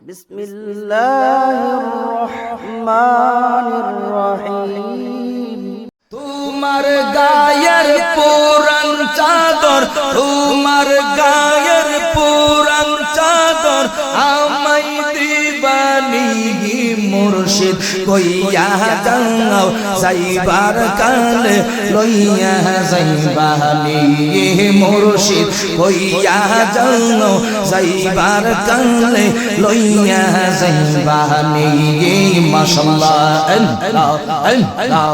বিসমিল্লাহিররহমানিররহিম। তোমার গায়ের পুরান চাদর, তোমার গায়ের পুরান চাদর আমায় দিবানি মুর্শিদ কইয়া যাও যাইবার কালে লইয়া যাইবানি মুর্শিদ কইয়া যাও যাইবার কালে লইয়া যাইবানি। মাশাআল্লাহ আল্লাহ আল্লাহ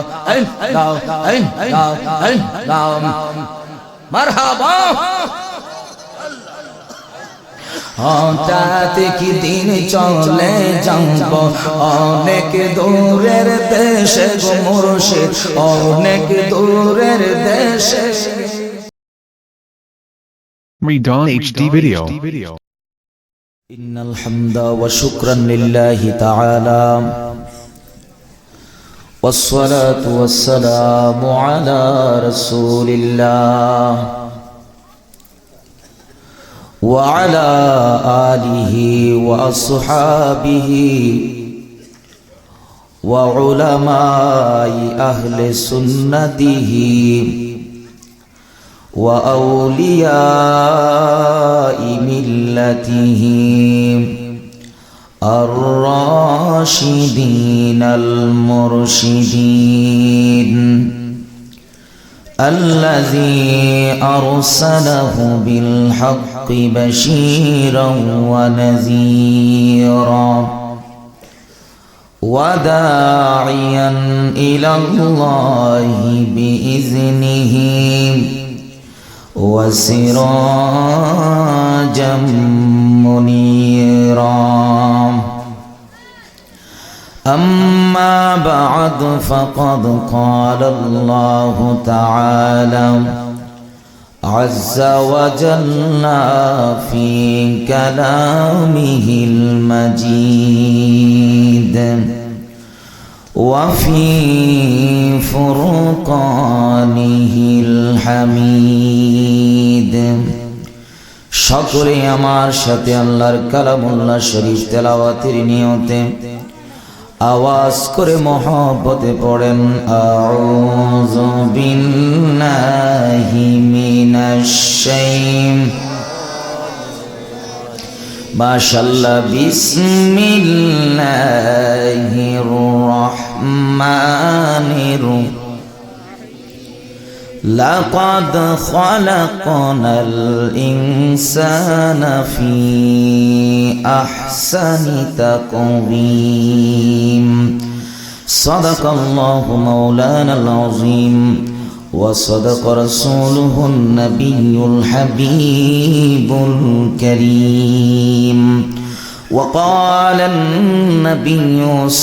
আল্লাহ আল্লাহ মারহাবা। হঠাৎ কি দিন চলে যাব অনেক দূরের দেশে গো মুর্শিদ, অনেক দূরের দেশে। Ramadan HD video. ইন্নাল হামদা ওয়া শুকরান লিল্লাহি তাআলা والصلاة والسلام على رسول الله وعلى آله وأصحابه وعلماء أهل سنته وأولياء ملته الراشدين المرشدين الذي أرسله بالحق بشيرا ونذيرا وداعيا إلى الله بإذنه وسراجا منيرا. أما بعد فقد قال الله تعالى عز وجل في كلامه المجيد وفي فرقانه الحميد. সকলে আমার সাথে আল্লাহর কালামুল্লাহ শরীফ তেলাওয়াতের নিয়তে আওয়াজ করে মহব্বতে পড়েন আউযু বিল্লাহি মিনাশ শাইতানির মাশাআল্লাহ বিসমিল্লাহির রহমানির রহিম. لقد خلقنا الإنسان في أحسن تقويم. صدق الله مولانا العظيم وصدق رسوله النبي الحبيب الكريم. وقال النبي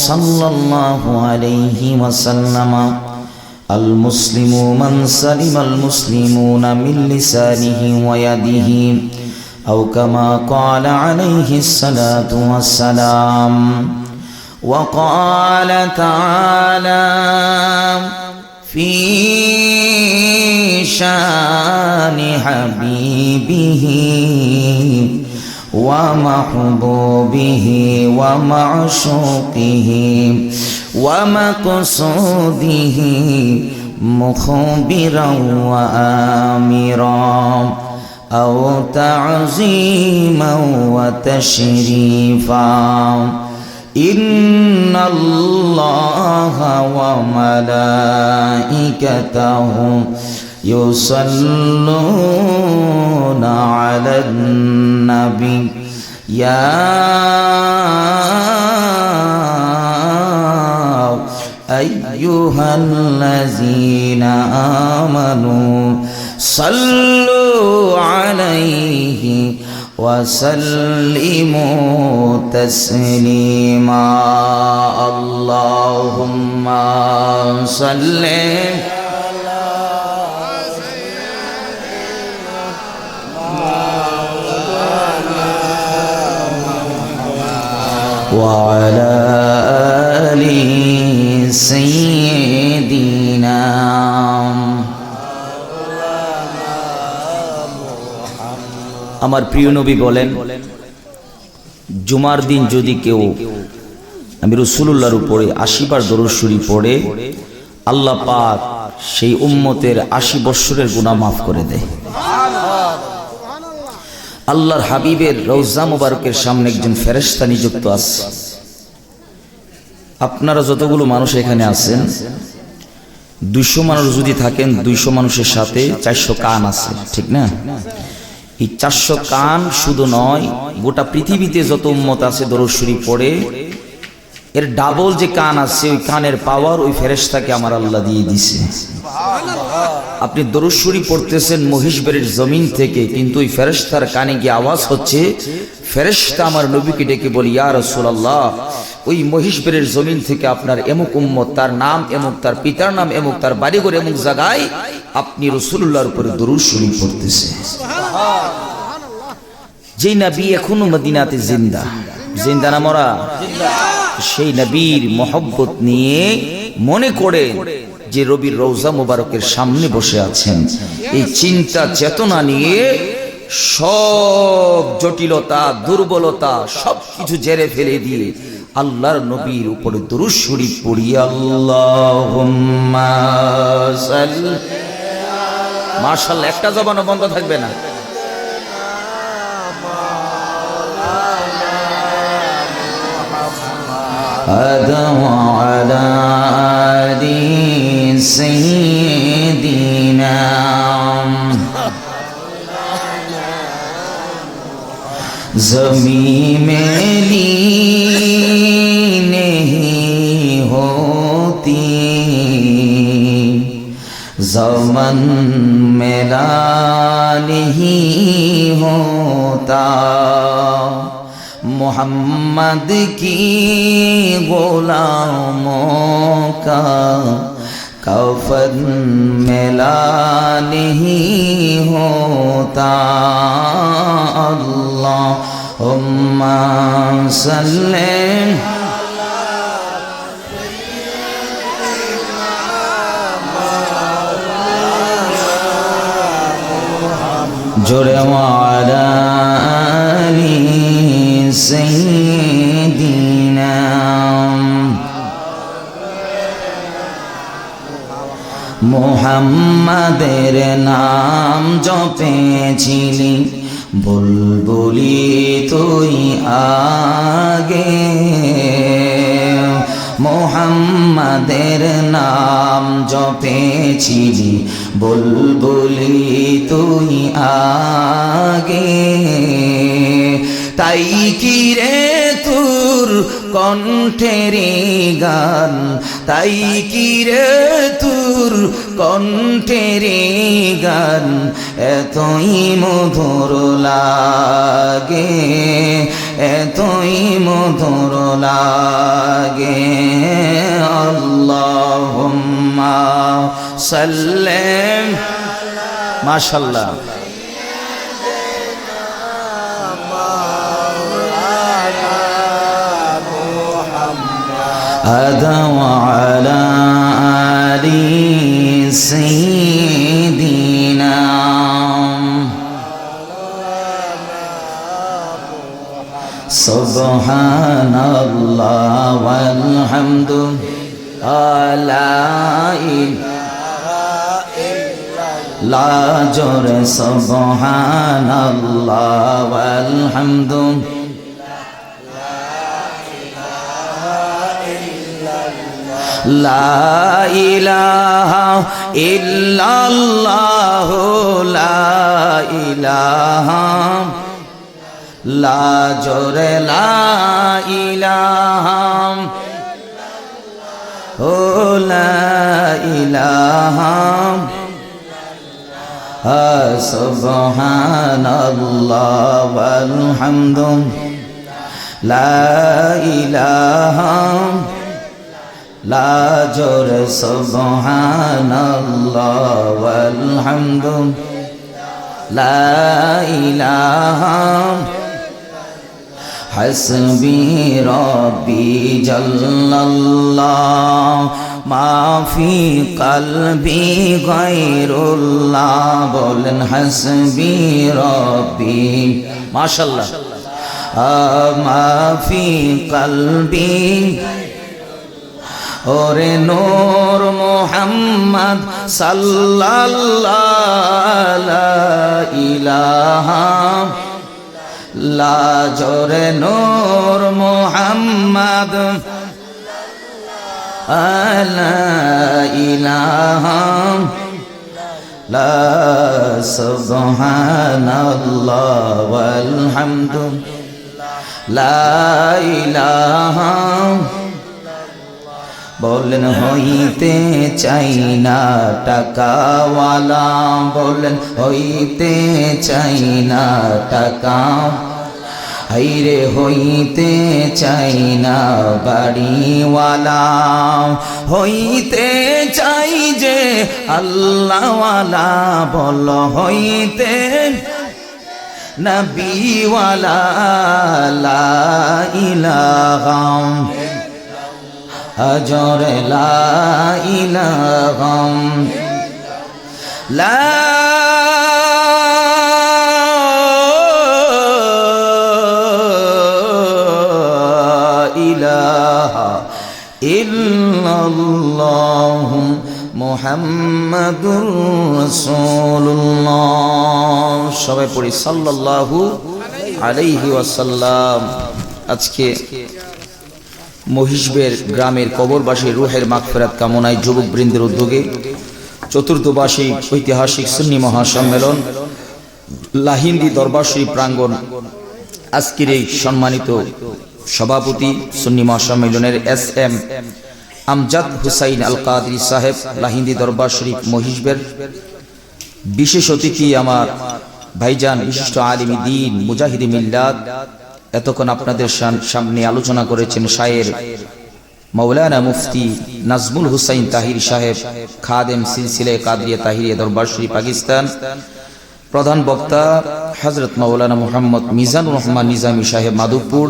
صلى الله عليه وسلم المسلم من سلم المسلمون من لسانه ويده أو كما قال عليه الصلاة والسلام. وقال تعالى في شان حبيبه ومحبوبه ومعشوقه ومقصوده مخبرا وآمرا أو تعظيما وتشريفا. إن الله وملائكته يصلون على النبي يا أيها الذين آمنوا صلوا عليه وسلموا تسليما. اللهم صل وعلى آل سيدنا. আমার প্রিয় নবী বলেন জুমার দিন যদি কেউ আমি রাসূলুল্লাহর উপরে ৮০ বার দরুদ শরীফ পড়ে, আল্লাহ পাক সেই উম্মতের ৮০ বৎসরের গুনাহ মাফ করে দেয়। আল্লাহর হাবিবের রওজা মুবারকের সামনে একজন ফেরেশতা নিযুক্ত আছে। আপনারা যতগুলো মানুষ এখানে আছেন, ২০০ মানুষ যদি থাকেন, ২০০ মানুষের সাথে ৪০০ কান আছে, ঠিক না? এই ৪০০ কান শুধু নয়, গোটা পৃথিবীতে যত উম্মত আছে দরুদ শরীফ পড়ে, এর ডাবল যে কান আছে, ওই কানের পাওয়ার ওই ফেরেশতাকে আমার আল্লাহ দিয়ে দিছে। আপনি দরুদ শরীফ পড়তেছেন মহিষবাড়ির জমিন থেকে, কিন্তু ওই ফেরেশতার কানে গিয়ে আওয়াজ হচ্ছে, ফেরেশতা আমার নবীকে ডেকে বলি, ইয়া রাসূলুল্লাহ, ওই মহিষবাড়ির জমিন থেকে আপনার এমুক উম্মত, তার নাম এমুক, তার পিতার নাম এমুক, তার বাড়িঘর এমুক জায়গায় আপনি রাসূলুল্লাহর উপরে দরুদ শরীফ পড়তেছেন। যেই নবী এখনো মদিনাতে জিন্দা, জিন্দা না মরা, সেই নবীর মহব্বত নিয়ে মনে করে যে রবির রওজা মুবারকের সামনে বসে আছেন, এই চিন্তা চেতনা নিয়ে সব জটিলতা, দুর্বলতা সবকিছু জেরে ফেলে দিয়ে আল্লাহর নবীর উপরে দরুদ শরীফ পড়ি। আল্লাহুম্মা সাল্লি, মাশাআল্লাহ, একটা জবানও বন্ধ থাকবে না। وعلى آل سيدنا ज़मीं में ली नहीं होती, ज़मन में ला नहीं होता, मोहम्मद की गुलामों का कफन मिला नहीं होता। अल्लाहुम्मा सल्ले जोरे वाला सैयदीना মুহাম্মাদের নাম জপেছিলি বুলবুলি তুই আগে, মুহাম্মাদের নাম জপেছিলি বুলবুলি তুই আগে, তাই কি রে তোর কণ্ঠের গান, তাই কি রে তোর কণ্ঠের গান এতই মধুর লাগে, এতই মধুর লাগে। আল্লাহুম্মা সাল্লি, মাশাআল্লাহ, وعلى آل سيدنا سبحان الله والحمد لا إله إلا الله جور سبحان الله والحمد لا إله إلا الله لا إله لا جور لا إله لا إله سبحان الله والحمد لا إله لا جور سبحان الله والحمد لا إله حسبي ربي جل الله ما في قلبي غير الله بولن حسبي ربي ما شاء الله মাফি কলবি ওরে নূর মুহাম্মদ সাল্লাল্লাহু ইলাহা লা জোরে নূর মুহাম্মদ লা ইলাহা লা সুবহানাল্লাহ ওয়াল হামদু লা ইলাহা বলেন হইতে চাই না টাকাওয়ালা বলেন হইতে চাই না টাকা হাইরে হইতে চাই না বাড়িওয়ালা হইতে চাই যে আল্লাহওয়ালা বল হইতে নবীওয়ালা লা ইলাহা আজর লা ইলাহা লা ইলাহা ইল্লাল্লাহু মুহাম্মাদুর রাসূলুল্লাহ। সবাই পড়ি সাল্লাল্লাহু আলাইহি ওয়াসাল্লাম। আজকে মহিষবের গ্রামের কবরবাসী রুহের মাগফিরাত কামনায় যুবকবৃন্দের উদ্যোগে চতুর্থ বার্ষিক ঐতিহাসিক সুন্নি মহাসম্মেলন লাহিন্দি দরবার শরীফ প্রাঙ্গণ। আজকের এই সম্মানিত সভাপতি সুন্নি মহাসম্মেলনের এস.এম. আমজাদ হুসাইন আল কাদরি সাহেব লাহিন্দি দরবার শরীফ মহিষবের, বিশেষ অতিথি আমার ভাইজান বিশিষ্ট আলিম দ্বীন মুজাহিদি মিল্লাত। এতক্ষণ আপনাদের সামনে আলোচনা করেছেন শায়ের মাওলানা মুফতি নাজমুল হুসাইন তাহির সাহেব, খাদেম সিলসিলা কাদরিয়া তাহিরিয়া দরবার শরীফ পাকিস্তান। প্রধান বক্তা হযরত মাওলানা মুহাম্মদ মিজানুর রহমান নিজামী সাহেব মাধবপুর।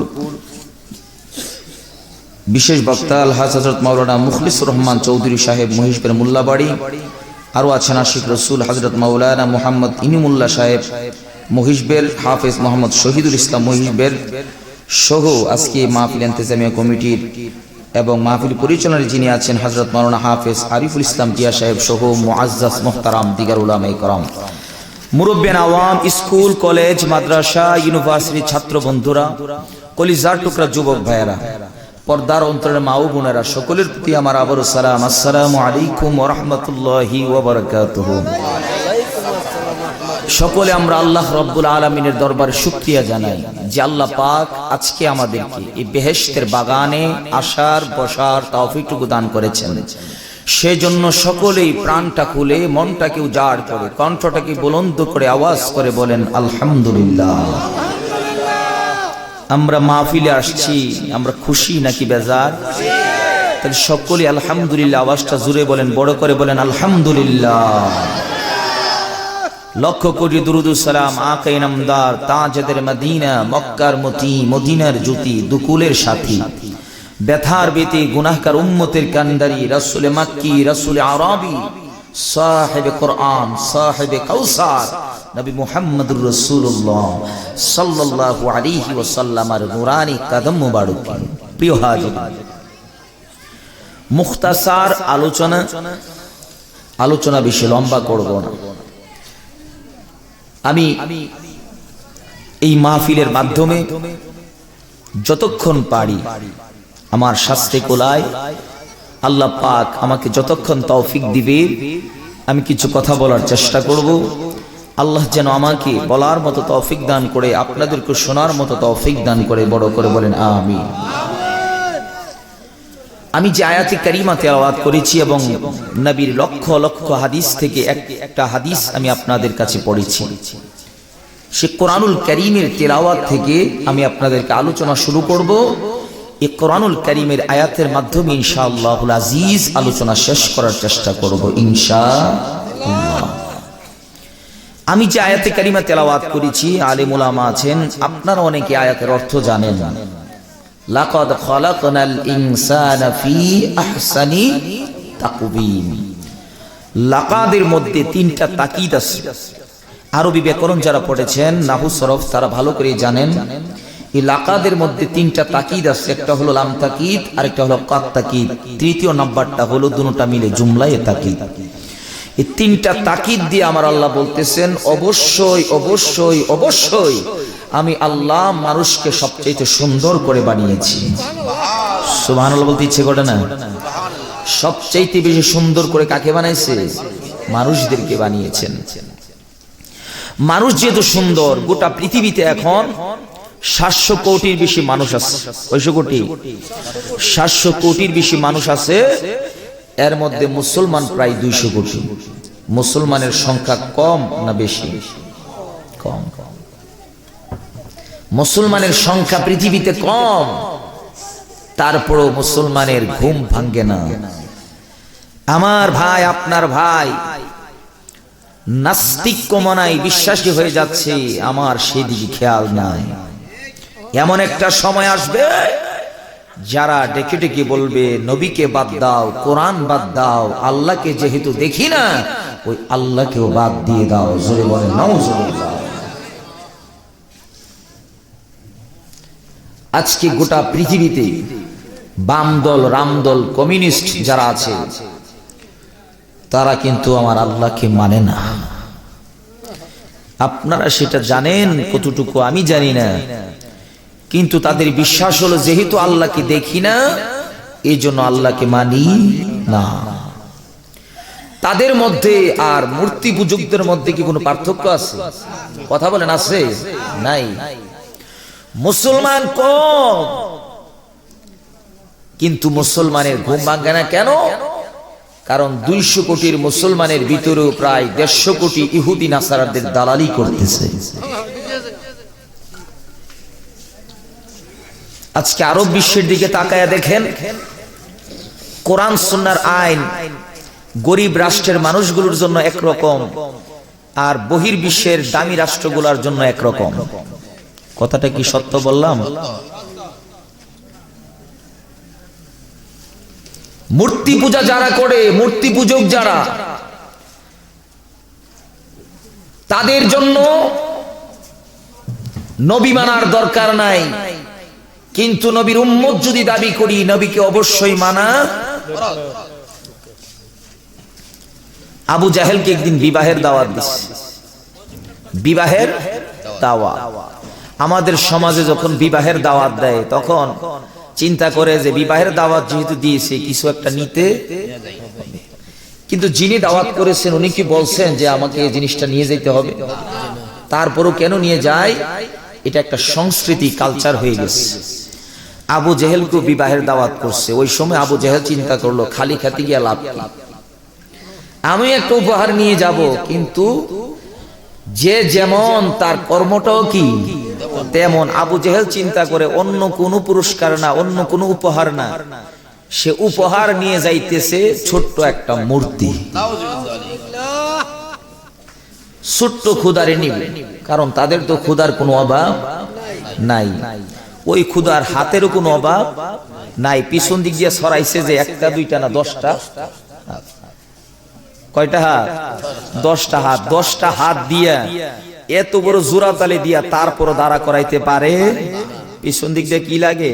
বিশেষ বক্তা আলহাজ হযরত মাওলানা মুখলিসুর রহমান চৌধুরী সাহেব মহিষবের মোল্লাবাড়ি। আরও আছেন আশিক রসুল হযরত মাওলানা মুহাম্মদ ইনিমুল্লাহ সাহেব মহিষবের, হাফেজ মোহাম্মদ শহীদুল ইসলাম মহিষবের সহ আজকে মাহফিল ইন্তেজামিয়া কমিটির এবং মাহফিল পরিচালনায় যিনি আছেন হযরত মাওলানা হাফেজ আরিফুল ইসলাম জিয়া সাহেব সহ মুআজ্জাজ মুহতারাম দিগার উলামায়ে কেরাম, মুরব্বিয়ান আওয়াম, স্কুল কলেজ মাদ্রাসা ইউনিভার্সিটি ছাত্র বন্ধুরা, কলিজার টুকরা যুবক ভাইয়েরা, পর্দার অন্তরের মা ও বোনেরা, সকলের প্রতি আমার আবারও সালাম। আসসালামু আলাইকুম ওয়া রাহমাতুল্লাহি ওয়া বারাকাতুহু। সকলে আমরা আল্লাহ রব্বুল আলামিনের দরবারে শুকরিয়া জানাই যে আল্লাহ পাক আজকে আমাদেরকে এই বেহেশতের বাগানে আসার বসার তৌফিকটুকু দান করেছেন। সেজন্য সকলেই প্রাণটা খুলে মনটাকে উজাড় করে কণ্ঠটাকে বুলন্দ করে আওয়াজ করে বলেন আলহামদুলিল্লাহ। আমরা মাহফিলে আসছি, আমরা খুশি নাকি বেজার? তাহলে সকলে আলহামদুলিল্লাহ আওয়াজটা জুড়ে বলেন, বড় করে বলেন আলহামদুলিল্লাহ। লক্ষ কোটি দুরুদ সালাম আকা ইনামদার তাজেদের মদিনা, মক্কার মতি, মদিনার জ্যোতি, দুকুলের সাথী, ব্যথার বেতে গুনাহগার উম্মতের কান্ডারি, রাসূল মাক্কি, রাসূল আরবি, সাহেবে কোরআন, সাহেবে কাউসার, নবী মুহাম্মদুর রাসূলুল্লাহ সাল্লাল্লাহু আলাইহি ওয়াসাল্লামের নূরানি কদম মুবারক। প্রিয় হাজির, মুখতাসার আলোচনা বেশি লম্বা করব না। আমি এই মাহফিলের মাধ্যমে যতক্ষণ পারি আমার শাস্ত্রে কোলায় আল্লাহ পাক আমাকে যতক্ষণ তৌফিক দিবে আমি কিছু কথা বলার চেষ্টা করব। আল্লাহ যেন আমাকে বলার মতো তৌফিক দান করে, আপনাদেরকে শোনার মতো তৌফিক দান করে, বড় করে বলেন আমিন। আমি যে আয়াতে কারিমা তেলাওয়াত করেছি এবং নবীর লক্ষ লক্ষ হাদিস থেকে একটা হাদিস আমি আপনাদের কাছে পড়েছি, সে কোরআনুল কারীমের তেলাওয়াত থেকে আমি আপনাদেরকে আলোচনা শুরু করব। এই কোরআনুল কারীমের আয়াতের মাধ্যমে ইনশাআল্লাহুল আজিজ আলোচনা শেষ করার চেষ্টা করব ইনশাআল্লাহ। আমি যে আয়াতে কারিমা তেলাওয়াত করেছি, আলেম উলামা আছেন, আপনারা অনেকে আয়াতের অর্থ জানেন। লাকাদ খালাকনাল ইনসানা ফি আহসানি তাকওয়িম। লাকাদের মধ্যে তিনটা তাকিদ আছে। আরবি ব্যাকরণ যারা পড়েছেন, নাহু সরফ, তারা ভালো করে জানেন এই লাকাদের মধ্যে তিনটা তাকিদ আছে, একটা হলো লাম তাকিদ, আরেকটা হলো কাত তাকিদ, তৃতীয় নাম্বারটা হলো দুটোটা মিলে জুমলায়ে তাকিদ। এই তিনটা তাকিদ দিয়ে আমার আল্লাহ বলতেছেন অবশ্যই অবশ্যই অবশ্যই আমি আল্লাহ মানুষকে সবচেয়ে সুন্দর করে বানিয়েছি। সুবহানাল্লাহ বলতে ইচ্ছে করে না? সবচেয়ে বেশি সুন্দর করে কাকে বানাইছে? মানুষদেরকে বানিয়েছেন। মানুষ যেহেতু সুন্দর, গোটা পৃথিবীতে এখন 700 কোটির বেশি মানুষ আছে। 700 কোটির বেশি মানুষ আছে। এর মধ্যে মুসলমান প্রায় 200 কোটি। মুসলমানের সংখ্যা কম না বেশি? কম। মুসলমানের সংখ্যা পৃথিবীতে কম, তারপরও মুসলমানের ঘুম ভাঙ্গে না। আমার ভাই, আপনার ভাই নাস্তিক কমনাই বিশ্বাসী হয়ে যাচ্ছে, আমার সেদিকে খেয়াল নাই। এমন একটা সময় আসবে যারা ডেকে ডেকে বলবে নবীকে বাদ দাও, কোরআন বাদ দাও, আল্লাহকে যেহেতু দেখি না ওই আল্লাহকেও বাদ দিয়ে দাও। জোরে বলে নাউজুবিল্লাহ। আজকে গোটা পৃথিবীতে বাম দল, রাম দল, কমিউনিস্ট যারা আছে তারা কিন্তু আমার আল্লাহকে মানে না। আপনারা সেটা জানেন কতটুকু আমি জানি না, কিন্তু তাদের বিশ্বাস হলো যেহেতু আল্লাহকে দেখি না এই জন্য আল্লাহকে মানি না। তাদের মধ্যে আর মূর্তি পূজকদের মধ্যে কি কোনো পার্থক্য আছে? কথা বলেন, আছে? নাই। মুসলমান কম, কিন্তু মুসলমানের ঘুম ভাঙে না কেন? কারণ 200 কোটির মুসলমানের ভিতরেও প্রায় 150 কোটি ইহুদি নাসারাদের দালালি করতেছে। আজকে আরব বিশ্বের দিকে তাকায়া দেখেন, কোরআন সুন্নাহর আইন গরিব রাষ্ট্রের মানুষগুলোর জন্য একরকম, আর বহির্বিশ্বের দামি রাষ্ট্রগুলোর জন্য একরকম। কথাটা কি সত্য বললাম? মূর্তি পূজা যারা করে, মূর্তি পূজক যারা, তাদের জন্য নবী মানার দরকার নাই, কিন্তু নবীর উম্মত যদি দাবি করি নবীকে অবশ্যই মানা। আবু জাহেলকে একদিন বিবাহের দাওয়াত দিচ্ছে, বিবাহের দাওয়াত। আমাদের সমাজে যখন বিবাহের দাওয়াত দেয় তখন চিন্তা করে যে বিবাহের দাওয়াত যেহেতু দিয়েছে কিছু একটা নিতে, কিন্তু যিনি দাওয়াত করেছেন উনি কি বলছেন যে আমাকে এই জিনিসটা নিয়ে যেতে হবে? তারপরও কেন নিয়ে যায়? এটা একটা সংস্কৃতি, কালচার হয়ে গেছে। আবু জেহেলকে বিবাহের দাওয়াত করছে। ওই সময় আবু জেহেল চিন্তা করলো খালি খাতি গিয়া লাভ কি, আমি একটা উপহার নিয়ে যাব, কিন্তু যে যেমন তার কর্মটাও কি তেমন। আবু জেহেল চিন্তা করে অন্য কোনো পুরস্কার না, অন্য কোনো উপহার না, সে উপহার নিয়ে যাইতেছে ছোট্ট একটা মূর্তি। ছোট্ট ক্ষুধারে নিবে, কারণ তাদের তো ক্ষুধার কোনো অভাব নাই, ওই ক্ষুধার হাতেরও কোনো অভাব নাই। পিছন দিক দিয়ে ছড়াইছে যে একটা দুইটা না 10টা, কয়টা হাত? 10টা হাত। 10টা হাত দিয়া এত বড় জোড়া তালে দিয়া তারপর দাঁড়া করাইতে পারে? পিছন দিক দিয়ে কি লাগে?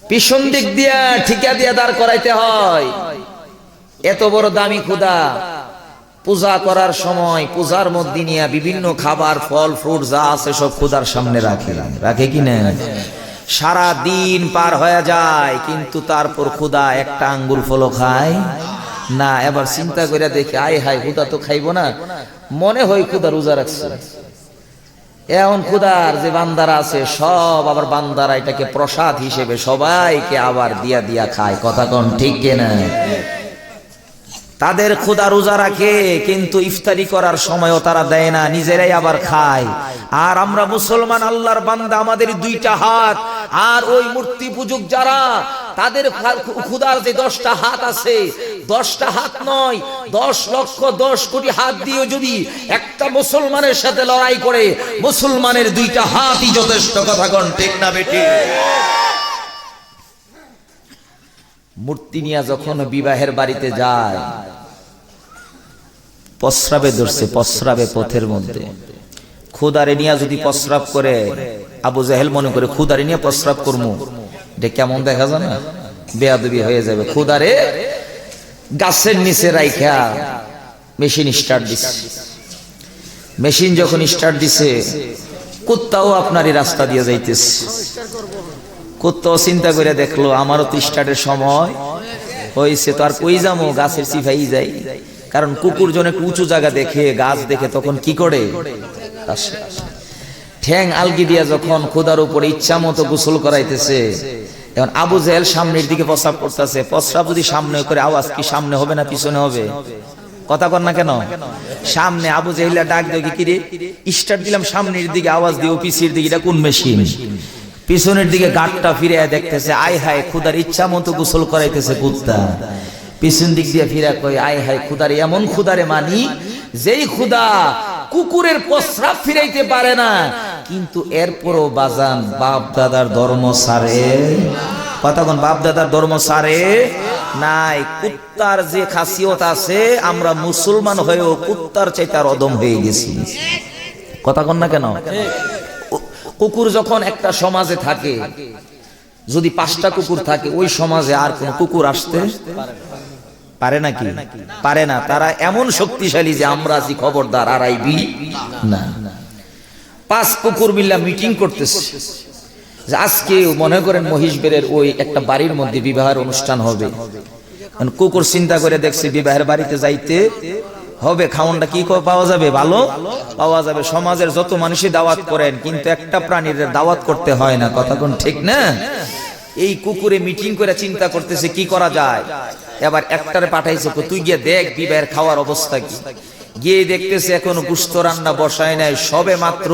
পিছন দিক দিয়া ঠিকা দিয়া দাঁড় করাইতে হয়। এত বড় দামি ক্ষুধা, পূজা করার সময় পূজার মধ্যে নিয়ে বিভিন্ন খাবার, ফল ফ্রুট যা আছে সব ক্ষুধার সামনে রাখে, রাখে কি না? সারা দিন পার হয়ে যায়, কিন্তু তারপর ক্ষুধা একটা আঙ্গুর ফলও খায় না। এবার চিন্তা করে দেখে আয় হায় ক্ষুধা তো খাইবো না, মনে হয় ক্ষুধা রোজা রাখছে। এমন ক্ষুধার যে বান্দারা আছে সব আবার বান্দারা এটাকে প্রসাদ হিসেবে সবাইকে আবার দিয়া দিয়া খায়। কথা কোন ঠিক কিনা? তাদের ক্ষুধা রোজা রাখে, কিন্তু ইফতারি করার সময়ও তারা দেয় না, নিজেরাই আবার খায়। আর আমরা মুসলমান আল্লাহর বান্দা, আমাদের 2টা হাত। আর ওই মূর্তি পূজক যারা, তাদের ক্ষুধার যে 10টা হাত আছে, 10টা হাত নয় 10 লক্ষ 10 কোটি হাত দিয়ে যদি একটা মুসলমানের সাথে লড়াই করে, মুসলমানের 2টা হাতই যথেষ্ট। কথা কোন ঠিক না বেটি? মূর্তি নিয়ে যখন বিবাহের বাড়িতে যায়, প্রস্রাবে ধরছে, প্রস্রাবে পথের মধ্যে খুদারে নিয়ে যদি প্রস্রাব করে, আবু জাহেল মনে করে খুদারে নিয়ে প্রস্রাব করবো, এটা কেমন দেখা যায় না, বেয়াদবি হয়ে যাবে। খুদারে গাছের নিচে রাইখা মেশিন স্টার্ট দিছে। মেশিন যখন স্টার্ট দিছে, কুত্তাও আপনারই রাস্তা দিয়ে যাইতেছে। কুত্তাও চিন্তা করে দেখলো আমারও তো স্টার্টের সময় হয়েছে, তো আর কই যাবো, গাছের চিফাই যাই। কারণ কুকুর জন একটু উঁচু জায়গা দেখে, গাছ দেখে, তখন কি করে আসে। ঠ্যাং আলগি দিয়া যখন খোদার উপরে ইচ্ছা মতো গোসল করাইতেছে, এখন আবু জাহেল সামনের দিকে প্রস্রাব করতেছে। প্রস্রাব যদি সামনে করে, আওয়াজ কি সামনে হবে না পিছনে হবে? কথা কর না কেন? সামনে। আবু জাহেল ডাক দেখি, কি রে স্টার্ট দিলাম সামনের দিকে, আওয়াজ দিও পিছের দিকে, এটা কোন মেশিন? পিছনের দিকে গাটটা ফিরে দেখতেছে, আয় হায় খুদার ইচ্ছা মতো গোসল করাইতেছে কুত্তা। পিছন দিক দিয়ে ফিরে কই, আয় হায় খুদারে, এমন খুদারে মানি যেই খুদা কুকুরের প্রস্রাব ফিরাইতে পারে না, কিন্তু এরপরও বাজান বাপ দাদার ধর্ম সারে। কতক্ষণ বাপ দাদার ধর্ম সারে নাই। কুত্তার যে খাসিয়ত আছে, আমরা মুসলমান হয়েও কুত্তার চাইতে আর অদম হয়ে গেছি। কথা কন না কেন? কুকুর যখন একটা সমাজে থাকে, যদি 5টা কুকুর থাকে, ওই সমাজে আর কোন কুকুর আসতে পারে নাকি? পারে না। তারা এমন শক্তিশালী যে আমরা আছি খবরদার আর আইবি না। 5 কুকুর মিল্লা মিটিং করতেছে যে আজকে মনে করেন মহিষবেরের ওই একটা বাড়ির মধ্যে বিবাহের অনুষ্ঠান হবে। কুকুর চিন্তা করে দেখছে বিবাহের বাড়িতে যাইতে হবে, খাওয়ানটা কি পাওয়া যাবে, ভালো পাওয়া যাবে। সমাজের যত মানুষই দাওয়াত করেন, কিন্তু একটা প্রাণীর দাওয়াত করতে হয় না। কথা কোন ঠিক না? এই কুকুরে মিটিং করে চিন্তা করতেছে কি করা যায়। এবার একটারে পাঠাইছে, তুই গিয়ে দেখ বিবাহের খাওয়ার অবস্থা কি। গিয়ে দেখতেছে এখনো গুস্ত রান্না বসায় নাই, সবে মাত্র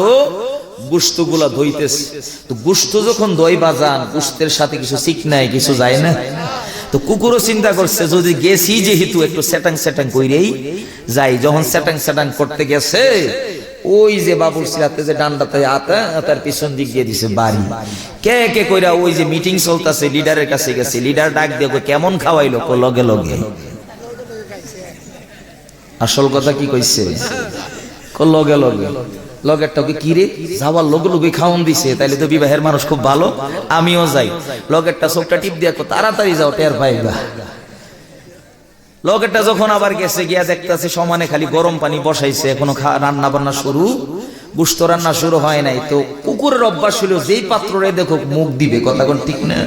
গুস্ত গুলা ধুইতেছে। তো গুস্ত যখন দই বাজান, গুস্তের সাথে কিছু চিকনায় কিছু যায় না। তো কুকুরও চিন্তা করছে যদি গেছি যেহেতু একটু সেটাং সেটাং কইরেই যাই। যখন সেটাং সেটাং করতে গেছে, ওই যে বাবুর সিরাতে যে ডান্ডাতে আতা, তার পিছন দিক দিয়ে দিছে বাড়ি। কে কে কইরা ওই যে মিটিং চলতেছে, লিডারের কাছে গেছে। লিডার ডাক দিয়ে কেমন খাওয়াইলো, লগে লগে। আসল কথা কি কইছে, লগে লগে। লগেরটা কি রে, যাওয়ার লগে লগে খাওয়ান দিছে, তাইলে তো বিবাহের মানুষ খুব ভালো, আমিও যাই। লগেরটা চোখটা টিপ দিয়া তাড়াতাড়ি যাও, টের পাইবা। লগেরটা যখন আবার গেছে, গিয়া দেখতেছে সমানে খালি গরম পানি বসাইছে, এখনো রান্না বান্না শুরু, গুস্ত রান্না শুরু হয় নাই। তো কুকুরের অভ্যাস ছিল যেই পাত্রে দেখো মুখ দিবে। কথা কোন ঠিক না?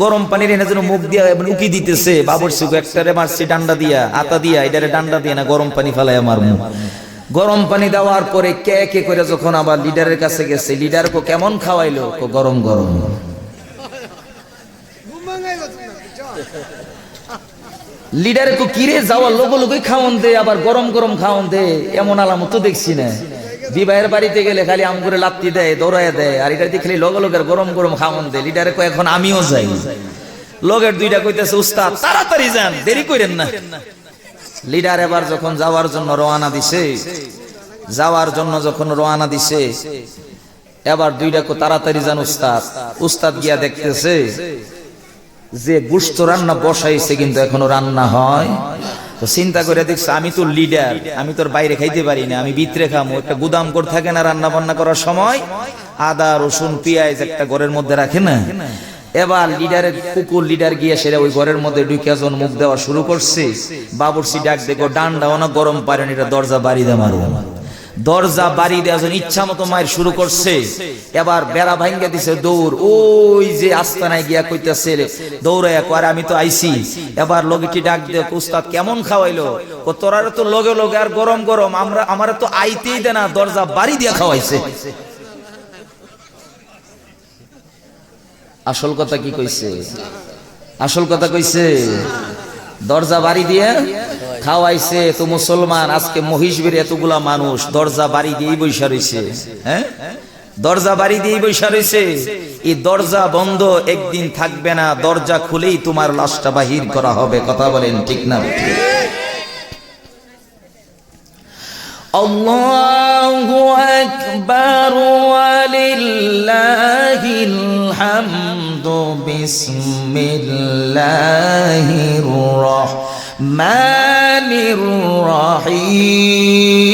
গরম পানির এনে যেন মুখ দিয়া উকি দিতেছে। বাবর সুখ একটারে মারছি ডান্ডা দিয়া, আতা দিয়া, এটারে ডান্ডা দিয়া না, গরম পানি ফেলাই আমার মুখ। গরম পানি দেওয়ার পরে কে কে করে যখন আবার লিডারের কাছে গেছে, লিডার কো কেমন খাওয়াইলো, গরম গরম। লিডার কো কিরে, যাওয়ার লোগো লোগোই খাওয়ান দে, আবার গরম গরম খাওয়ান দে, এমন আলামত তো দেখছি না। বিবাহের বাড়িতে গেলে খালি আম করে লাত্তি দেয়, দৌড়ায় দেয়, আর এটা খালি লগে লগে গরম গরম খাওয়ান দে। লিডারে কো এখন আমিও যাই। লগের দুইটা কইতেছে, উস্তাদ তাড়াতাড়ি যান, দেরি করেন না। লিডার এবার যখন যাওয়ার জন্য রওনা দিছে, যাওয়ার জন্য যখন রওনা দিছে, এবার দুইটা কো তাড়াতাড়ি যান উস্তাদ। উস্তাদ গিয়া দেখতেছে যে গোশত রান্না বসাইছে, কিন্তু এখনো রান্না হয়। তো চিন্তা করে দেখছে, আমি তো লিডার, আমি তোর বাইরে খাইতে পারি না, আমি ভিতরে খামো। একটা গুদাম করে থাকে না রান্না বান্না করার সময়, আদা রসুন পেঁয়াজ একটা ঘরের মধ্যে রাখে না। এবার লিডারের কুকুর লিডার গিয়ে সেটা ওই ঘরের মধ্যে ঢুকে যখন মুখ দেওয়া শুরু করছে, বাবুর্চি ডাক দেখো ডান্ডাও না গরম পারেন, এটা দরজা বাড়ি দে মারো। দরজা বাড়ি দেওয়া যখন ইচ্ছা মতো মায়ের শুরু করছে, এবার বেড়া ভাঙ্গা দিছে দৌড়। ওই যে আস্তানায় গিয়া কইতেছে দৌড়াইয়া কর, আমি তো আইছি। এবার লগেটি ডাক দে, উস্তাদ কেমন খাওয়াইলো? ও তোরা তো লগে লগে আর গরম গরম, আমার তো আইতেই দে না, দরজা বাড়ি দিয়া খাওয়াইছে। আসল কথা কি কইছে? আসল কথা কইছে দরজা বাড়ি দিয়ে খাওয়াইছে। তো মুসলমান আজকে মহিষবের এতগুলা মানুষ দরজা বাড়ি দিয়েই বৈশা রইছে। হ্যাঁ, দরজা বাড়ি দিয়েই বৈশা রইছে। এই দরজা বন্ধ একদিন থাকবে না, দরজা খুলেই তোমার লাশটা বাহির করা হবে। কথা বলেন ঠিক না? আল্লাহু আকবার ওয়ালিল্লাহিল হামদু। বিসমিল্লাহির রাহমানির রাহিম।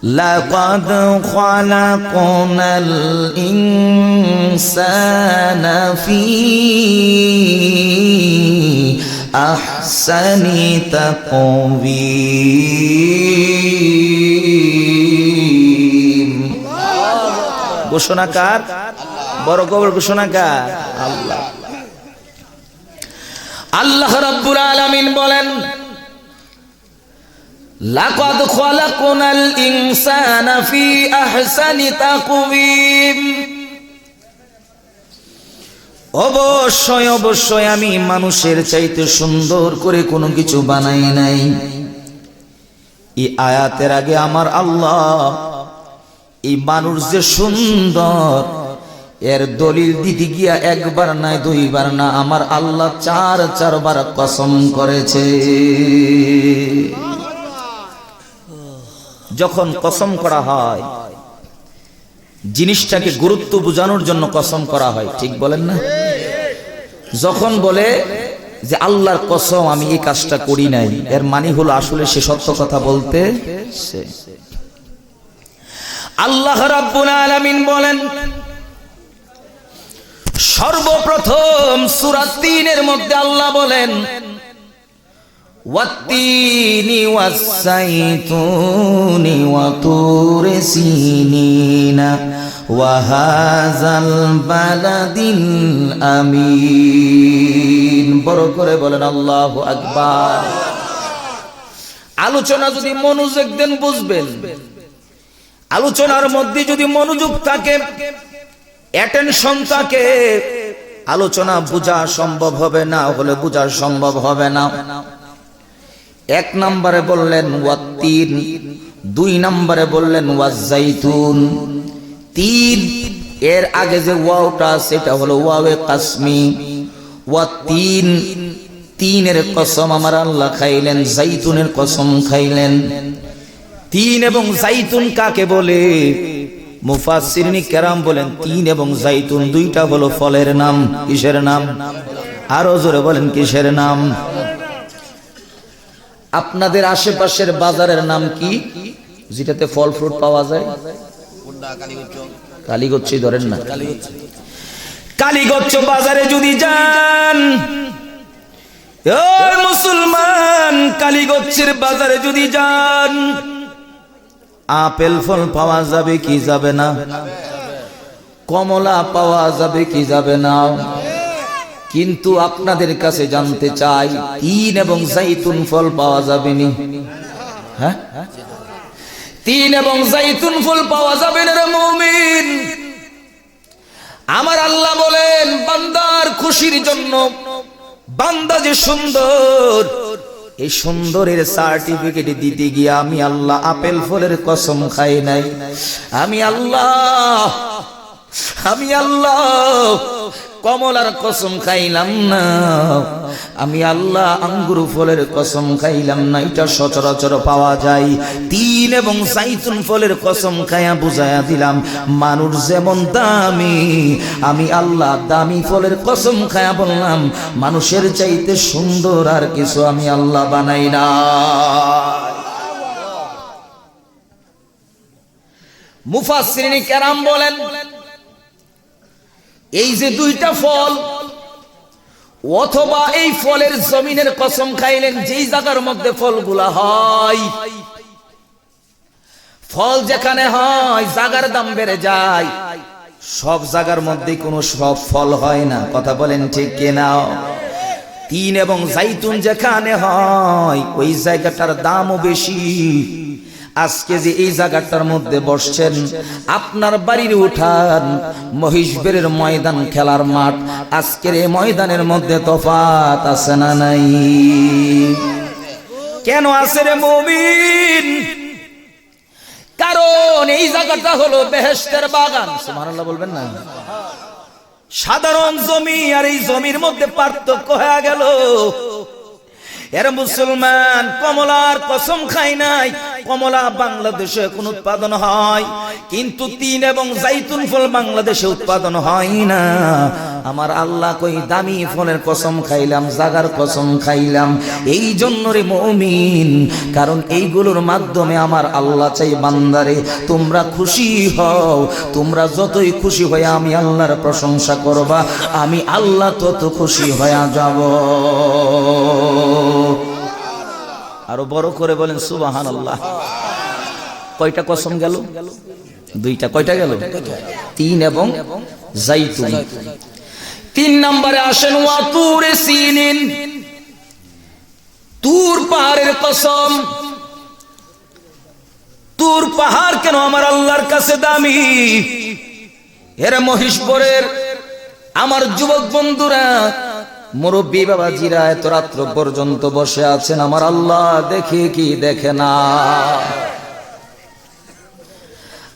লাকাদ খালাকনাল ইনসানা ফি আহসানি তাকওয়িম। ঘোষণাকার বড় কবর ঘোষণাকার আল্লাহ। আল্লাহ রাব্বুল আলামিন বলেন লাকাদ খালাকনাল ইনসানা ফি আহসানি তাকওয়িম। অবশ্যই অবশ্যই আমি মানুষের চাইতে সুন্দর করে কোনো কিছু বানাই নাই। এই আয়াতের আগে আমার আল্লাহ এই মানুষ যে সুন্দর এর দলিল দিতে গিয়া একবার নাই দুইবার না আমার আল্লাহ চারবার কসম করেছে। যখন কসম করা হয় জিনিসটাকে গুরুত্ব বোঝানোর জন্য কসম করা হয়, ঠিক বলেন না? যখন বলে যে আল্লাহর কসম আমি এই কাজটা করি নাই, এর মানে হলো আসলে সে সত্য কথা বলতে। আল্লাহ রাব্বুল আলামিন বলেন সর্বপ্রথম সূরা ৩ এর মধ্যে আল্লাহ বলেন ওয়াত্তিনি ওয়াসসাইতুনি ওয়া তুরি সিনিনা ওয়া হাযাল বালাদিল আমিন। বড় করে বলেন আল্লাহু আকবার। আলোচনা যদি মনোযোগ দেন বুঝবেন, আলোচনার মধ্যে যদি মনোযোগ থাকে, অ্যাটেনশন থাকে, আলোচনা বোঝা সম্ভব হবে না, হলে বোঝা সম্ভব হবে না। এক নম্বরে বললেন ওয়াত্তিন, ২ নম্বরে বললেন ওয়াজ্জাইতুন। ৩ এর আগে যে ওয়াওটা সেটা হলো ওয়াওয়ে কাসমি। ওয়াত্তিন ৩ এর কসম আমার আল্লাহ খাইলেন, জাইতুনের কসম খাইলেন। ৩ এবং জাইতুন কাকে বলে? মুফাসসিরিন কেরাম বলেন ৩ এবং জাইতুন দুইটা হলো ফলের নাম। কিসের নাম? আরো জোরে বলেন কিসের নাম? আপনাদের আশেপাশের বাজারের নাম কি যেটাতে ফল ফ্রুট পাওয়া যায়? কালীগচ্ছি ধরেন না, কালীগচ্ছ বাজারে যদি যান, ওই মুসলমান কালীগচ্ছের বাজারে যদি যান, আপেল ফল পাওয়া যাবে কি যাবে না? কমলা পাওয়া যাবে কি যাবে না? কিন্তু আপনাদের কাছে জানতে চাই ৩ এবং জাইতুন ফল পাওয়া যাবে নি? হ্যাঁ, ৩ এবং জাইতুন ফল পাওয়া যাবে না রে মুমিন। আমার আল্লাহ বলেন বান্দার খুশির জন্য, বান্দা যে সুন্দর, এই সুন্দরের সার্টিফিকেট দিতে গিয়ে আমি আল্লাহ আপেল ফলের কসম খাই নাই। আমি আল্লাহ কমলার কসম খাইলাম না, আমি আল্লাহ আঙ্গুর ফলের কসম খাইলাম না। এটা সচরাচর পাওয়া যায়। ৩ এবং জাইতুন ফলের কসম খায়া বুঝায়া দিলাম মানুষ যেমন দামি, আমি আল্লাহ দামি ফলের কসম খায়া বললাম মানুষের চাইতে সুন্দর আর কিছু আমি আল্লাহ বানাই না। মুফাসসিরিন কেরাম বলেন এই যে ২টা ফল, অথবা এই ফলের জমিনের কসম খাইলেন যেই জায়গার মধ্যে ফলগুলা হয়, ফল যেখানে হয় জায়গার দাম বেড়ে যায়। সব জায়গার মধ্যে কোনো সব ফল হয় না, কথা বলেন ঠিক কিনা? ৩ এবং জাইতুন যেখানে হয় ওই জায়গাটার দামও বেশি। আজকে যে এই জায়গাটার মধ্যে বসছেন, আপনার বাড়ির উঠান, মহিষবেরের ময়দান, খেলার মাঠ, আজকের এই ময়দানের মধ্যে তফাত আছে না নাই? কেন আছে রে মুমিন? কারণ এই জায়গাটা হলো বেহেশতের বাগান। সুবহানাল্লাহ বলবেন না? সাধারণ জমি আর এই জমির মধ্যে পার্থক্য হয়ে গেল। এর মুসলমান কমলার কসম খাই নাই, কমলা বাংলাদেশে এখন উৎপাদন হয়, কিন্তু তিন এবং জাইতুন ফল বাংলাদেশে উৎপাদন হয় না। আমার আল্লাহ কই দামি ফলের কসম খাইলাম, জাগার কসম খাইলাম। এই জন্য রে মুমিন, কারণ এইগুলোর মাধ্যমে আমার আল্লাহ চাই বান্দারে তোমরা খুশি হও। তোমরা যতই খুশি হয়ে আমি আল্লাহর প্রশংসা করবা, আমি আল্লাহ তত খুশি হয়ে যাব। আরো বড় করে বলেন সুবহানাল্লাহ। কয়টা কসম গেল? দুইটা। কয়টা গেল? তিন এবং জাইতুন। 3 নম্বরে আসেন ওয়া তুরে সিনিন, তুর পাহাড়ের কসম। তুর পাহাড় কেন আমার আল্লাহর কাছে দামি? এর মহিষপুরের আমার যুবক বন্ধুরা, মুরব্বী বাবাজিরা এত রাত্র পর্যন্ত বসে আছেন, আমার আল্লাহ দেখে কি দেখে না?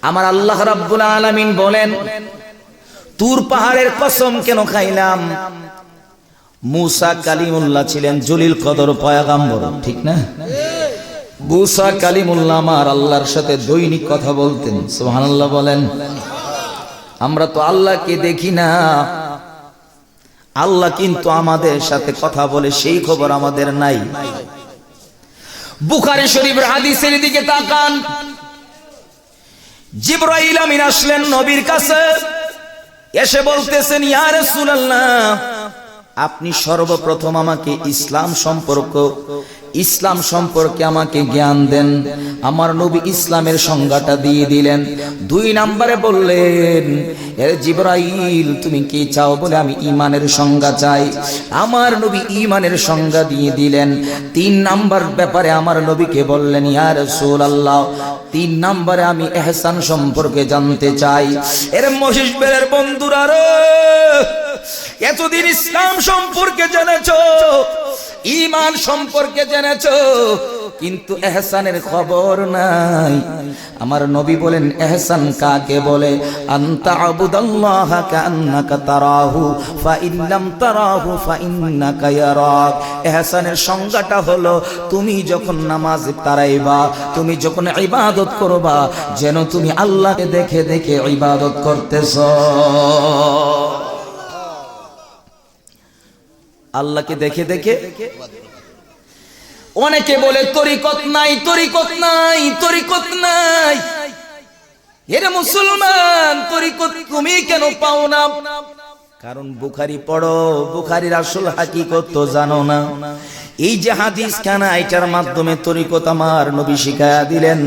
আমার আল্লাহ রাব্বুল আলামিন বলেন, তুর পাহাড়ের কসম কেন খাইলাম? মুসা কালিমুল্লাহ ছিলেন জলিল কদর পয়গাম্বর, ঠিক না? মুসা কালিমুল্লাহ আমার আল্লাহর সাথে দৈনিক কথা বলতেন। সুবহানাল্লাহ বলেন। আমরা তো আল্লাহকে দেখি না, আল্লাহ কিন্তু আমাদের সাথে কথা বলে, সেই খবর আমাদের নাই। বুখারী শরীফের হাদিসের দিকে তাকান। জিবরাইল আমিন আসলেন নবীর কাছে, এসে বলতেছেন, ইয়া রাসূলুল্লাহ, আপনি সর্বপ্রথম আমাকে ইসলাম সম্পর্কে আমাকে জ্ঞান দেন। আমার নবী ইসলামের সংজ্ঞাটা দিয়ে দিলেন। 2 নম্বরে বললেন, এ জিবরাইল তুমি কি চাও? বলে আমি ঈমানের সংজ্ঞা চাই। আমার নবী ঈমানের সংজ্ঞা দিয়ে দিলেন। 3 নম্বর ব্যাপারে আমার নবীকে বললেন, ইয়া রাসূলুল্লাহ, 3 নম্বরে আমি ইহসান সম্পর্কে জানতে চাই। এর মহিষবেরের বন্ধুরা রে, এতদিন ইসলাম সম্পর্কে জেনেছো, ঈমান সম্পর্কে জেনেছো, কিন্তু ইহসানের খবর নাই। আমার নবী বলেন, ইহসান কাকে বলে? আনতা আবুদাল্লাহা কান্নাকা তারাহু ফা ইন লাম তারাহু ফা ইন্নাকা ইয়ারাক। ইহসানের সংজ্ঞাটা হলো, তুমি যখন নামাজ তারাইবা, তুমি যখন ইবাদত করবা, যেন তুমি আল্লাহকে দেখে দেখে ইবাদত করতেছো। আল্লাহকে দেখে দেখে। অনেকে বলে তরিকত নাই, তরিকত নাই, তরিকত নাই। এর মুসলমান, তরিকত তুমি কেন পাও না? কারণ বুখারী পড়ো, বুখারীর আসল হাকিকত তো জানো না। এই যে হাদিস খানা, এটার মাধ্যমে তরিকত আমার নবী শিখায়া দিলেন।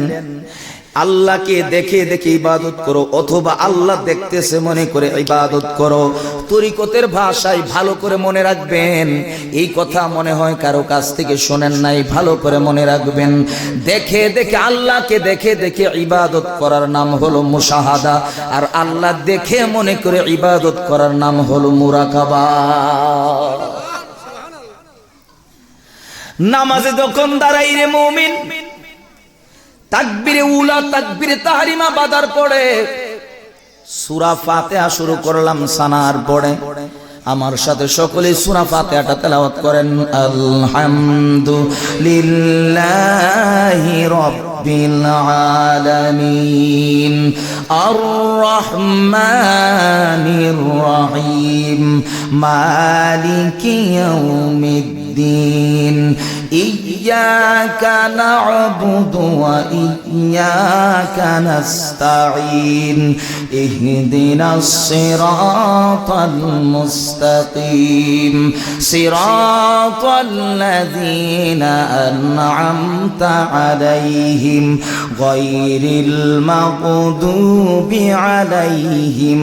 আল্লাহকে দেখে দেখে ইবাদত করো, অথবা আল্লাহ দেখতেছে মনে করে ইবাদত করো। তরিকতের ভাষায় ভালো করে মনে রাখবেন, এই কথা মনে হয় কারো কাছ থেকে শোনেন নাই, ভালো করে মনে রাখবেন। দেখে দেখে, আল্লাহকে দেখে দেখে ইবাদত করার নাম হলো মুশাহাদা, আর আল্লাহ দেখে মনে করে ইবাদত করার নাম হলো মুরাকাবা। নামাজে যখন দাঁড়াই রে মুমিন, তাকবীরে উলা, তাকবীরে তাহরিমা বাদার পড়ে সূরা ফাতিহা শুরু করলাম সানার পড়ে। আমার সাথে সকলে সূরা ফাতিহাটা তেলাওয়াত করেন। আলহামদুলিল্লাহি রাব্বিল আলামিন আর রহমানির রহিম মালিকি ইয়াউমিদ্দিন ইয়্যাকা না'বুদু ওয়া ইয়্যাকা নাস্তাঈন ইহদিনাস সিরাতাল মুস্তাকিম সিরাতাল লাযীনা আন'আমতা আলাইহিম গায়রিল মাগদুবি আলাইহিম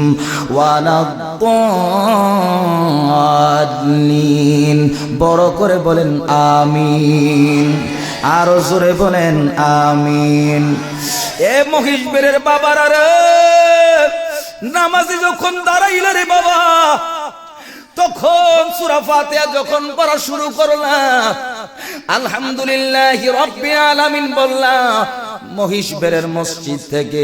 ওয়ালাদ-দাল্লিন। বড় করে বলেন আমিন, আরো জোরে বলেন আমিন। এ মহিষবেরের বাবারা রে, নামাজে যখন দাঁড়াইলা রে বাবা, তখন সূরা ফাতিহা যখন পড়া শুরু করলাম, আলহামদুলিল্লাহি রাব্বিল আলামিন বললাম মহিষবেরের মসজিদ থেকে,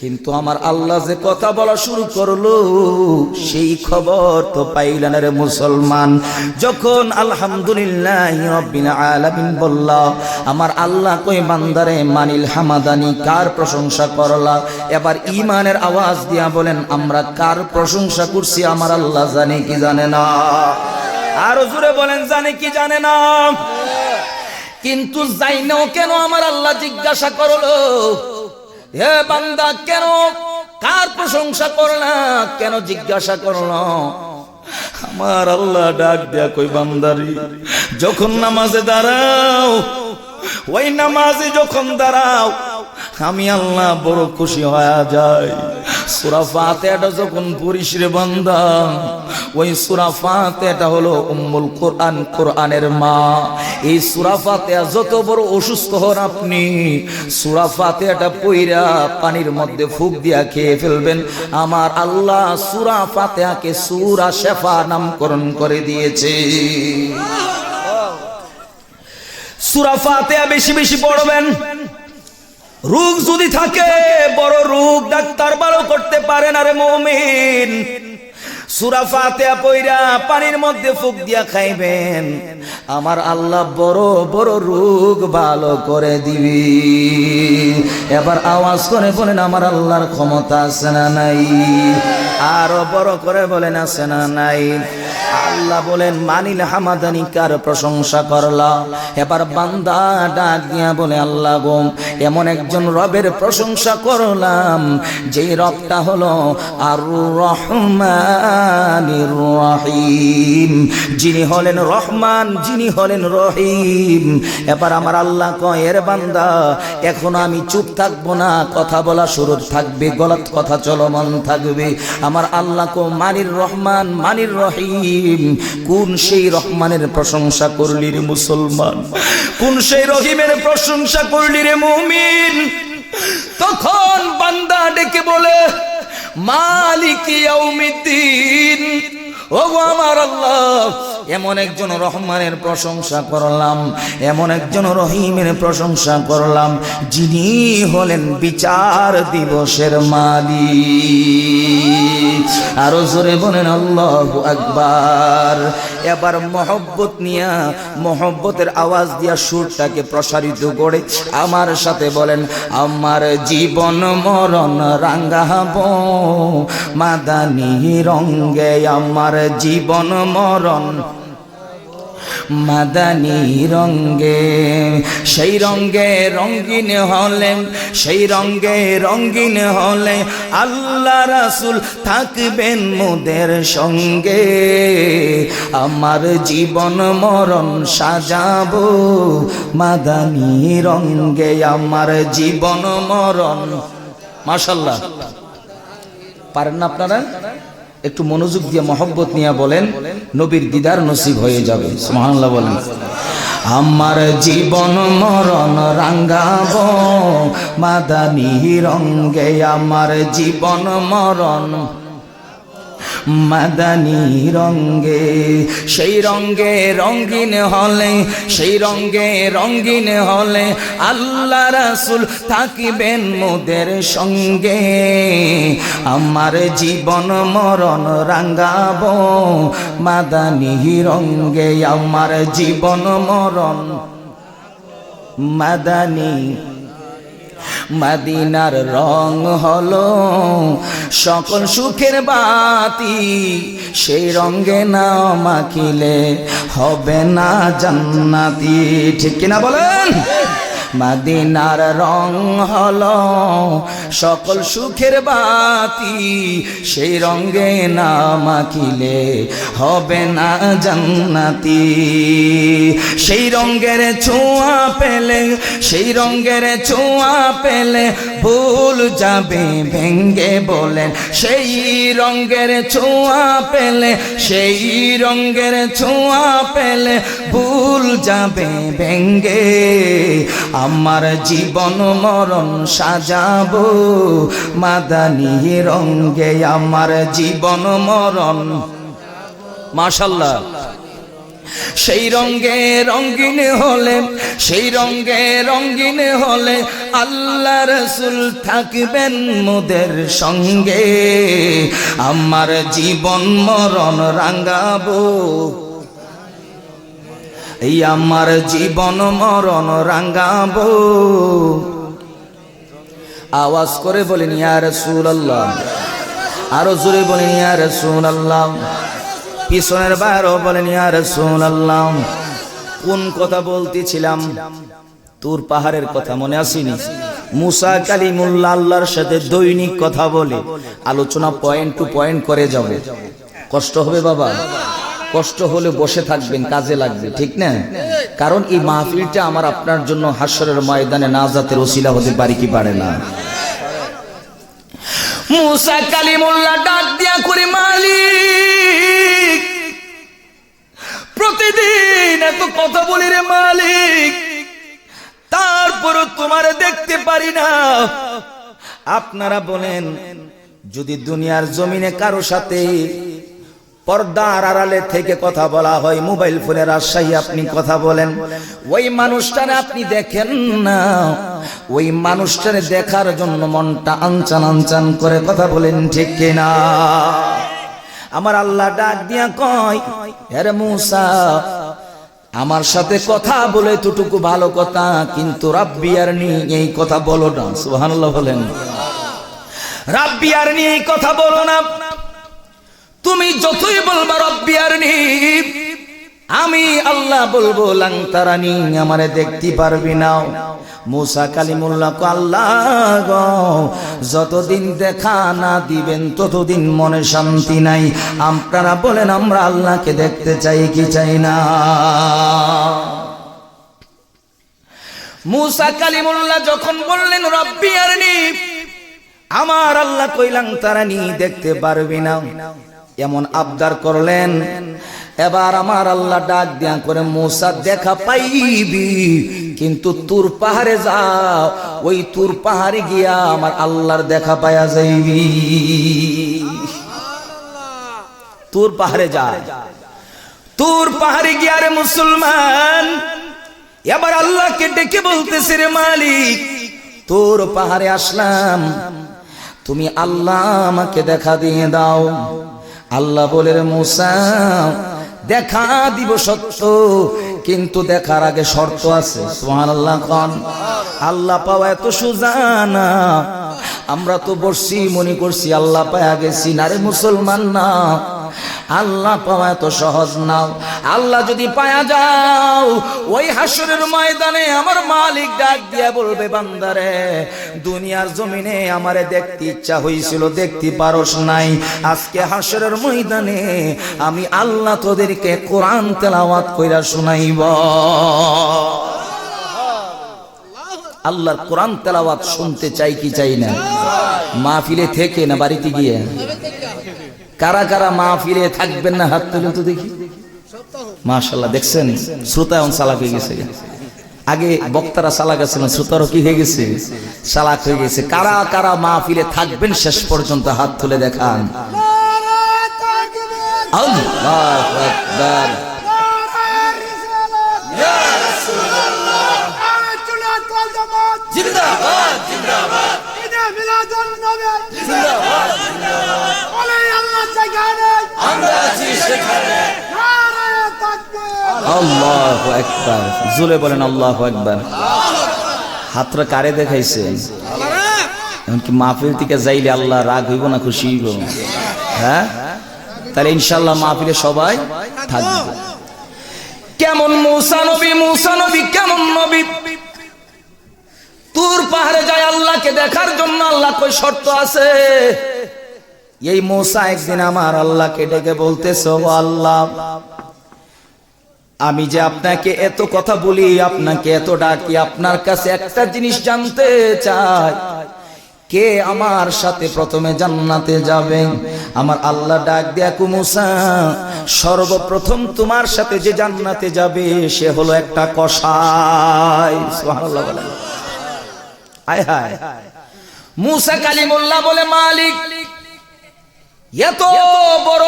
কিন্তু আমার আল্লাহ যে কথা বলা শুরু করলো সেই খবর তো পাইলেন রে মুসলমান। যখন আলহামদুলিল্লাহি রাব্বিল আলামিন বললা, আমার আল্লাহ কই বান্দারে মানিল হামাদানি, কার প্রশংসা করলা? এবার ঈমানের আওয়াজ দিয়া বলেন আমরা কার প্রশংসা করছি আমার আল্লাহ জানে কি জানে না? আরো জোরে বলেন জানে কি জানে না? কিন্তু জাইনাও কেন আমার আল্লাহ জিজ্ঞাসা করলো, হে বান্দা কেন কার প্রশংসা করলা, কেন জিজ্ঞাসা করলো? আমার আল্লাহ ডাক দেয়া কই বান্দারি, যখন নামাজে দাঁড়াও, ওই নামাজে যখন দাঁড়াও আমি আল্লাহ বড় খুশি হয়ে যাই। সূরা ফাতিহাটা যখন পড়িস রে বান্দা, ওই সূরা ফাতিহাটা হলো উম্মুল কোরআন, কোরআনের মা। এই সূরা ফাতিহা যত বড় অসুস্থ হন আপনি, সূরা ফাতিহাটা পইরা পানির মধ্যে ফুক দিয়া খেয়ে ফেলবেন, আমার আল্লাহ সূরা ফাতিহাকে সূরা শিফা নামকরণ করে দিয়েছে। সূরা ফাতিহা বেশি বেশি পড়বেন। রোগ যদি থাকে, বড় রোগ ডাক্তার ভালো করতে পারে না রে মুমিন। সূরা ফাতিহা পড়া পানির মধ্যে ফুক দিয়া খাইবেন, আমার আল্লাহ বড় বড় রোগ ভালো করে দিবি। এবার আওয়াজ করে বলেন আমার আল্লাহর ক্ষমতা আছে না নাই? আরো বড় করে বলেন আছে না নাই? আল্লাহ বলেন মানিল হামাদানি, কার প্রশংসা করলা? এবার বান্দা ডাক দিয়া বলে আল্লাহ গো, এমন একজন রবের প্রশংসা করলাম যেই রবটা হলো আর রহমানির রহিম, যিনি হলেন রহমান, যিনি হলেন রহিম। এবার আমার আল্লাহ কয় এর বান্দা এখন আমি চুপ থাকবো না, কথা বলা শুরু থাকবে, গলত কথা চলমান থাকবে। আমার আল্লাহ কো মানির রহমান, মানির রহিম, কোন সেই রহমানের প্রশংসা করলি রে মুসলমান? কোন সেই রহিমের প্রশংসা করলি রে মুমিন? তখন বান্দা ডেকে বলে মালিক ইয়াউমিদ্দিন, ওগো আমার আল্লাহ এমন একজন রহমানের প্রশংসা করলাম, এমন একজন রহিমের প্রশংসা করলাম যিনি হলেন বিচার দিবসের মালিক। আরো জোরে বলেন আল্লাহু আকবার। এবার মহব্বত নিয়া, মহব্বতের আওয়াজ দিয়া সুরটাকে প্রসারিত করে আমার সাথে বলেন আমার জীবন মরণ রাঙ্গাবো মাদানী রঙ্গে, আমার জীবন মরণ মাদানী রঙ্গে, সেই রঙ্গে রঙ্গিন হলে, সেই রঙ্গে রঙ্গিন হলে আল্লাহ রাসূল থাকবেন মোদের সঙ্গে। আমার জীবন মরণ সাজাবো মাদানী রঙ্গে, আমার জীবন মরণ। মাশাআল্লাহ, পারেন না আপনারা? একটু মনোযোগ দিয়ে মহব্বত নিয়ে বলেন, নবীর দিদার নসিব হয়ে যাবে। সুবহানাল্লাহ বলেন। আমার জীবন মরণ রাঙ্গাবো মাদানী রঙ্গে, আমার জীবন মরণ মাদানী রঙ্গে, সেই রঙ্গে রঙ্গিন হলে, সেই রঙ্গে রঙ্গিন হলে আল্লাহ রাসূল থাকিবেন মোদের সঙ্গে। আমার জীবন মরণ রাঙ্গাবো মাদানী রঙ্গে, আমার জীবন মরণ মাদানী। মদিনার রং হলো সকল সুখের বাতি, সেই রঙে না মাখিলে হবে না জান্নাতি। ঠিক কিনা বলেন? মদিনার রং হলো সকল সুখের বাতি, সেই রঙে না মাখিলে হবে না জান্নাতি। সেই রঙের ছোঁয়া পেলে, সেই রঙের ছোঁয়া পেলে ভুল যাবে ভেঙ্গে বলেন, সেই রঙের ছোঁয়া পেলে, সেই রঙের ছোঁয়া পেলে ভুল যাবে ভেঙ্গে। আমার জীবন মরণ সাজাবো মাদানী রঙ্গে, আমার জীবন মরণ মাশাআল্লাহ। সেই রঙে রঙিন হলে, সেই রঙে রঙিন হলে আল্লাহ রাসূল থাকবেন মোদের সঙ্গে। আমার জীবন মরণ রাঙাবো, এই আমার জীবন মরণ রাঙাবো। আওয়াজ করে বলেন ইয়া রাসূলুল্লাহ, আরো জোরে বলেন ইয়া রাসূলুল্লাহ। পিছনের বাইরেও বলেন ইয়া রাসূলুল্লাহ। কোন কথা বলতেছিলাম? তুর পাহাড়ের কথা মনে আসেনি? মুসা কালিমুল্লাহ আল্লাহর সাথে দৈনিক কথা বলে, আলোচনা পয়েন্ট টু পয়েন্ট করে যাবে। কষ্ট হবে বাবা, কষ্ট হলে বসে থাকবেন, কাজে লাগবে, ঠিক না? কারণ এই মাহফিলটা আমার আপনার জন্য হাশরের ময়দানে নাজাতের ওসিলা হতে পারে কি পারে না? মুসা কালিমুল্লাহ ডাক দিয়া করে, মালিক প্রতিদিন এত কথা বলি রে মালিক, তারপরও তোমারে দেখতে পারি না। আপনারা বলেন, যদি দুনিয়ার জমিনে কারো সাথে পর্দার আড়ালে থেকে কথা বলা হয়, মোবাইল ফোনের আশায় আপনি কথা বলেন, ওই মানুষটারে আপনি দেখেন না, ওই মানুষটারে দেখার জন্য মনটা আনচান আনচান করে, কথা বলেন ঠিক কিনা? আমার আল্লাহ ডাক দিয়া কয়, আরে মুসা, আমার সাথে কথা বলে এতটুকু ভালো কথা, কিন্তু রাব্বি আর নিয়ে এই কথা বলো না। সুবহানাল্লাহ বলেন। রাব্বি আর নিয়ে এই কথা বলো না। তুমি যতই বলবা রব্বি আরনি, আমি আল্লাহ বলবো লাং তারানি, আমারে দেখতে পারবি না। মুসা কালিমুল্লাহ কো, আল্লাহ গো, যতদিন দেখা না দিবেন ততদিন মনে শান্তি নাই। আপনারা বলেন, আমরা আল্লাহকে দেখতে চাই কি চাই না? মুসা কালিমুল্লাহ যখন বললেন রব্বি আরনি, আমার আল্লাহ কইলাম তারানি, দেখতে পারবি না, এমন আবদার করলেন। এবার আমার আল্লাহ ডাক দিয়া করে, মুসা দেখা পাইবি, কিন্তু তুর পাহাড়ে যাও, ওই তুর পাহাড়ে গিয়া আমার আল্লাহর দেখা পায়া যাইবি। তুর পাহাড়ে যা, তুর পাহাড়ে গিয়া রে মুসলমান, এবার আল্লাহকে ডেকে বলতেছে, রে মালিক, তোর পাহাড়ে আসলাম, তুমি আল্লাহ আমাকে দেখা দিয়ে দাও। আল্লাহ বলে, রে মুসা, দেখা দিব সত্য, কিন্তু দেখার আগে শর্ত আছে। সুবহানাল্লাহ কোন? আল্লাহ পাওয়া এত সোজা না। আমরা তো বসছি মনে করছি আল্লাহ পায়া গেছি, না রে মুসলমান, না, আল্লাহ পাওয়া এত সহজ না। আল্লাহ যদি পায়া যাও, ওই হাশরের ময়দানে আমার মালিক ডাক দিয়া বলবে, বান্দারে, দুনিয়ার জমিনে আমারে দেখতে ইচ্ছা হইছিল, দেখতে পারস নাই, আজকে হাশরের ময়দানে আমি আল্লাহ তোদেরকে কোরআন তেলাওয়াত কইরা শুনাইব। আল্লাহর কোরআন তেলাওয়াত শুনতে চাই কি চাই না? মাহফিলে থেকে না বাড়িতে গিয়ে? কারা কারা মাহফিলে থাকবেন না হাত তুলে তো দেখি। মাশাআল্লাহ, দেখছেন শ্রোতায়ন চালাক হয়ে গেছে। আগে বক্তারা চালাক আছেন, শ্রোতারও কি হয়ে গেছে? চালাক হয়ে গেছে। কারা কারা মাহফিলে থাকবেন শেষ পর্যন্ত হাত তুলে দেখান। আল্লাহু আকবার। জিন্দাবাদ জিন্দাবাদ, মিলাদুন নবী জিন্দাবাদ জিন্দাবাদ, ওলে আল্লাহ জাগানে আমরা আছি সেখানে, নারে তাকবীর, আল্লাহু আকবার। জোরে বলেন আল্লাহু আকবার। হাতরা কারে দেখাইছে? এমনকি মাহফিল থেকে যাইলে আল্লাহ রাগ হইব না খুশি হইব? হ্যাঁ, তাহলে ইনশাআল্লাহ মাহফিলে সবাই থাকবে। কেমন মুসা নবী, মুসা নবী কেমন নবী? তুর পাহাড়ে যায় আল্লাহকে দেখার জন্য। আল্লাহ কই শর্ত আছে। এই মুসা একদিন আমার আল্লাহকে ডেকে বলতেছে, ও আল্লাহ, আমি যে আপনাকে এত কথা বলি, আপনাকে এত ডাকি, আপনার কাছে একটা জিনিস জানতে চাই, কে আমার সাথে প্রথমে জান্নাতে যাবে? আমার আল্লাহ ডাক দিয়া কো, মুসা, সর্বপ্রথম তোমার সাথে যে জান্নাতে যাবে সে হলো একটা কসাই। সুবহানাল্লাহ বলেন। হায় হায়। মুসা কালিমুল্লাহ বলে, মালিক, এত বড়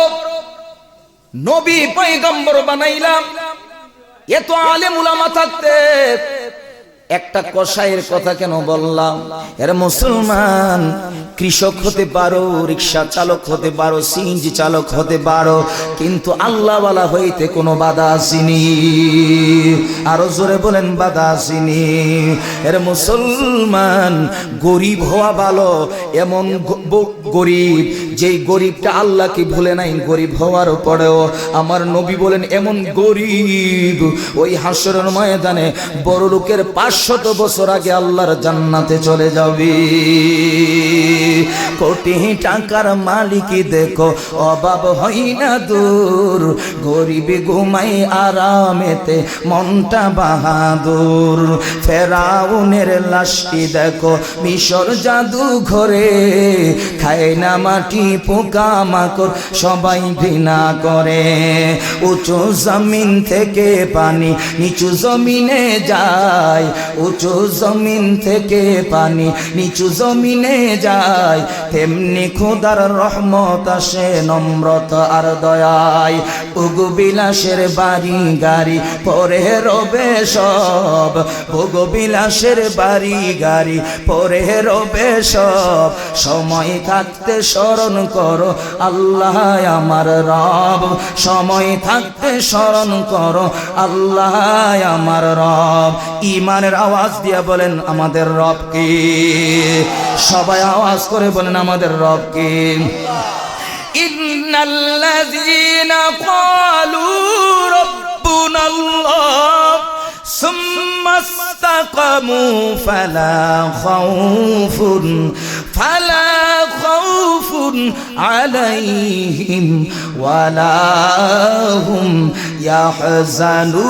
নবী পয়গম্বর বানাইলাম, এত আলেম উলামা থাকতে একটা কসাইয়ের কথা কেন বললাম? এর মুসলমান, কৃষক হতে পারো, রিক্সা চালক হতে পারো, সিএনজি চালক হতে পারো, কিন্তু আল্লাহওয়ালা হইতে কোনো বাধা আসেনি। আরো জোরে বলেন, বাধা আসেনি। এর মুসলমান, গরিব হওয়া ভালো, এমন গরিব যেই গরিবটা আল্লাহকে ভুলে নাই, গরিব হওয়ার পরেও আমার নবী বলেন এমন গরিব ওই হাসরের ময়দানে বড় লোকের 500 বছর আগে আল্লাহর জান্নাতে চলে যাবে। কোটি টাকার মালিক দেখো অভাব হয় না দূর, গরিবি ঘুমাই আরামেতে মনটা বাহাদুর। ফেরাউনের লাশটি দেখো মিশর জাদু ঘরে, খায় না মাটি পোকা মাকড় সবাই ঘৃণা করে। উঁচু জমিন থেকে পানি নিচু জমিনে যায়, উঁচু জমিন থেকে পানি নিচু জমিনে যায়, তেমনি খোদার রহমত আসে নম্রতা আর দয়ায়। উগু বিলাসের বাড়ি গাড়ি পরে রবে সব, উগু বিলাসের বাড়ি গাড়ি পরে রবে সব। সময় থাকতে স্মরণ করো আল্লাহ আমার রব, সময় থাকতে স্মরণ করো আল্লাহ আমার রব। ইমানের আওয়াজ দিয়া বলেন আমাদের রব কে? সবাই আওয়াজ করে বলেন আমাদের রব কে? ইন্নাল্লাযীনা ক্বালু রাব্বুনাল্লাহ সুম্মা ইসতাকামু ফালা খাউফুন আলাইহিম ওয়ালা হুম ইয়াহজানুন।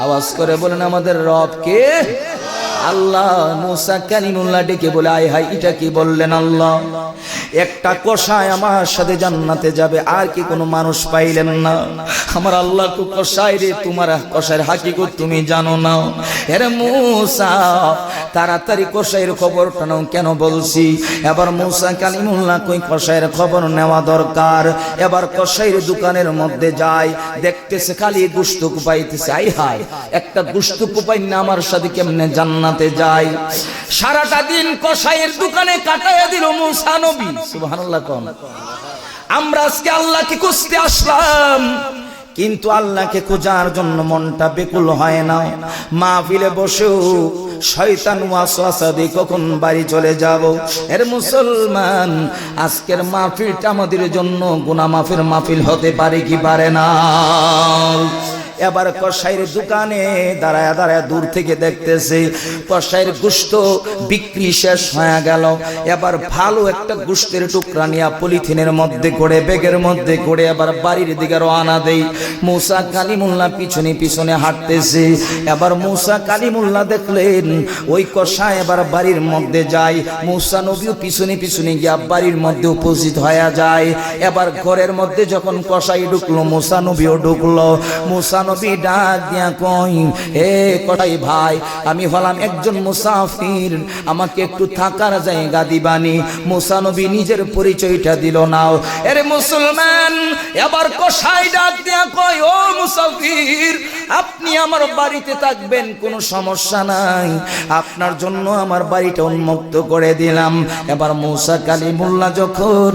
আওয়াজ করে বলেন আমাদের রব কে? আল্লাহ। মুসা কালিমুল্লাহ ডেকে বলে আয় হাই, এটা কি বললেন আল্লাহ? একটা কসাই আমার সাথে জান্নাতে যাবে, আর কি কোনো মানুষ পাইলেন না? আমার আল্লাহ তো কসাই রে, তোমার কসাইয়ের হাকিকত তুমি জানো না। এর মুসা তাড়াতাড়ি কসাইয়ের খবরটা নাও। কেন বলছি? এবার মুসা কালিমুল্লাহ কই কসাইয়ের খবর নেওয়া দরকার। এবার কসাইয়ের দোকানের মধ্যে যায়, দেখতেছে খালি গোশত কুপাইতেছে। আই হাই, একটা গোশত কুপাই না আমার সাথে কেমনে জান্নাতে যায়? সারাটা দিন কসাইয়ের দোকানে কাটাইয়া দিল মুসা নবী। সুবহানাল্লাহ কোন। আমরা আজকে আল্লাহকে খুঁজতে আসলাম, কিন্তু আল্লাহকে খোঁজার জন্য মনটা বেকুল হয় না। মাহফিলে বসেও শয়তান ওয়াসওয়াসা দিয়ে কখন বাড়ি চলে যাব। এর মুসলমান, আজকের মাহফিলটা আমাদের জন্য গুনাহ মাফের মাহফিল হতে পারে কি পারে না? এবার কসাইয়ের দোকানে দাঁড়ায় দাঁড়ায় দূর থেকে দেখতেছে কসাইয়ের গোশত বিক্রি শেষ হয়ে গেল। এবার ভালো একটা গোশতের টুকরা নিয়ে পলিথিনের মধ্যে করে, ব্যাগের মধ্যে করে এবার বাড়ির দিকে রওনা দেই। মুসা কালিমুল্লাহ পিছনে পিছনে হাঁটতেছে। এবার মুসা কালিমুল্লাহ দেখলেন ওই কসাই এবার বাড়ির মধ্যে যায়, মুসা নবীও পিছনে পিছনে গিয়া বাড়ির মধ্যে উপস্থিত হয়ে যায়। এবার ঘরের মধ্যে যখন কসাই ঢুকলো, মুসা নবীও ঢুকলো। মুসা নবী ডাক দিয়া কই, এ কসাই ভাই, আমি হলাম একজন মুসাফির, আমাকে একটু থাকার জায়গা দিবানি? মুসা নবী নিজের পরিচয়টা দিল না। এর মুসলমান, এবার কসাই ডাক দিয়া কই, ও মুসাফির, আপনি আমার বাড়িতে থাকবেন, কোনো সমস্যা নাই, আপনার জন্য আমার বাড়িটা উন্মুক্ত করে দিলাম। এবার মুসা কালিমুল্লাহ যখন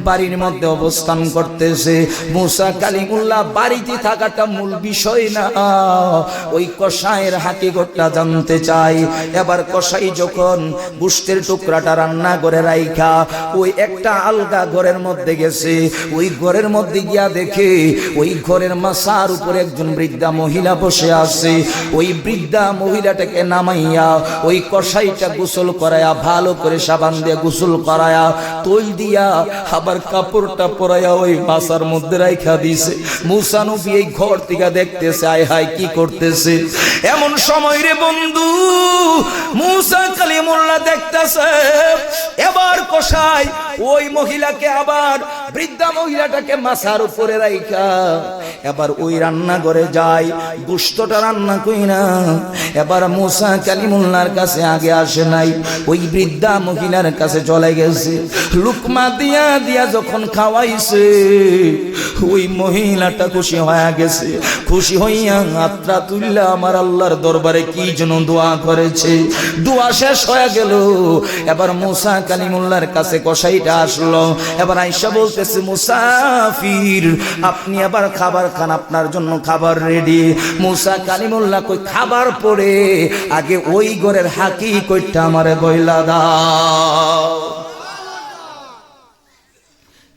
বাড়ির মধ্যে অবস্থান করতেছে, মুসা কালিমুল্লাহ বাড়িতে থাকাটা মূল বিষয় না, ওই কসাইয়ের হাকিকতটা জানতে চাই। এবার কসাই যখন গোশতের টুকরাটা রান্না করে রাইখা ওই একটা আলগা ঘরের মধ্যে গেছে, ওই ঘরের মধ্যে গিয়া দেখে ওই ঘরের মাসার উপরে একজন বৃদ্ধা মহিলা বসে আছে। ওই বৃদ্ধা মহিলাটাকে নামাইয়া ওই কসাইটা গোসল করায়া, ভালো করে সাবান দিয়ে গোসল করায়া, তৈল দিয়া আবার কাপড়টা পরাইয়া ওই মাসার মধ্যে রাইখা দিছে। মুসা নবী এই ঘর থেকে দেখতেছে, আয় হায় কি করতেছে। এমন সময় রে বন্ধু, মুসা কালিমুল্লাহ দেখতেছে এবার কসাই ওই মহিলাকে, আবার বৃদ্ধা মহিলাটাকে মাথার উপরে রাইখা এবার ওই রান্নাঘরে যায়, গোশতটা রান্না কইরা এবার মুসা কালিমুল্লাহর কাছে আগে আসে নাই, ওই বৃদ্ধা মহিলার কাছে চলে গেছে। লুকমা দিয়া দিয়া যখন খাওয়াইছে, ওই মহিলাটা খুশি হয়ে গেছে। খুশি হইয়া হাতটা তুললা আমার আল্লাহর দরবারে কি যেন দোয়া করেছে। দোয়া শেষ হয়ে গেল। এবার মুসা কালিমুল্লাহর কাছে কসাইটা আসলো। এবার আয়েশা বলতেছে, মুসাফির আপনি আবার খাবার খান, আপনার জন্য খাবার রেডি। মুসা কালিমুল্লাহ কই খাবার পরে আগে ওই ঘরের হাকি কইটা আমারে বইলা দাও।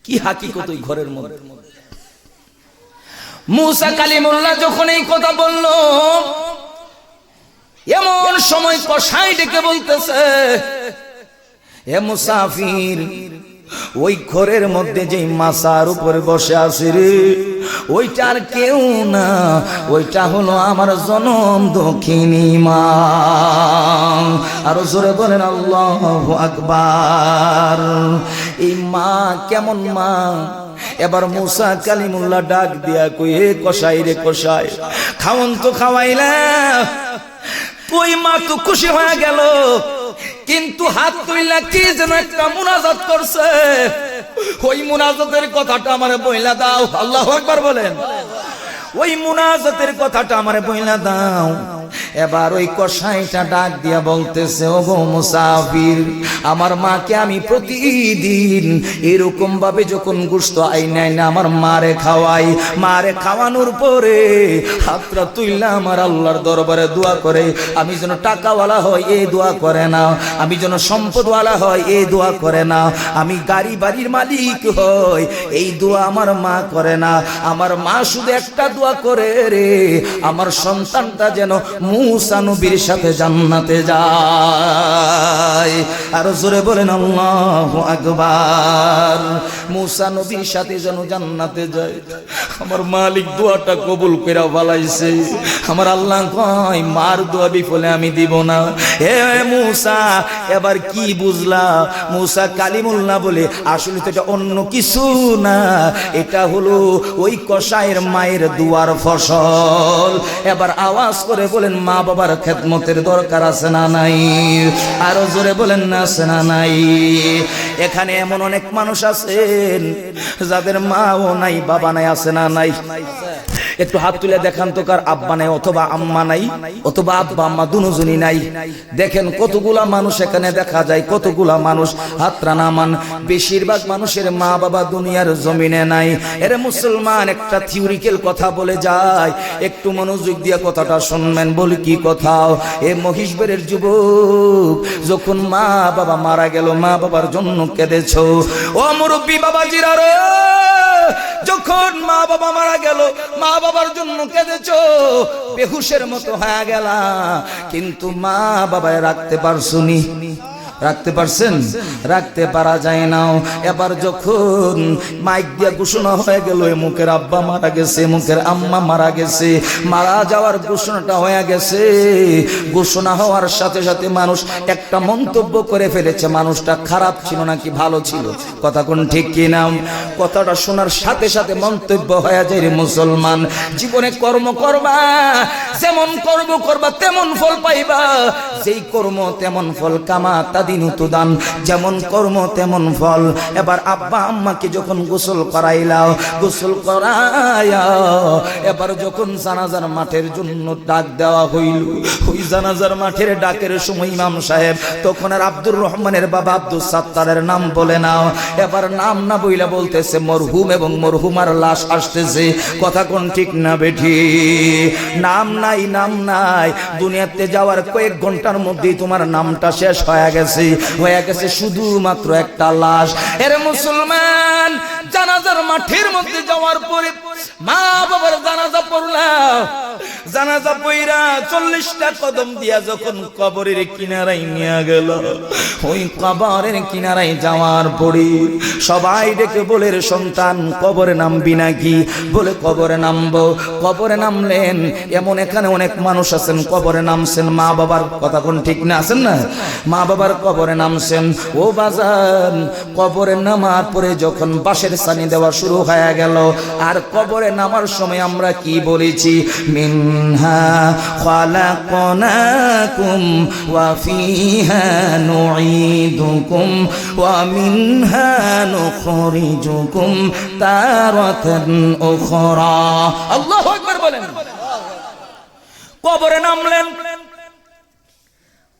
কি হাকিকত ওই ঘরের মধ্যে? মুসা কালিমুল্লাহ যখন এই কথা বলল, এমন সময় কসাই ডেকে বলতেছে, এ মুসাফির, ওই ঘরের মধ্যে যে মাসার উপরে বসে আছে রে, ওইটা আর কেউ না, ওইটা হলো আমার জনম দক্ষিণী মা। আরো জোরে বলেন আল্লাহু আকবার। এই মা কেমন মা? এবার মুসা কালিমুল্লাহ ডাক দিয়া কই, এ কসাই রে কসাই, খাওন তো খাওয়াইলা। ওই মা তো খুশি হয়ে গেল, কিন্তু হাত তুইলা কি যেন একটা মুনাজাত করছে। ওই মুনাজাতের কথাটা আমারে বইলা দাও। আল্লাহু আকবার বলেন। ওই মুনাজাতের কথাটা আমারে বইলা দাও। এবার ওই কসাইটা ডাক দিয়া বলতেছে, ও গো মুসাফির, আমার মাকে আমি প্রতিদিন এরকম ভাবে যখন গোশত আইনাই না আমার মারে খাওয়াই, মারে খাওয়ানোর পরে হাতটা তুইলা আমার আল্লাহর দরবারে দোয়া করে, আমি যেন টাকাওয়ালা হয় এই দোয়া করে না, আমি যেন সম্পদওয়ালা হয় এই দোয়া করে না, আমি গাড়ি বাড়ির মালিক হয় এই দোয়া আমার মা করে না। আমার মা শুধু একটা দোয়া করে রে, আমার সন্তানটা যেন মুসা নবীর সাথে জান্নাতে যায়। আর জোরে বলেন আল্লাহু আকবার। মুসা নবীর সাথে যেন জান্নাতে যায়। আমার মালিক দোয়াটা কবুল কইরা বালাইছে। আমার আল্লাহ কয়, মার দোয়া বিফলে আমি দিব না। হে মুসা, এবার কি বুঝলা? মুসা কালিমুল্লাহ বলে আসলে তো এটা অন্য কিছু না, এটা হলো ওই কসাইয়ের মায়ের দুয়ার ফসল। এবার আওয়াজ করে বলেন, মা বাবার খেদমতের দরকার আছে না নাই? আরো জোরে বলেন না, আছে না নাই? এখানে এমন অনেক মানুষ আছেন যাদের মাও নাই, বাবা নাই, আছে না নাই? একটু হাত তুলে দেখান তো, কার আব্বা নাই অথবা আম্মা নাই, অথবা আব্বা আম্মা দুজনই নাই। দেখেন কতগুলা মানুষ এখানে দেখা যায়, কতগুলা মানুষ হাতরা নামান। বেশিরভাগ মানুষের মা বাবা দুনিয়ার জমিনে নাই। এরে মুসলমান, একটা থিওরিক্যাল কথা বলে যায়, একটু মনোযোগ দিয়ে কথাটা শুনবেন। বলি কি কথা? এ মহিষবেরের যুবক, যখন মা বাবা মারা গেল, মা বাবার জন্য কেঁদেছো। ও মুরব্বী বাবাজিরা রে, যখন মা বাবা মারা গেল, মা বাবার জন্য কেঁদেছো, বেহুশের মতো হয়ে গেলা, কিন্তু মা বাবায় রাখতে পারছুনি? রাখতে পারছেন? রাখতে পারা যায় না। এবার যখন মাইক দিয়া ঘোষণা হয়ে গেল, মুখের আব্বা মারা গেছে, মুখের আম্মা মারা গেছে, মারা যাওয়ার ঘোষণাটা হয়ে গেছে, ঘোষণা হওয়ার সাথে সাথে মানুষ একটা মন্তব্য করে ফেলেছে, মানুষটা খারাপ ছিল নাকি ভালো ছিল? কথা কোন ঠিক কি না? কথাটা শোনার সাথে সাথে মন্তব্য হয়ে যায়, রে মুসলমান, জীবনে কর্ম করবা, যেমন কর্ম করবা তেমন ফল পাইবা, যেই কর্ম তেমন ফল, কামা দিনুতুদান, যেমন কর্ম তেমন ফল। এবার আব্বা আম্মাকে যখন গোসল করাইলাও, গোসল করাইয়া এবার যখন জানাজার মাঠের জন্য ডাক দেওয়া হইল, ওই জানাজার মাঠের ডাকের সময় ইমাম সাহেব তখন আর আব্দুর রহমানের বাবা আব্দুল সাত্তারের নাম বলে নাও। এবার নাম না বইলা বলতেছে মরহুম এবং মরহুমার লাশ আসতেছে। কথা কোন ঠিক না বেঠি? নাম নাই, নাম নাই। দুনিয়াতে যাওয়ার কয়েক ঘন্টার মধ্যেই তোমার নামটা শেষ হয়ে গেছে, হয়ে গেছে শুধুমাত্র একটা লাশ। এর মুসলমান, জানাজার মাঠের মধ্যে যাওয়ার পরে মা বাবার জানাজা পড়লাম, জানাজা পইরা 40টা কদম দিয়া যখন কবরের কিনারায় নিয়ে গেল, ওই কবরের কিনারায় যাওয়ার পরে সবাই ডেকে বলে, রে সন্তান, কবরে নামবি নাকি? বলে কবরে নামবো। কবরে নামলেন। এমন এখানে অনেক মানুষ আছেন কবরে নামছেন, মা বাবার, কথা কোন ঠিক না, আছেন না? মা বাবার কবরে নামছেন। ও বাজান, কবরে নামার পরে যখন বাঁশের ছানি দেওয়া শুরু হয়ে গেল, আর কবরে নামার সময় আমরা কি বলেছি? মিনহা খালাকনাকুম ওয়া ফিহা নুঈদুকুম ওয়া মিনহা নুখরিজুকুম তারাতান উখরা। আল্লাহু আকবার বলেন। কবরে নামলেন,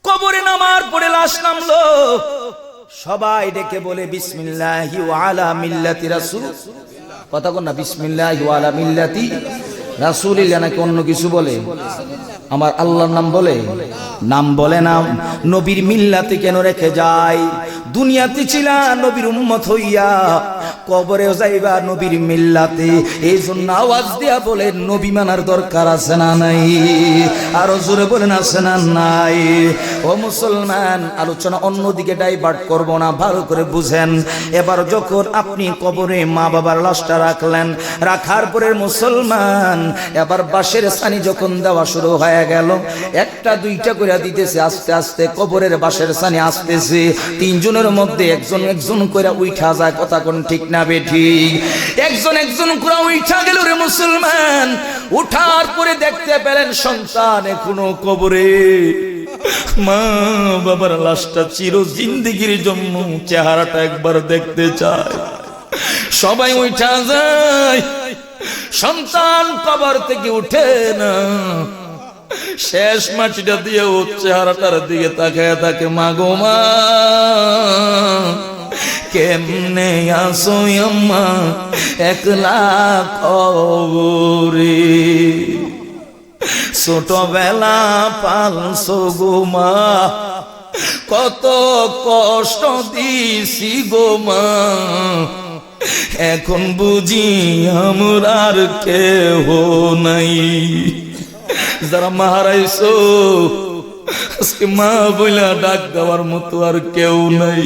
কবরে নামার পরে লাশ নামলো, সবাই ডেকে বলে বিসমিল্লাহি ওয়া আলা মিল্লাতি রাসূল। কথা কোন না, বিসমিল্লাহি ওয়া আলা মিল্লাতি রাসূলিল্লাহ নাকি অন্য কিছু বলে? আমার আল্লাহর নাম বলে? নাম বলে না। নবীর মিল্লাতে কেন রেখে যায়? দুনিয়াতে ছিলা নবীর উম্মত হইয়া, কবরেও যাইবা নবীর মিল্লাতে। এই জন্য আওয়াজ দিয়া বলেন, নবী মানার দরকার আছে না নাই? আরো জোরে বলেন, আছে না নাই? ও মুসলমান, আলোচনা অন্যদিকে ডাইভার্ট করব না, ভালো করে বুঝেন। এবার যখন আপনি কবরে মা বাবার লাশটা রাখলেন, রাখার পরে মুসলমান এবার বাঁশের ছানি যখন দেওয়া শুরু হয়ে গেল, একটা দুইটা করে দিতেছে, আস্তে আস্তে কবরের বাঁশের ছানি আসতেছে। তিনজনের মধ্যে একজন একজন করে উঠা যায়। কথা কোন ঠিক না বেঠিক? একজন একজন করে উঠা গেল রে মুসলমান। উঠার পরে দেখতে পেলেন সন্তান এখনো কবরে। মা বাবার লাশটা চির জিন্দেগির জন্য চেহারাটা একবার দেখতে চায়। সবাই উঠা যায়, সন্তান কবর থেকে উঠে না। শেষ মাটিটা দিয়ে ও চেহারাটার দিকে তাকায় থাকে, মা গো মা কেমনে আসো আম্মা একলা কবরে? ছোটবেলা পালছো গো মা, কত কষ্ট দিছি গো মা, এখন বুঝি আমরার কেহ নাই। যারা মা হারাইছো, আজকে মা বইলা ডাক দেওয়ার মতো আর কেউ নাই।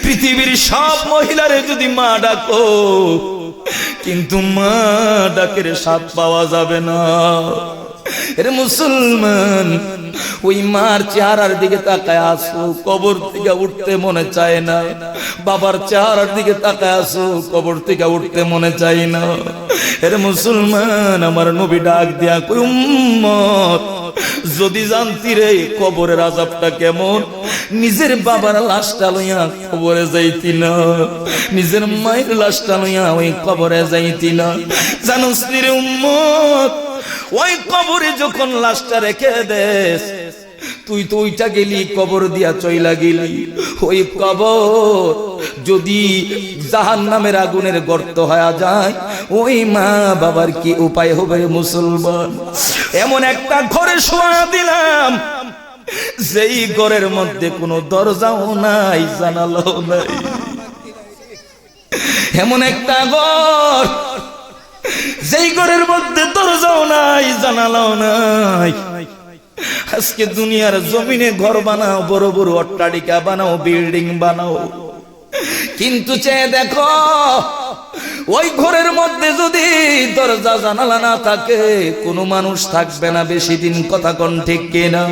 পৃথিবীর সব মহিলারে যদি মা ডাকো, কিন্তু মা ডাকের স্বাদ পাওয়া যাবে না। এরে মুসলমান, ওই মার চেহারার দিকে তাকায় আসো, কবর থেকে উঠতে মনে চায় না। বাবার চেহারার দিকে তাকায় আসো, কবর থেকে উঠতে মনে চায় না। এরে মুসলমান, আমার নবী ডাক দিয়া কই, উম্মত যদি জানতি রে কবরের আযাবটা কেমন, নিজের বাবার লাশটা লইয়া কবরে যাইতি না, নিজের মায়ের লাশটা লইয়া ওই কবরে যাইতি না। জানোস রে উম্মত, ওই কবরে যখন লাশটা রেখে দেস, তুই তো ওইটা গেলি, কবর দিয়া চইলা গেলি। ওই কবর যদি জাহান্নামের আগুনের গর্ত হয়ে যায়, ওই মা বাবার কি উপায় হবে মুসলমান? এমন একটা ঘরে শোয়া দিলাম, যেই ঘরের মধ্যে কোনো দরজাও নাই, জানালাও নাই। এমন একটা ঘর, যেই ঘরের মধ্যে দরজাও নাই, জানালাও নাই। আজকে দুনিয়ার জমিনে ঘর বানাও, বড় বড় অট্টালিকা বানাও, বিল্ডিং বানাও, কিন্তু চেয়ে দেখো ওই ঘরের মধ্যে যদি দরজা জানালা না থাকে, কোনো মানুষ থাকবে না বেশি দিন। কথা কোন ঠিক কিনা?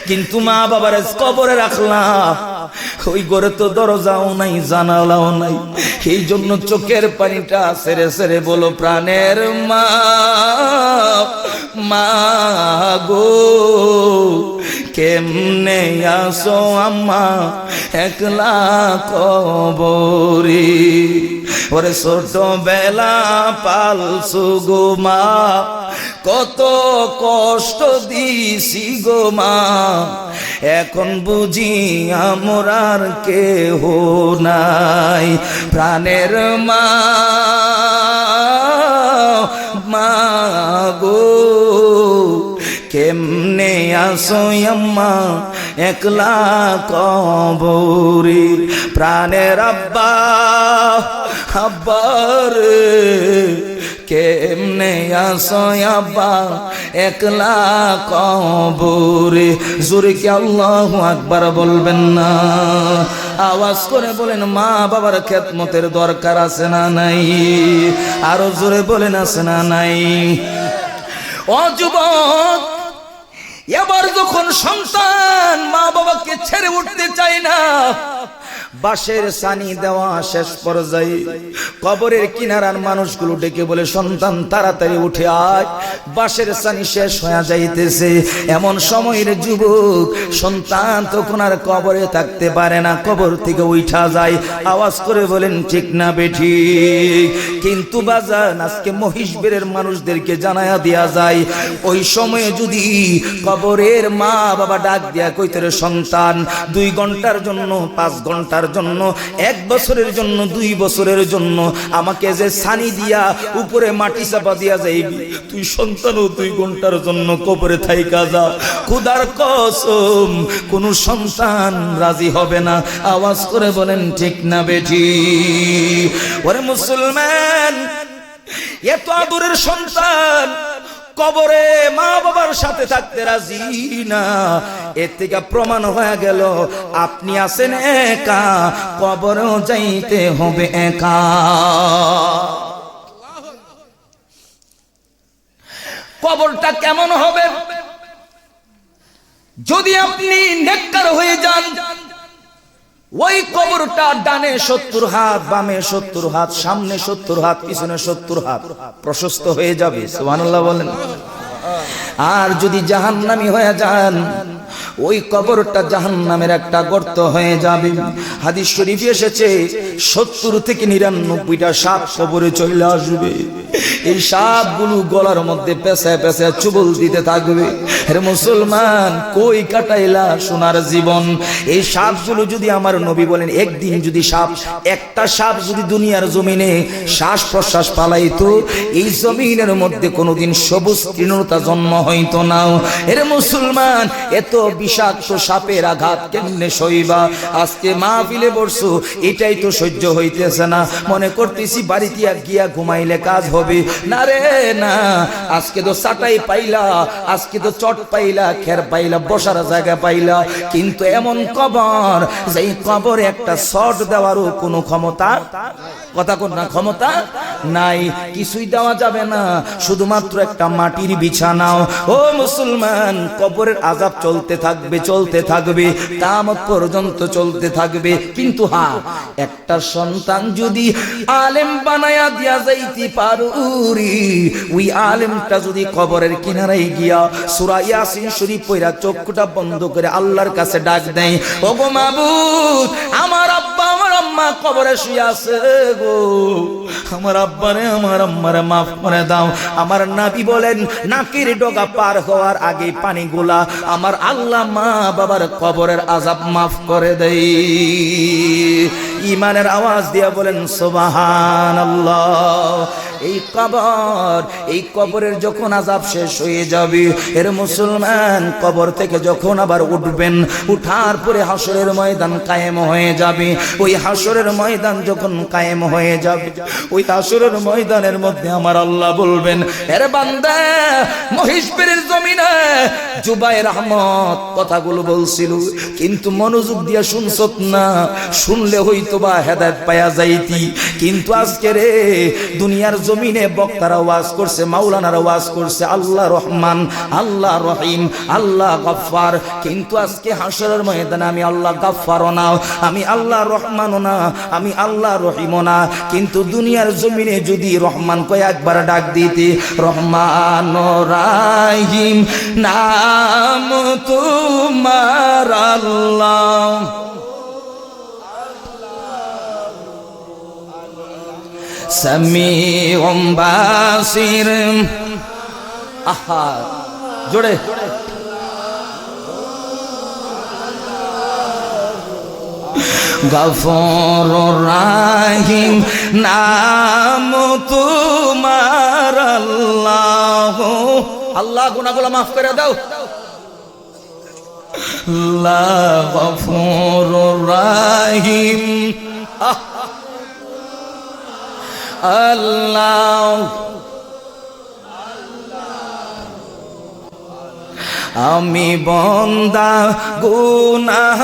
কিন্তু মা বাবার কবরে রাখলাম, ওই ঘরে তো দরজাও নাই, জানালাও নাই। এই জন্য চোখের পানিটা সেরে সেরে বলো, প্রাণের মা, মা গো কেমনে আসো আম্মা একলা কবরে? ওরে ছোটবেলা পালছো গো মা, কত কষ্ট দিছি গো মা, এখন বুঝি আমরার কেহ নাই। প্রাণের মা, মা গো কেমনে আসো আম্মা একলা কবরে? প্রাণের আব্বা, আব্বারে কেমনে আসো আব্বা একলা কবরে? জোরে কি আল্লাহু আকবার বলবেন না? আওয়াজ করে বলেন, মা বাবার খেদমতের দরকার আছে না নাই? আরো জোরে বলেন, আছে না নাই? ও যুবক, এবার যখন সন্তান মা বাবাকে ছেড়ে উঠতে চায় না, বাঁশের ছানি দেওয়া শেষ পর্যায়ে কবরের কিনারার মানুষগুলো ডেকে বলে, সন্তান তাড়াতাড়ি উঠে আয়, বাঁশের ছানি শেষ হয়ে যাইতেছে। এমন সময়ের যুবক সন্তান তখন আর কবরে থাকতে পারে না, কবর থেকে উঠা যায়। আওয়াজ করে বলেন ঠিক না বেঠিক? কিন্তু বাজান আজকে মহিষবেরের মানুষদেরকে জানায়া দেয়া যায়, ওই সময়ে যদি কবরের মা বাবা ডাক দিয়া কইতে রে সন্তান 2 ঘন্টার জন্য, 5 ঘন্টার জন্য, 1 বছরের জন্য, 2 বছরের জন্য আমাকে যে ছানি দিয়া উপরে মাটি চাপা দিয়া যাইবি, তুই সন্তানও 2 ঘন্টার জন্য কবরে থাইকা যা, খোদার কসম কোন সন্তান রাজি হবে না। আওয়াজ করে বলেন ঠিক না বেঠি? ওরে মুসলমান, এত আদরের সন্তান কবরে মা বাবার সাথে থাকতে রাজি না, এর থেকে প্রমাণ হয়ে গেল আপনি আছেন একা, কবরেও যাইতে হবে একা। কবরটা কেমন হবে? যদি আপনি নেককার হয়ে যান, ওই কবরটা ডানে 70 হাত, বামে 70 হাত, সামনে 70 হাত, পিছনে 70 হাত প্রশস্ত হয়ে যাবে। সুবহানাল্লাহ বলেন। আর যদি জাহান্নামী হয়ে যান, ওই কবরটা জাহান্নামের একটা গর্ত হয়ে যাবে। হাদিস শরীফে এসেছে 70 থেকে 99টা সাপ কবরে চলে আসবে। এই সাপগুলো গলার মধ্যে পেঁচায় পেঁচায় চুবল দিতে থাকবে। হে মুসলমান, কই কাটাইলা সোনার জীবন? এই সাপগুলো যদি আমার নবী বলেন, একদিন যদি একটা সাপ যদি দুনিয়ার জমিনে শ্বাস প্রশ্বাস পালাইতো, এই জমিনের মধ্যে কোনোদিন সবুজ তৃণতা জন্ম হইতো না। হে মুসলমান, এত বিষাক্ত সাপের আঘাত কেমনে সইবা? আজকে মাহফিলে বসছো, এটাই তো সহ্য হইতেছে না, মনে করতেছি বাড়িতে গিয়া ঘুমাইলে কাজ হবে। না রে না, আজকে তো চাটাই পাইলা, আজকে তো চট পাইলা, খের পাইলা, বসার জায়গা পাইলা, কিন্তু এমন কবর যেই কবরে একটা শট দেওয়ারও কোনো ক্ষমতা, কথা কোন না, ক্ষমতা নাই, কিছুই দেওয়া যাবে না, শুধুমাত্র একটা মাটির বিছানাও। ও মুসলমান, কবরের আযাব চলতে থাকবে, চলতে থাকবে, কিয়ামত পর্যন্ত চলতে থাকবে। কিন্তু হ্যাঁ, একটা সন্তান যদি আলেম বানায়া দিয়া যাইতে পারুরি, ওই আলেমটা যদি কবরের কিনারায় গিয়া সূরা ইয়াসিন শরীফ পড়া চোখটা বন্ধ করে আল্লাহর কাছে ডাক দেয়, ওগো মাবুদ, আমার আব্বা আমার আম্মা কবরে শুয়ে আছে গো, আমার আব্বারে আমার আম্মারে মাফ করে দাও। আমার নবী বলেন, নাকের ডগা পার হওয়ার আগে পানিগুলা আমার আল্লাহ মা বাবার কবরের আযাব মাফ করে দেয়। ঈমানের আওয়াজ দিয়া বলেন সুবহানাল্লাহ। এই কবরের যখন আযাব শেষ হয়ে যাবে, এর মুসলমান কবর থেকে যখন আবার উঠবেন, উঠার পরে হাসরের ময়দান কায়েম হয়ে যাবে। ওই হাসরের ময়দান যখন কায়েম হয়ে যাবে, ওই হাসরের ময়দানের মধ্যে আমার আল্লাহ বলবেন, এর বান্দা, মহিষবেরের জমিনে জুবায়ের আহমদ কথাগুলো বলছিল, কিন্তু মনোযোগ দিয়া শুনছত না, শুনলে হয়তো বা হেদায়েত পাওয়া যাইতি। কিন্তু আজকে রে দুনিয়ার জমিনে বক্তারা ওয়াজ করছে, মাওলানারা ওয়াজ করছে, আল্লাহ রহমান, আল্লাহ রহিম, আল্লাহ গফফার, কিন্তু আজকে হাসরের ময়দানে আমি আল্লাহ গফফারও না, আমি আল্লাহ রহমানও না, আমি আল্লাহ রহিমও না। কিন্তু দুনিয়ার জমিনে যদি রহমান কয় একবার ডাক দিতে, রহমান রাহিম নাম তোমার আল্লাহ, সামিউম বাসির, আহা জোরে, গফুরুর রাহিম নাম তোমার আল্লাহ। আল্লাহ গুনাহগুলো মাফ করে দাও। আল্লাহ গফুরুর রাহিম, আল্লাহ আমি বান্দা গুনাহগার,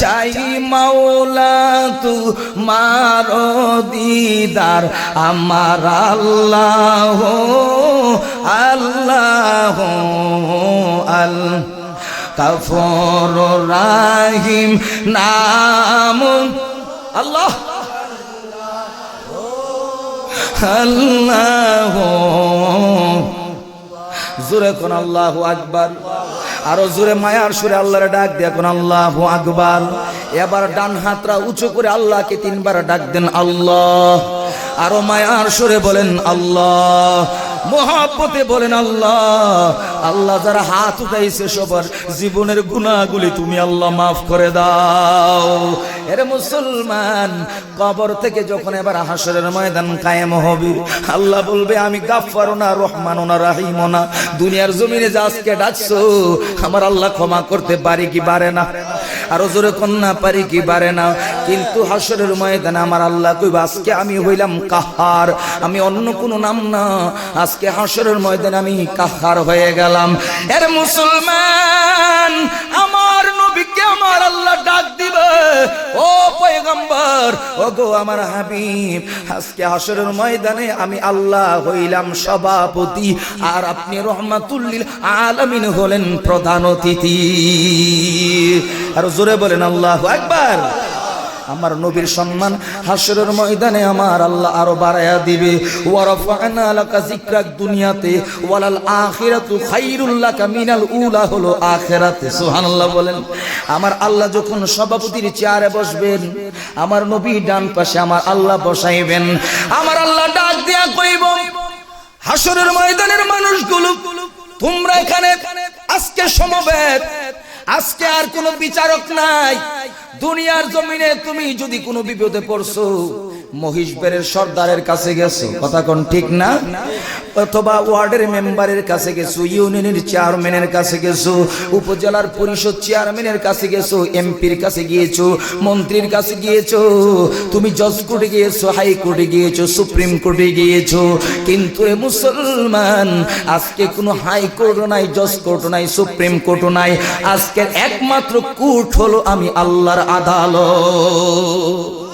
চাই মাওলা তোমার দিদার, আমার আল্লাহ আল্লাহ কাফুর রাহিম নাম আল্লাহ আল্লাহ জোরে কোন আল্লাহু আকবার আরো জোরে মায়ার সুরে আল্লাহর ডাক দিয়ে কোন আল্লাহু আকবার এবার ডান হাতটা উঁচু করে আল্লাহকে তিনবার ডাক দেন আল্লাহ আরো মায়ার সুরে বলেন আল্লাহ মোহাব্বতে বলেন আল্লাহ আল্লাহ যারা হাত উঠাইছে সবার জীবনের গুনাহগুলি তুমি আল্লাহ মাফ করে দাও এর মুসলমান কবর থেকে যখন এবার হাসরের ময়দান কায়েম হবে আল্লাহ বলবে আমি গাফফার না রহমান না রাহিম না দুনিয়ার জমিনে যা আজকে ডাকছো আমার আল্লাহ ক্ষমা করতে পারি কি পারে না আরো জোরে কন্যা পারি কি পারে না কিন্তু হাসরের ময়দানে আমার আল্লাহ কইবা আজকে আমি হইলাম কাহার আমি অন্য কোনো নাম না আজকে হাসরের ময়দানে আমি কাহার হয়ে গেলাম এর মুসলমান আমার নবীকে আমার আল্লাহ ডাক দিবে ও পয়গম্বর ও গো আমার হাবিব আজকে হাসরের ময়দানে আমি আল্লাহ হইলাম সভাপতি আর আপনি রহমাতুল লিল আলামিন হলেন প্রধান অতিথি আর জোরে বলেন আল্লাহু আকবার আমার নবীর সম্মান হাসরের ময়দানে আমার আল্লাহ আরো বাড়ায়া দিবে ওয়া রাফা'না লাকা যিকরাক দুনিয়াতে ওয়ালাল আখিরাতু খায়রুল লাকা মিনাল উলা হলো আখিরাতে সুবহানাল্লাহ বলেন আমার আল্লাহ যখন সভাপতির চেয়ারে বসবেন আমার নবী ডান পাশে আমার আল্লাহ বসাইবেন আমার আল্লাহ ডাক দিয়া কইব হাসরের ময়দানের মানুষগুলো তোমরা এখানে আজকে সমবেত আজকে আর কোনো বিচারক নাই দুনিয়ার জমিনে তুমি যদি কোনো বিপদে পড়ছো মহিষবেরের সর্দারের কাছে গেছো কথা কোন ঠিক না অথবা ওয়ার্ডের মেম্বারের কাছে গেছো ইউনিয়নের চেয়ারম্যানের কাছে গেছো উপজেলার পরিষদ চেয়ারম্যানের কাছে গেছো এমপির কাছে গিয়েছো মন্ত্রীর কাছে গিয়েছো তুমি জজ কোর্টে গিয়েছো হাইকোর্টে গিয়েছো সুপ্রিম কোর্টে গিয়েছো কিন্তু এ মুসলমান আজকে কোনো হাইকোর্ট নাই জজ কোর্ট নাই সুপ্রিম কোর্ট নাই আজকের একমাত্র কোর্ট হলো আমি আল্লাহর আদালত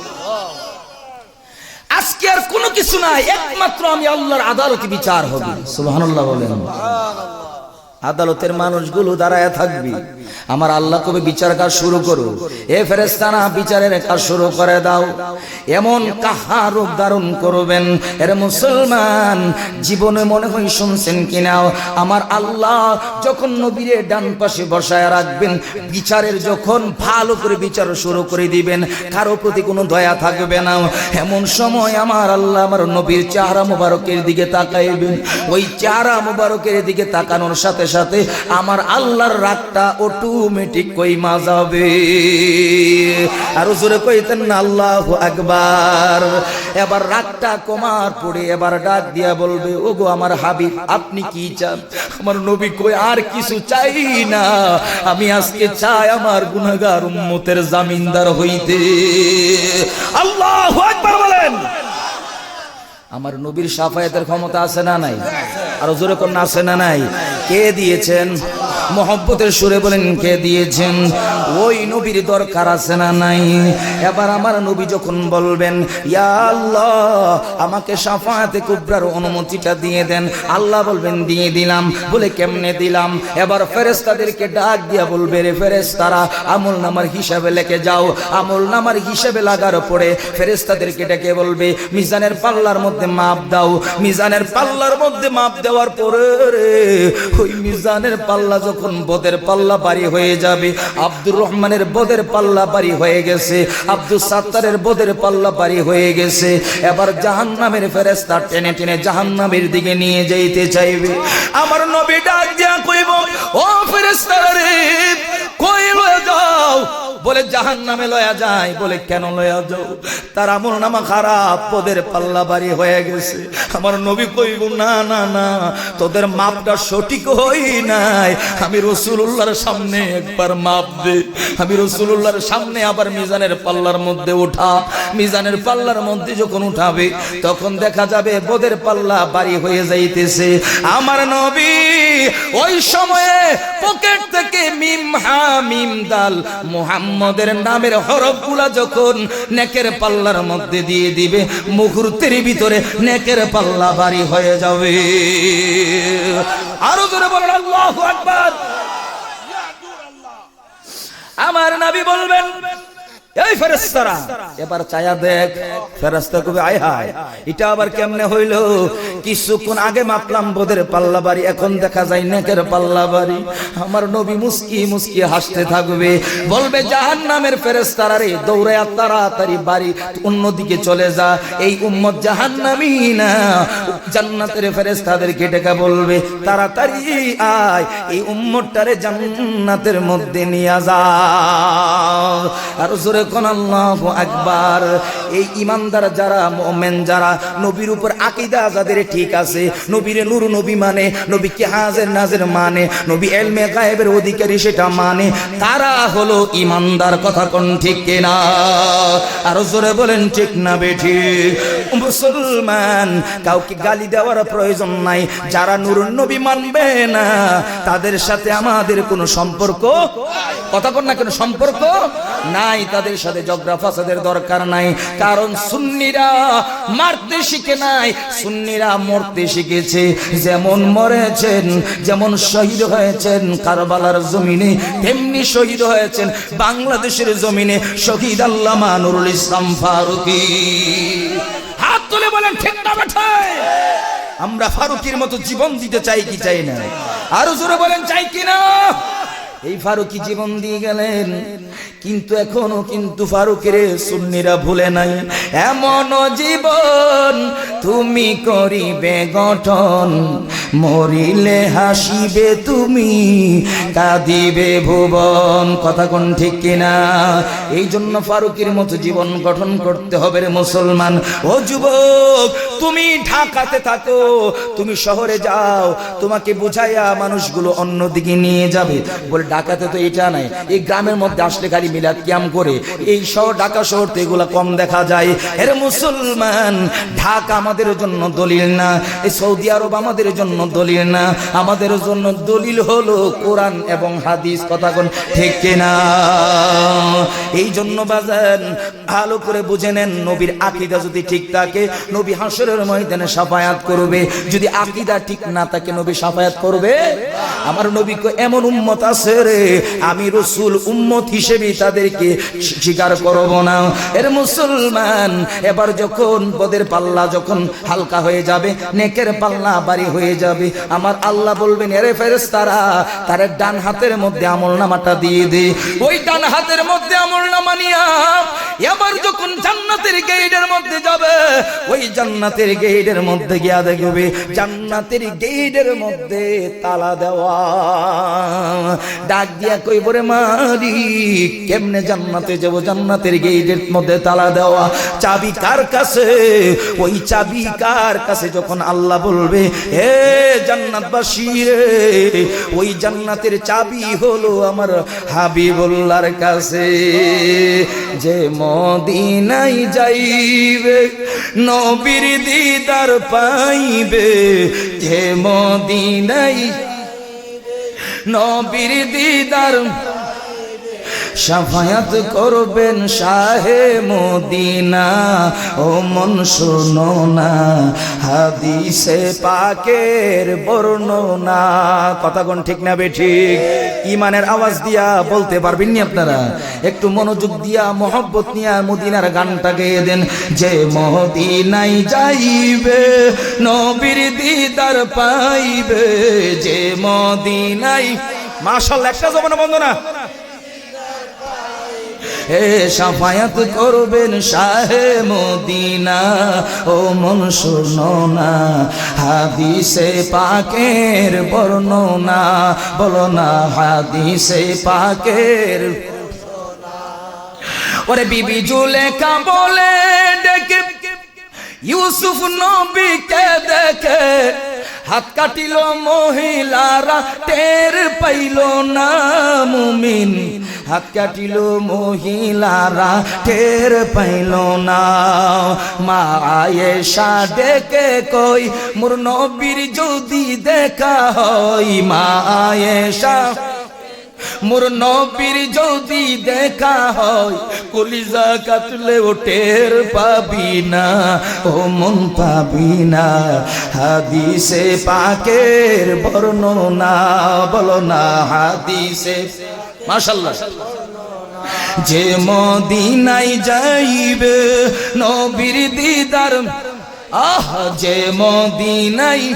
আজকে আর কোনো কিছু নাই একমাত্র আমি আল্লাহর আদালতে বিচার হবে সুবহানাল্লাহ বলেন আদালতের মানুষগুলো দাঁড়ায় থাকবে আমার আল্লাহ কবে বিচার কাজ শুরু করো এ ফেরেশতারা বিচারের কাজ শুরু করে দাও এমন কাহার রূপ ধারণ করবেন এর মুসলমান জীবনে মনে হয় শুনছেন কিনা আমার আল্লাহ যখন নবীরে ডান পাশে বসায় রাখবেন বিচারের যখন ভালো করে বিচার শুরু করে দিবেন কারো প্রতি কোনো দয়া থাকবে না এমন সময় আমার আল্লাহ আমার নবীর চেহারা মোবারকের দিকে তাকাইবেন ওই চেহারা মোবারকের দিকে তাকানোর সাথে সাথে আমার আল্লাহর রাগটা অটোমেটিক কইমা যাবে আর জোরে কইতেন না আল্লাহু আকবার এবার রাগটা কমার পরে এবার ডাক দিয়া বলবে ওগো আমার হাবিব আপনি কি চান আমার নবী কই আর কিছু চাই না আমি আজকে চাই আমার গুনাহগার উম্মতের জামিনদার হইতে আল্লাহু আকবার বলেন আমার নবীর শাফায়াতের ক্ষমতা আছে না নাই আর জোরে কোন আছে না নাই কে দিয়েছেন মোহব্বতের সুরে বলেন কে দিয়েছেন ওই নবীর দরকার আছে না নাই এবার আমার নবী যখন বলবেন ইয়া আল্লাহ আমাকে শাফায়াতে কুবরার অনুমতিটা দিয়ে দেন আল্লাহ বলবেন দিয়ে দিলাম বলে কেমনে দিলাম এবার ফেরেশতাদেরকে ডাক দিয়া বলবে রে ফেরেশতারা আমলনামার হিসাবে লিখে যাও আমলনামার হিসাবে লাগার পরে ফেরেশতাদেরকে ডেকে বলবে মিজানের পাল্লার মধ্যে মাপ দাও মিজানের পাল্লার মধ্যে মাপ দেওয়ার পরে ওই মিজানের পাল্লা যখন বদের পাল্লা বাড়ি হয়ে যাবে আব্দুর রহমানের বদের পাল্লা বাড়ি হয়ে গেছে আব্দুল সাত্তারের বদের পাল্লা বাড়ি হয়ে গেছে এবার জাহান্নামের ফেরেশতা টেনে টেনে জাহান্নামের দিকে নিয়ে যাইতে চাইবে আমার নবী ডাক দিয়া কইব ও ফেরেশতারা রে কই লয়ে যাও বলে জাহান্নামে লয়া যায় বলে কেন লয়া যাও তার আমলনামা খারাপ বদের পাল্লা বাড়ি হয়ে গেছে আমার নবী কইব না না না তোদের মাপটা সঠিক হই নাই আমি রাসূলুল্লাহর সামনে একবার মাপ দে আমি রাসূলুল্লাহর সামনে আবার মিজানের পাল্লার মধ্যে উঠা মিজানের পাল্লার মধ্যে যখন উঠাবে তখন দেখা যাবে বদের পাল্লা বাড়ি হয়ে যাইতেছে আমার নবী ওই সময়ে পকেট থেকে মিম হা মিম দাল মুহাম্মদের নামের হরফগুলা যখন নেকের পাল্লার মধ্যে দিয়ে দিবে মুহূর্তের ভিতরে নেকের পাল্লা বাড়ি হয়ে যাবে আরো জোরে বলেন আল্লাহু আকবার আমার নবী বলবেন, এই ফেরেশতারা এবার চায়া দেখ। ফেরেশতা কবে আয় হায়, এটা আবার কেমনে হইল? কিছুক্ষণ আগে মাপলাম বোদের পাল্লা বাড়ি, এখন দেখা যায় নেকের পাল্লা বাড়ি। আমার নবী মুস্কি মুস্কি হাসতে থাকবে, বলবে জাহান্নামের ফেরেশতারা রে, দৌড়ায়া তাড়াতাড়ি বাড়ি অন্যদিকে চলে যা, এই উম্মত জাহান্নামী না। জান্নাতের ফেরেশতাদেরকে ডেকে বলবে তাড়াতাড়ি আয়, এই উম্মতটারে জান্নাতের মধ্যে নিয়ে যা। আর জোরে কোন আল্লাহু আকবার। এই ঈমানদার যারা, মুমিন যারা, নবীর উপর আকীদা যাদের ঠিক আছে, নবীরে নূর নবী মানে, নবীকে হাজির নাজির মানে, নবী ইলমে গায়েবের অধিকারী সেটা মানে, তারা হলো ঈমানদার। কথা কোন ঠিক কিনা? আর জোরে বলেন ঠিক না বেঠিক? মুসলমান, কাউকে গালি দেওয়ার প্রয়োজন নাই। যারা নূর নবী মানবে না তাদের সাথে আমাদের কোনো সম্পর্ক, কথা কোন না, কোনো সম্পর্ক নাই। তাদের সাথে ঝগড়া ফাসাদের দরকার নাই, কারণ সুন্নিরা মারতে শিখে নাই, সুন্নিরা মরতে শিখেছে। যেমন মরেছেন, যেমন শহীদ হয়েছেন কারবালার জমিনে, তেমনি শহীদ হয়েছেন বাংলাদেশের জমিনে শহীদ আল্লামা নুরুল ইসলাম ফারুকী। হাত তুলে বলেন ঠিক না বেঠিক? আমরা ফারুকীর মতো জীবন দিতে চাই কি চাই না? আরো জোরে বলেন চাই কিনা? এই ফারুকী জীবন দিয়ে গেলেন, কিন্তু এখনো কিন্তু ফারুকের সুন্নিরা ভুলে নাই। এমন জীবন তুমি করিবে গঠন, মরিলে হাসিবে তুমি, কাঁদিবে ভুবন। কথা কোন ঠিক কিনা? এই জন্য ফারুকের মতো জীবন গঠন করতে হবে রে মুসলমান। ও যুবক, তুমি ঢাকাতে থাকো, তুমি শহরে যাও, তোমাকে বুঝাইয়া মানুষগুলো অন্যদিকে নিয়ে যাবে। বলে ঢাকাতে তো এটা নাই, এই গ্রামের মধ্যে আসলে খালি মিলাদ কিয়াম করে, এই শহর ঢাকা শহর তো এগুলা কম দেখা যায়। এর মুসলমান, ঢাকা আমাদের জন্য দলিল না, এই সৌদি আরব আমাদের জন্য দলিল না, আমাদের জন্য দলিল হলো কোরআন এবং হাদিস। কথা কোন ঠিক কিনা? এই জন্য বাজান ভালো করে বুঝে নেন, নবীর আকীদা যদি ঠিক থাকে নবী হাসরের ময়দানে শাফায়াত করবে। যদি আকীদা ঠিক না থাকে নবী শাফায়াত করবে? আমার নবী এমন উম্মত আছে রে, আমি রাসূল উম্মত হিসেবে তাদেরকে স্বীকার করব না। এর মুসলমান, এবার যখন পদের পাল্লা যখন হালকা হয়ে যাবে, নেকের পাল্লা ভারী হয়ে যাবে, আমার আল্লাহ বলবেন এরে ফেরেশতারা তার ডান হাতের মধ্যে আমলনামাটা দিয়ে দে। ওই ডান হাতের মধ্যে আমলনামা নিয়া এবার যখন জান্নাতের গেটের মধ্যে যাবে, ওই জান্নাতের গেটের মধ্যে গিয়া দেখবে জান্নাতের গেটের মধ্যে তালা দেওয়া। ডাক দিয়া কইব রে মালিক, কেমনে জান্নাতে যাব? জান্নাতের গেটের মধ্যে তালা দেওয়া, চাবি কার কাছে? ওই চাবি কার কাছে? যখন আল্লাহ বলবে হে জান্নাতবাসী রে, ওই জান্নাতের চাবি হলো আমার হাবিবুল্লাহর কাছে। যে মদিনায় যাইবে নবীর দিদার পাইবে, যে মদিনায় নবীর দিদার শাফায়াত করবেন শাহে মদিনা। ও মন শোনো না হাদিসে পাকের বর্ণনা। কথা কোন ঠিক না বেঠিক? ইমানের আওয়াজ দিয়া বলতে পারবেন নি আপনারা? একটু মনোযোগ দিয়া মোহব্বত নিয়া মদিনার গানটা গেয়ে দেন। যে মদিনায় যাইবে নবীর দিদার পাইবে, যে মদিনায়, মাশাআল্লাহ, একটা জবান বন্ধ না, হে শাফায়াত করবেন শাহে মদিনা। ও মন শোনো না হাদিসে পাকের বর্ণনা, বলো না হাদিসে পাকের। ওরে বিবি জুলেখা বলে ডেকে ইউসুফ নবীকে দেখে, হাত কাটিল মহিলারা টের পাইল না মুমিন, হাত কাটিল মহিলারা টের পাইল না। মা আয়েশা ডেকে কই মোর নবীর যদি দেখা হয়, মা আয়েশা মোর নবীর যদি দেখা হয়, কলিজা কাটলে ও টের পাবি না, ও মন পাবি না হাদিসে পাকের বর্ণনা, বলো না হাদিসে। মাশাআল্লাহ, যে মদিনায় যাইবে নবীর দিদার যে মদিনায়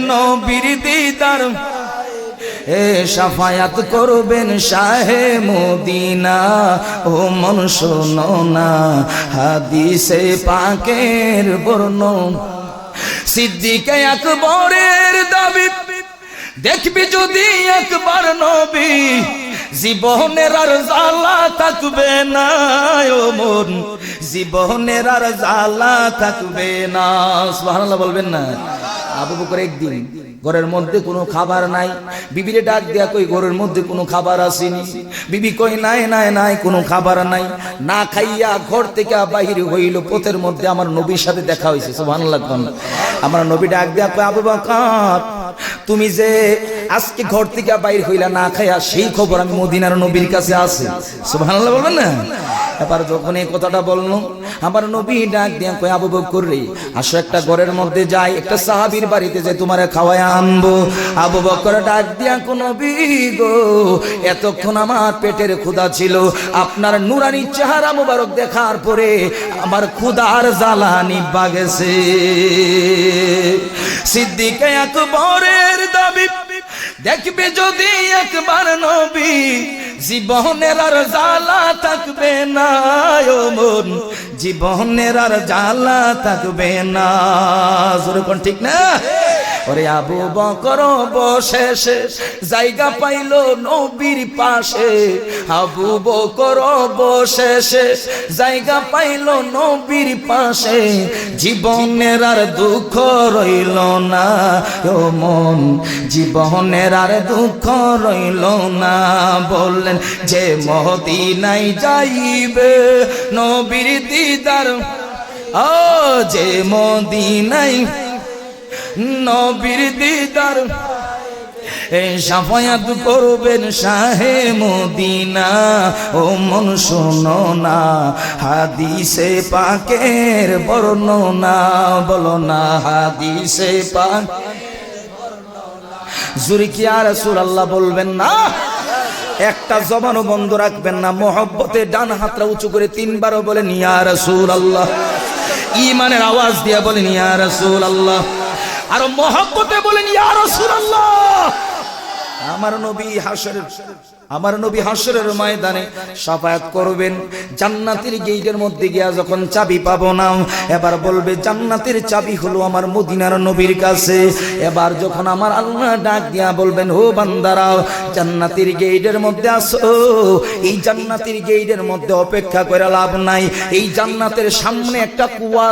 নবীর দিদার শাফায়াত করবেন শাহে মদিনা ও মন শোনো না হাদিসে পাকের বর্ণনা সিদ্দিকে আকবরের দাবি দেখবি যদি একবার নবী জীবনের আর জ্বালা থাকবে না ও মন জীবনের আর জ্বালা থাকবে না সুবহানাল্লাহ বলবেন না আবু বকর একদিন ঘরের মধ্যে কোনো খাবার নাই বিবিরে ডাক দেয়া কই ঘরের মধ্যে কোনো খাবার আসেনি বিবি কই নাই নাই নাই কোনো খাবার নাই না খাইয়া ঘর থেকে বাহির হইল পথের মধ্যে আমার নবীর সাথে দেখা হইছে সুবহানাল্লাহ আমার নবী ডাক দেয়া কই আবু বকর তুমি যে আজকে ঘর থেকে বাইর হইলা না খাইয়া সেই খবর আমি মদিনার নবীর কাছে আছে সুবহানাল্লাহ বলবেন না এবার যখন এই কথাটা বললো আমার নবী ডাক দিয়া কই আবু বকর রে আসো একটা ঘরের মধ্যে যাই একটা সাহাবীর বাড়িতে যাই তোমারে খাওয়ায় আনবো আবু বকর ডাক দিয়া কো নবী গো এতক্ষণ আমার পেটের ক্ষুধা ছিল আপনার নুরানি চেহারা মোবারক দেখার পরে আমার ক্ষুধার জ্বালা নিভা গেছে সিদ্দিকে আকবরের দাবি দেখবে যদি একবার নবী জীবনের আর জ্বালা থাকবে না ও মন জীবনের আর জ্বালা থাকবে না জোরে কোন ঠিক না ওরে আবু বকর বসে জায়গা পাইল নবীর পাশে আবু বকর বসে জায়গা পাইল নবীর পাশে জীবনের আর দুঃখ রইল না ও মন জীবনের আর দুঃখ রইল না বললেন যে মদিনায় যাইবে নবীর দিদার যে মদিনায় নবীর দিদার শাফায়াত করবেন শাহে মদিনা ও মন শোনো না হাদিসে পাকের বর্ণনা বলো না হাদিসে পাক জুরি কি আর রাসূলুল্লাহ বলবেন না একটা জবানও বন্ধ রাখবেন না মহব্বতে ডান হাতটা উঁচু করে তিনবারও বলেন ইয়া রাসূলুল্লাহ ঈমানের আওয়াজ দিয়ে বলেন ইয়া রাসূলুল্লাহ আর মহব্বতে বলেন ইয়া রাসূলুল্লাহ আমার নবী হাসরের ময়দানে শাফায়াত করবেন জান্নাতের গেটের মধ্যে গিয়া যখন চাবি পাবো না এবার বলবে জান্নাতের চাবি হলো আমার মদিনার নবীর কাছে এবার যখন আমার আল্লাহ ডাক দিয়া বলবেন ও বান্দারা জান্নাতের গেটের মধ্যে আসো এই জান্নাতের গেটের মধ্যে অপেক্ষা করে লাভ নাই এই জান্নাতের সামনে একটা কুয়া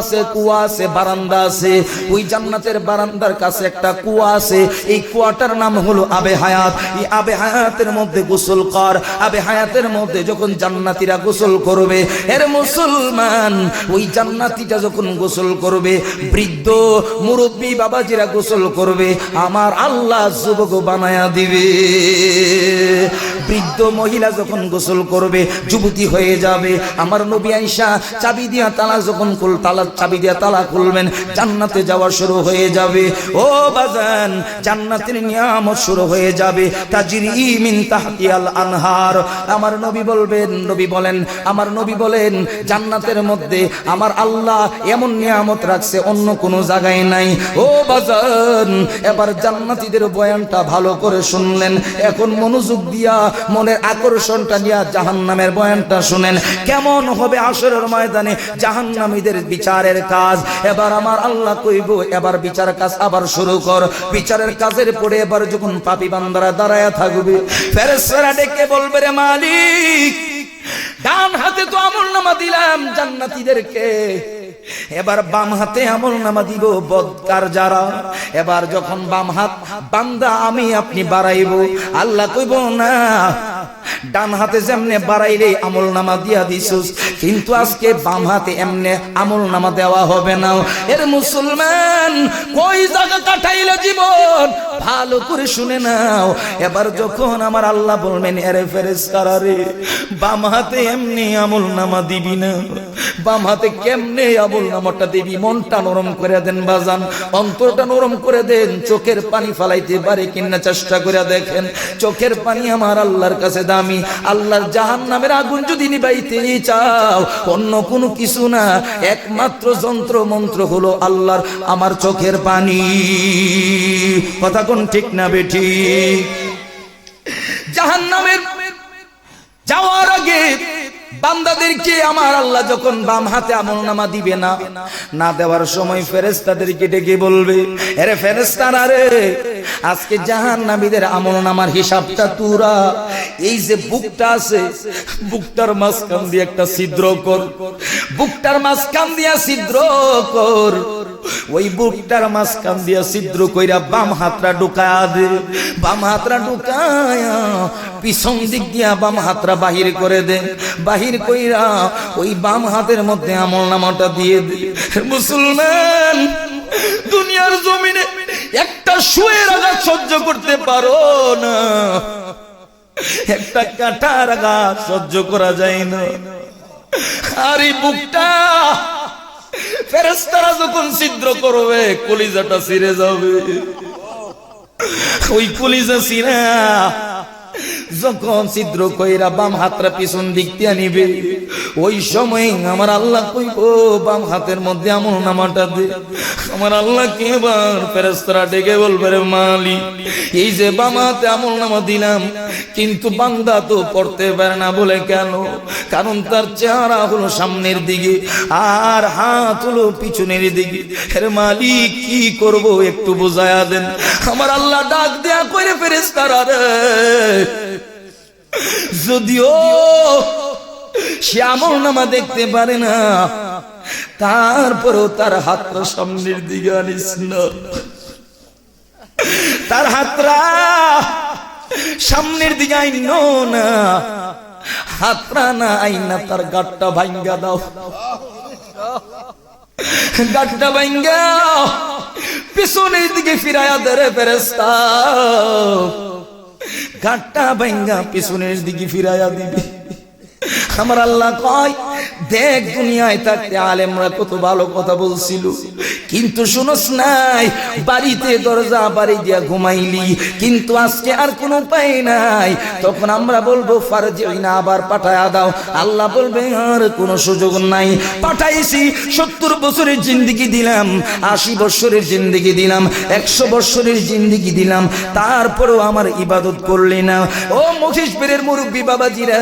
আছে বারান্দা আছে ওই জান্নাতের বারান্দার কাছে একটা কুয়া আছে এই কুয়াটার নাম হলো আবে হায়াত এই আবে হায়াতের মধ্যে গোসল কর আবে হায়াতের মধ্যে যখন জান্নাতীরা গোসল করবে এর মুসলমান ওই জান্নাতীটা যখন গোসল করবে বৃদ্ধ মুরব্বী বাবাজিরা গোসল করবে আমার আল্লাহ যুবক বানায়া দিবে বৃদ্ধ মহিলা যখন গোসল করবে যুবতী হয়ে যাবে আমার নবী আয়েশা চাবি দিয়া তালা যখন চাবি দিয়া তালা খুলবেন জান্নাতে যাওয়া শুরু হয়ে যাবে ও বাজান জান্নাতের নিয়ামত শুরু হয়ে যাবে তাজরি মিন তাহতিয়াল আনহার আমার নবী বলেন জান্নাতের মধ্যে আমার আল্লাহ এমন নিয়ামত রাখছে অন্য কোনো জায়গায় নাই ও বাজান এবার জান্নাতীদের বয়ানটা ভালো করে শুনলেন এখন মনোযোগ দিয়া মনের আকর্ষণটা নিয়ে জাহান্নামের বয়ানটা শুনেন কেমন হবে হাসরের ময়দানে জাহান্নামীদের বিচারের কাজ এবার আমার আল্লাহ কইব এবার বিচার কাজ আবার শুরু কর বিচারের কাজের পরে এবার যখন পাপী বান্দারা দাঁড়ায়া থাকবে ফেরেশতারা ডেকে বলবে রে মালিক ডান হাতে তো আমলনামা দিলাম জান্নাতীদেরকে এবার বাম হাতে আমলনামা দিব বদকার যারা এবার যখন বাম হাত বান্দা আমি আপনি বাড়াইব আল্লাহ কইব না ডান হাতে যেমনে বাড়াইলে আমলনামা দিয়া দিছুস কিন্তু আজকে বাম হাতে এমনি আমল নামা দেওয়া হবে না। এর মুসলমান কই জায়গা কাটাইলো জীবন, ভালো করে শুনে নাও। এবার যখন আমার আল্লাহ বলবেন এরে ফেরেশতারা রে, বাম হাতে এমনি আমল নামা দিবি না, বাম হাতে কেমনে আমল নামাটা দিবি? মনটা নরম করে দেন বাজান, অন্তরটা নরম করে দেন। চোখের পানি ফালাইতে পারে কিনা চেষ্টা করে দেখেন। চোখের পানি আমার আল্লাহর কাছে দামি। আল্লাহর জাহান্নামের আগুন যদি নিবাইতে চাও, অন্য কোনো কিছু না, একমাত্র যন্ত্র মন্ত্র হলো আল্লাহর আমার চোখের পানি। কথা কোন ঠিক না বেঠি? জাহান্নামের যাওয়ার আগে বান্দাদেরকে আমার আল্লাহ যখন বাম হাতে আমলনামা দিবে না, না দেওয়ার সময় ফেরেশতাদেরকে ডেকে বলবে, আরে ফেরেশতারা রে, আজকে জাহান্নামীদের আমলনামার হিসাবটা তুরা। এই যে বুকটা আছে, বুকটার মাঝখান দিয়ে একটা ছিদ্র কর, বুকটার মাঝখান দিয়া ছিদ্র কর। ওই বুকটার মাঝখান দিয়া ছিদ্র কইরা বাম হাতটা ঢুকায়া দে। বাম হাতটা ঢুকায়া পিছন দিক দিয়া বাম হাতটা বাহির করে দে। বাহির কইরা ওই বাম হাতের মধ্যে আমলনামাটা দিয়ে দে। মুসলমান, দুনিয়ার জমিনে একটা শুয়ের আঘাত সহ্য করতে পারো না, একটা কাঁটার আঘাত সহ্য করা যায় না। আর এই বুকটা ফেরেশতারা যখন ছিদ্র করবে, কলিজাটা ছিঁড়ে যাবে। ওই কলিজা ছিঁড়া যখন ছিদ্র কইরা বাম হাতটা পিছন দিক দিয়ে নিবে, ওই সময় আমার আল্লাহ কইব বাম হাতের মধ্যে আমলনামাটা দে। আমার আল্লাহ কে এবার ফেরেশতারা ডেকে বলবে, রে মালিক, এই যে বাম হাতে আমলনামা দিলাম, কিন্তু বান্দা তো পড়তে পারে না। বলে কেন? কারণ তার চেহারা হলো সামনের দিকে আর হাত হলো পিছনের দিকে। রে মালিক, কি করব একটু বুঝায়া দেন। আমার আল্লাহ ডাক দেয়া করে, ফেরেশতারা রে, যদিও সে আমলনামা দেখতে পারে না, তারপরেও তার হাতটা সামনের দিকে আনিস না, তার হাতটা সামনের দিকে আইনো না, হাতটা না আইনা তার গাঁটটা ভাঙ্গা দাও। গাঁটটা ভাঙ্গা পিছনের দিকে ফিরাইয়া দে রে ফেরেশতা। গাঁটটা ভাঙ্গা পিছনের দিকে ফিরাইয়া দিবি। আমার আল্লাহ কয়, দেখ দুনিয়ায় থাকতে আলেমরা কত ভালো কথা বলছিল, কিন্তু শুনস নাই, বাড়িতে দরজা বাড়ি দিয়া ঘুমাইলি, কিন্তু আজকে আর কোনো উপায় নাই। তখন আমরা বলবো ফারজিনা, আবার পাঠায়া দাও। আল্লাহ বলবে আর কোনো সুযোগ নাই, পাঠাইছি। 70 বছরের জিন্দেগি দিলাম, 80 বছরের জিন্দেগি দিলাম, 100 বছরের জিন্দেগি দিলাম, তারপরেও আমার ইবাদত করলি না। ও মহিষবেরের মুরব্বী বাবাজিরা,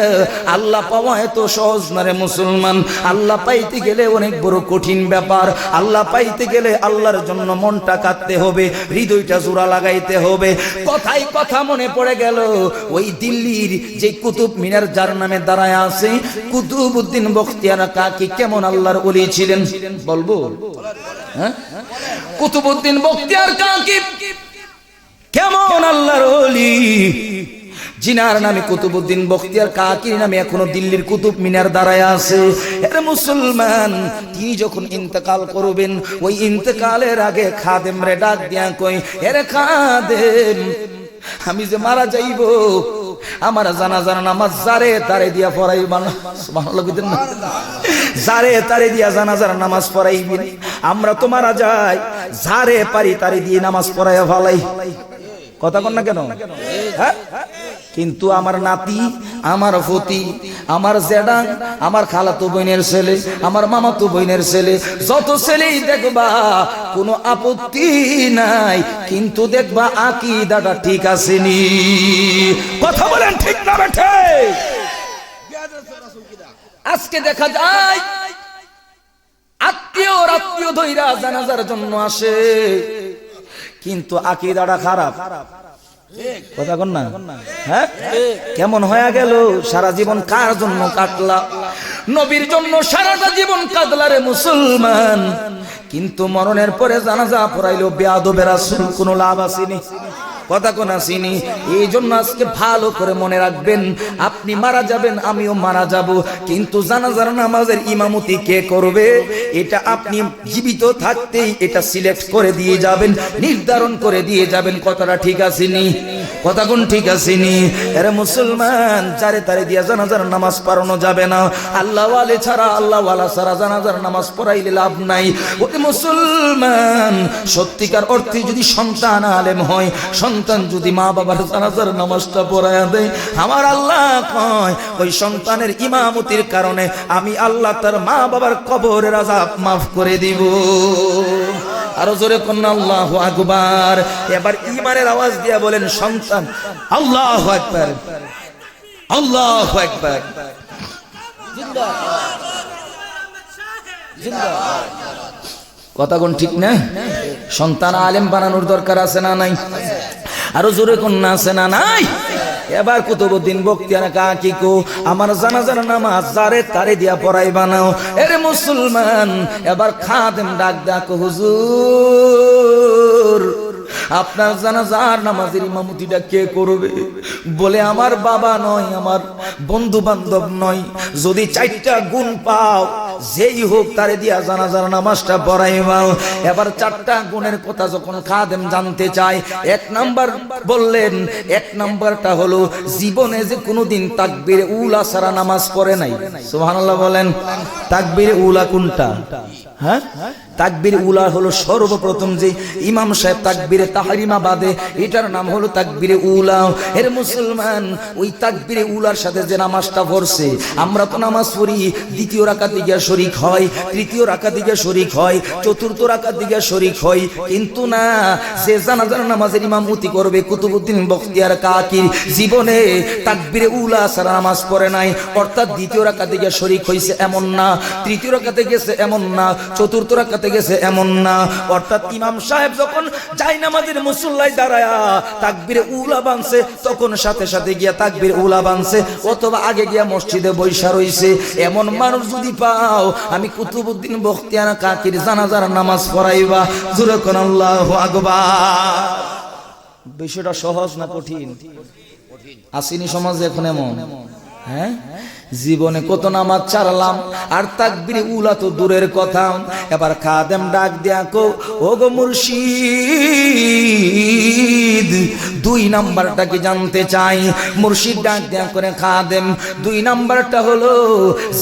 আল্লাহ পাওয়া এত সহজ না রে মুসলমান। আল্লাহ পাইতে গেলে অনেক বড় কঠিন ব্যাপার। আল্লাহ পাইতে গেলে আল্লাহর জন্য মনটা কাঁদতে হবে, হৃদয়টা জোড়া লাগাইতে হবে। কথাই কথা মনে পড়ে গেল, ওই দিল্লির যে কুতুব মিনার যার নামে দাঁড়ায় আছে, কুতুবউদ্দিন বখতিয়ার কাকি কেমন আল্লাহর ওলি ছিলেন বলবো? হ্যাঁ, কুতুবউদ্দিন বখতিয়ার কাকি কেমন আল্লাহর ওলি, জিনার নামে কুতুবউদ্দিন বখতিয়ার কাকির নামে এখনো দিল্লির কুতুব মিনার দাঁড়ায় আছে। এর মুসলমান, তিনি যখন ইন্তেকাল করবেন, ওই ইন্তেকালের আগে খাদেম রে ডাক দিয়া কই, এরে খাদেম, আমি যে মারা যাইব, আমার জানাজার নামাজ জারে তারে দিয়া পড়াইবা না। সুবহানাল্লাহ কইতেন না? জারে তারে দিয়া জানাজার নামাজ পড়াইবেন। আমরা তো মারা যাই, জারে পারি তারে দিয়ে নামাজ পড়াইয়া ফেলাই। কথা কন না কেন? হ্যাঁ, কিন্তু আমার নাতি, আমার ফতি, আমার জেডা, আমার খালাতো বোনের ছেলে, আমার মামাতো বোনের ছেলে, যত ছেলেই দেখবা কোনো আপত্তি নাই, কিন্তু দেখবা আকীদাটা ঠিক আসেনি। কথা বলেন ঠিক না বেঠে? আজকে দেখা যায় আত্মীয় ধইরা জানাজার জন্য আসে, কিন্তু আকীদাটা খারাপ। কথা কন না? হ্যাঁ, কেমন হয়ে গেল? সারা জীবন কার জন্য কাটলা? নবীর জন্য সারাটা জীবন কাঁদলা রে মুসলমান, কিন্তু মরণের পরে জানাজা পড়াইলো বেয়াদবের রাসূল, কোনো লাভ আসেনি। কথা কোন আসেনি। এই জন্য আজকে ভালো করে মনে রাখবেন, আপনি মারা যাবেন, আমিও মারা যাব, কিন্তু জানাজার নামাজের ইমামতি কে করবে এটা আপনি জীবিত থাকতেই এটা সিলেক্ট করে দিয়ে যাবেন, নির্ধারণ করে দিয়ে যাবেন। কথাটা ঠিক আসেনি? কথা কোন ঠিক আসেনি? এরে মুসলমান, চারে তারে দিয়া জানাজার নামাজ পড়ানো যাবে না। আল্লাহ ওয়ালে ছাড়া, আল্লাহ ওয়ালা ছাড়া জানাজার নামাজ পড়াইলে লাভ নাই। ওরে মুসলমান, সত্যিকার অর্থে যদি সন্তান আলেম হয়, সন্তান যদি মা বাবার জানাজার নামাজটা পড়ায়া দেয়, আমার আল্লাহ কয় ওই সন্তানের ইমামতির কারণে আমি আল্লাহ তার মা বাবার কবরের আযাব মাফ করে দিব। আরো জোরে কোন আল্লাহু আকবার। এবার ঈমানের আওয়াজ দিয়া বলেন সন্তান। আল্লাহু আকবার, আল্লাহু আকবার। জিন্দাবাদ, জিন্দাবাদ। কথা কোন ঠিক না? সন্তান আলেম বানানোর দরকার আছে না নাই? আরো জোরে কোন না আছে না নাই? এবার কুতুবউদ্দিন বখতিয়ার কাকি কো আমার জানাজার নামাজ যারে তারে দিয়া পড়াই বানাও। এরে মুসলমান, এবার খাদেম ডাক ডাক, হুজুর আপনার জানাজার নামাজের ইমামতিটা কে করবে? বলে আমার বাবা নয়, আমার বন্ধু বান্ধব নয়, যদি 4টা গুণ পাও যেই হোক তারে দিয়া জানাজার নামাজটা পড়াইবাও। এবার 4টা গুণের কথা যখন খাদেম জানতে চায়, 1 নাম্বার বললেন, 1 নাম্বারটা হলো জীবনে যে কোনোদিন তাকবীরে উলা ছাড়া নামাজ পড়ে নাই। সুবহানাল্লাহ বলেন। তাকবীরে উলা কোনটা? হ্যাঁ, তাকবীরে উলা হলো সর্বপ্রথম যে ইমাম সাহেব তাকবীরে তাহরিমা বাদে, এটার নাম হলো তাকবীরে উলা। এর মুসলমান, ওই তাকবীরে উলার সাথে যে নামাজটা পড়ছে, আমরা তো নামাজ পড়ি দ্বিতীয় রাকাতে গিয়ে শরীক হয়, তৃতীয় রাকাতে গিয়ে শরীক হয়, চতুর্থ রাকাতে গিয়ে শরীক হয়, কিন্তু না, যে জানাজার নামাজের ইমামতি করবে কুতুবউদ্দিন বখতিয়ার কাকির জীবনে তাকবীরে উলা ছাড়া নামাজ পড়ে নাই। অর্থাৎ দ্বিতীয় রাকাতে গিয়ে শরীক হইছে এমন না, তৃতীয় রাকাতে গেছে এমন না, চতুর্থ রাকাতে গেছে এমন না। অর্থাৎ ইমাম সাহেব যখন জায়নামাজের মুসল্লায় দাঁড়ায়া তাকবীরে উলা বানছে, তখন সাথে সাথে গিয়া তাকবীরে উলা বানছে, অথবা আগে গিয়া মসজিদে বৈশা রইছে। এমন মানুষ যদি পাও, আমি কুতুবউদ্দিন বখতিয়ার কাকির জানাজার নামাজ পড়াইবা। জোরে কোন আল্লাহু আকবার। বিষয়টা সহজ না কঠিন? আসেনি সমাজে এখন এমন? হ্যাঁ, জীবনে কত নামাজ ছাড়লাম, আর তাকবীরে উলা তো দূরের কথা। এবার খাদেম ডাক দিয়া কো, ও গো মুর্শিদ, 2 নাম্বারটা কি জানতে চাই? মুর্শিদ ডাক দিয়া করে, খাদেম 2 নাম্বারটা হলো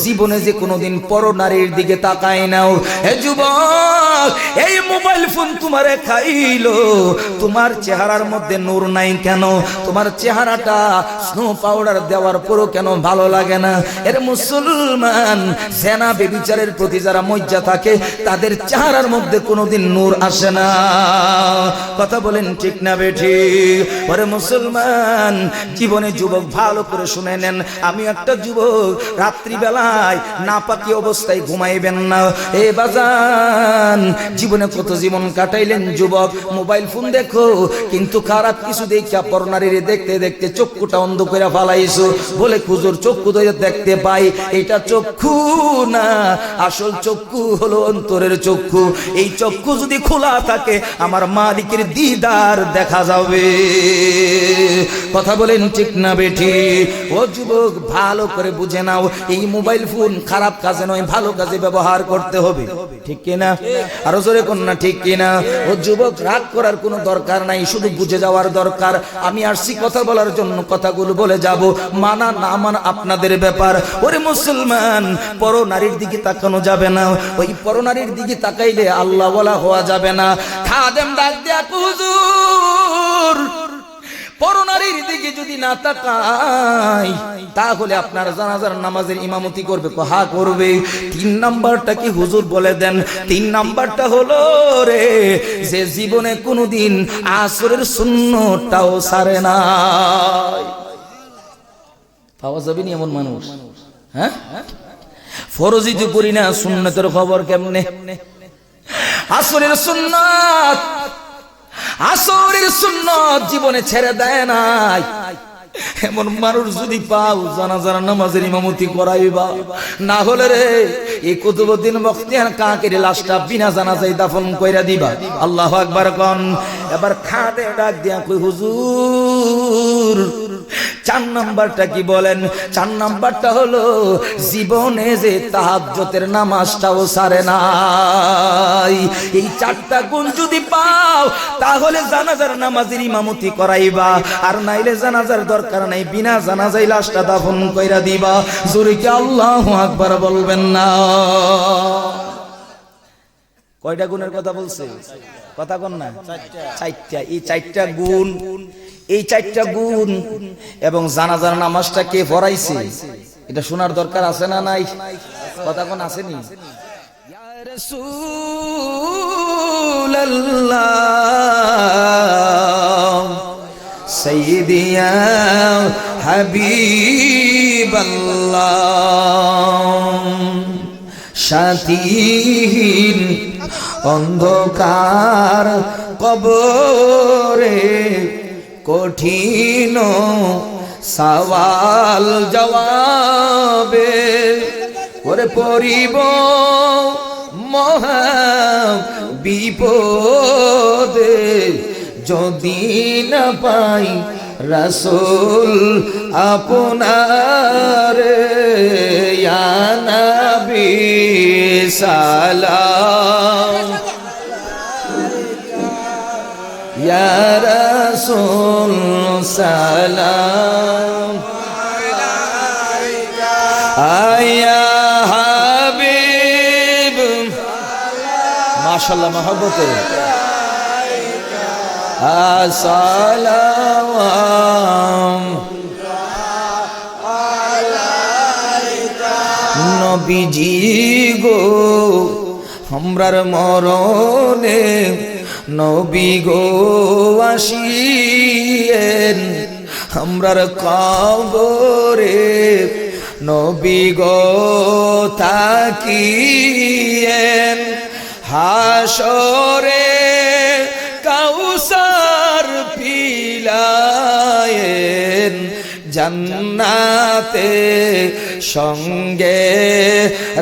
জীবনে যে কোনোদিন পরনারীর দিকে তাকায় নাও। হে যুবক, এই মোবাইল ফোন তোমারে খাইলো, তোমার চেহারার মধ্যে নূর নাই কেন? তোমার চেহারাটা স্নো পাউডার দেওয়ার পরও কেন ভালো লাগে না? এর মুসলমান, জেনা বেবিচারের প্রতি যারা মজ্জা থাকে, তাদের চেহারার মধ্যে কোনোদিন নূর আসে না। কথা বলেন ঠিক না বেঠিক? ওরে মুসলমান, জীবনে যুবক ভালো করে শুনে নেন, আমি একটা যুবক, রাত্রিবেলায় নাপাকি অবস্থায় ঘুমাইবেন না। এ বাজান, জীবনে কত জীবন কাটাইলেন যুবক, মোবাইল ফোন দেখো, কিন্তু খারাপ কিছু দেখা পরনারীরে দেখতে দেখতে চক্ষুটা অন্ধ করে ফালাইছো। বলে হুজুর চক্ষু তো দেখতে পাই, এটা চক্ষু না, আসল চক্ষু হলো অন্তরের চক্ষু। এই চক্ষু যদি খোলা থাকে, আমার মালিকের দিদার দেখা যাবে। কথা বলেন ঠিক না বেঠিক? ও যুবক, ভালো করে বুঝে নাও, এই মোবাইল ফোন খারাপ কাজে নয়, ভালো কাজে ব্যবহার করতে হবে। ঠিক কিনা? আরো জোরে কোন না ঠিক কিনা? ও যুবক, রাগ করার কোনো দরকার নাই, শুধু বুঝে যাওয়ার দরকার। আমি আসছি কথা বলার জন্য, কথাগুলো বলে যাব, মানা না মানা আপনাদের ব্যাপার। ওরে মুসলমান, পরনারীর দিকে তাকানো যাবে না, ওই পরনারীর দিকে তাকাইলে আল্লাহ ওয়ালা হওয়া যাবে না। খাদেম ডাক দেয়া, হুজুর পরনারীর দিকে যদি না তাকাই, তাহলে আপনার জানাজার নামাজের ইমামতি করবে? হা করবে। 3 নাম্বারটা কি হুজুর বলে দেন? 3 নাম্বারটা হলো রে, যে জীবনে কোনোদিন আসরের সুন্নতটাও ছাড়ে না। পাওয়া যাবে নি এমন মানুষ? হ্যাঁ, ফরজি তো করি না, সুন্নতের খবর কেমনে? আসরের সুন্নাত, আসরের সুন্নাত জীবনে ছেড়ে দেয় নাই। এমন মানুষ যদি পাও জানাজার নামাজের ইমামতি করাইবা, না হলে রে এই কুতুবউদ্দিন বখতিয়ার কাকের লাশটা বিনা জানাজায় দাফন কইরা দিবা। আল্লাহু আকবার কোন। এবার খাটে ডাক দিয়া কই হুজুর 4 নাম্বারটা কি বলেন? 4 নাম্বারটা হলো জীবনে যে তাহাজ্জুদের নামাজটাও সারে নাই। এই 4টা গুণ যদি পাও তাহলে জানাজার নামাজের ইমামতি করাইবা, আর নাইলে জানাজার দরকার নাই, বিনা জানাজায় লাশটা দাফন কইরা দিবা। জোরে কি আল্লাহু আকবার বলবেন না? কয়টা গুণের কথা বলছে? কথা কোন না? 4টা। এই 4টা গুণ, এই 4টা গুণ এবং জানাজার নামাজটা কে পড়াইছে এটা শোনার দরকার আছে না নাই? কথা কোন আসেনি? ইয়া রাসূলুল্লাহ সাইয়্যিদি ইয়া হাবিবাল্লাহ, সাথীহীন অন্ধকার কবরে কঠিন সওয়াল জবাবে ওরে পড়িব মহা বিপদে যদি না পাই রাসূল আপনারে। ইয়া নবী সালাম, ইয়া রাসূল সালাম, আয়া হাবিব মাশাআল্লাহ মহব্বতে আসসালাম নবীজি গো আমরার মরণে নবী গো আসিয়েন, আমরার কবরে নবী গো তাকিয়েন, হাসরে কাউসার পিলায়েন, জান্নাতে সঙ্গে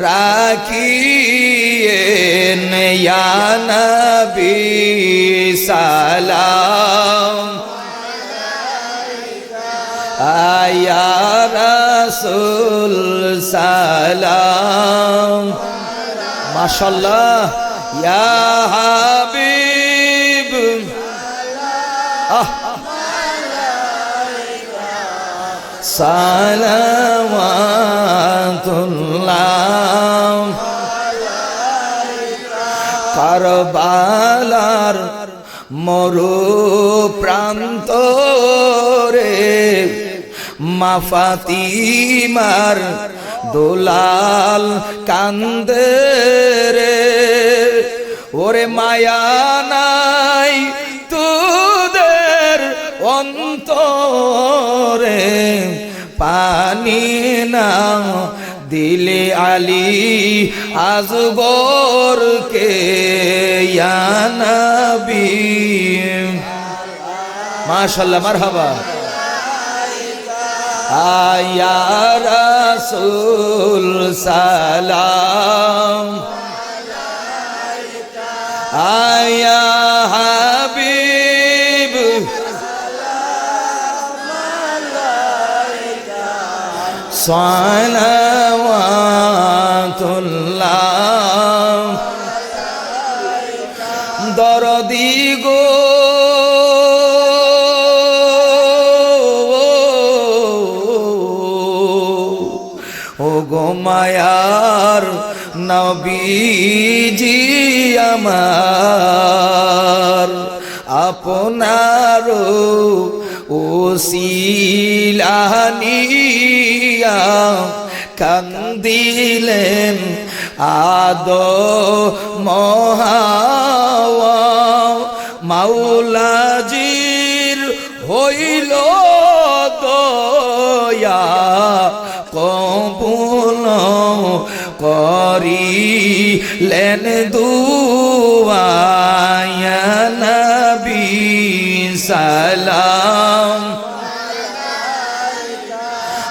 রাখিয়েন। ইয়া নবী সালাম, ইয়া রাসূল সালাম, মাশাআল্লাহ ইয়া হাবিব সালাওয়াতুল্লাহ। কারবালার মরু প্রান্তরে মা ফাতিমার দোলাল কান্দে রে, ওরে মায়া নাই তোদের অন্তরে, পানি না দিলে আলী আজগর কে। ইয়া নবী মাশাআল্লাহ মারহাবা, ইয়া রাসূল সালাম, ইয়া হাবিব সালাওয়াতুল্লাহ। দরদি গো ও গো মায়ার নবীজি আমার, আপনার ওসিলা নিয়া কান্দিলেন আদম হাওয়া, মাওলাজির হইল দয়া কবুল করিলেন দুআ। ইয়া নবী সালাম,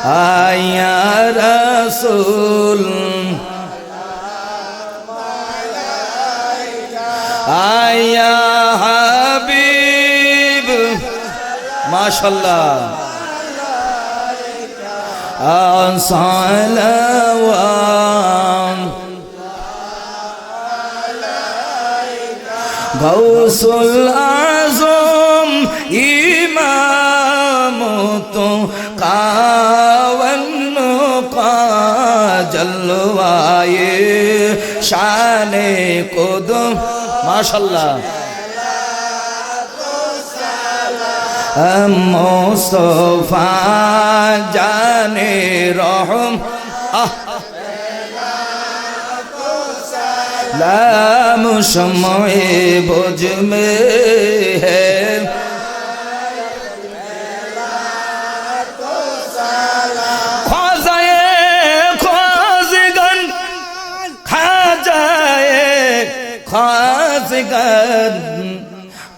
আয়া রাসূল আয়া হাবিব মাশাআল্লাহ সালাওয়াত গৌসুল আজম ইমাম তো কাওয়ান কাজলওয়ায়ে শানে কুদম মাশাআল্লাহ মুস্তাফা জানে রহম लाम शम्मे बुझ में है ख्वाजाए ख्वाजगन खाजाए ख्वाजगन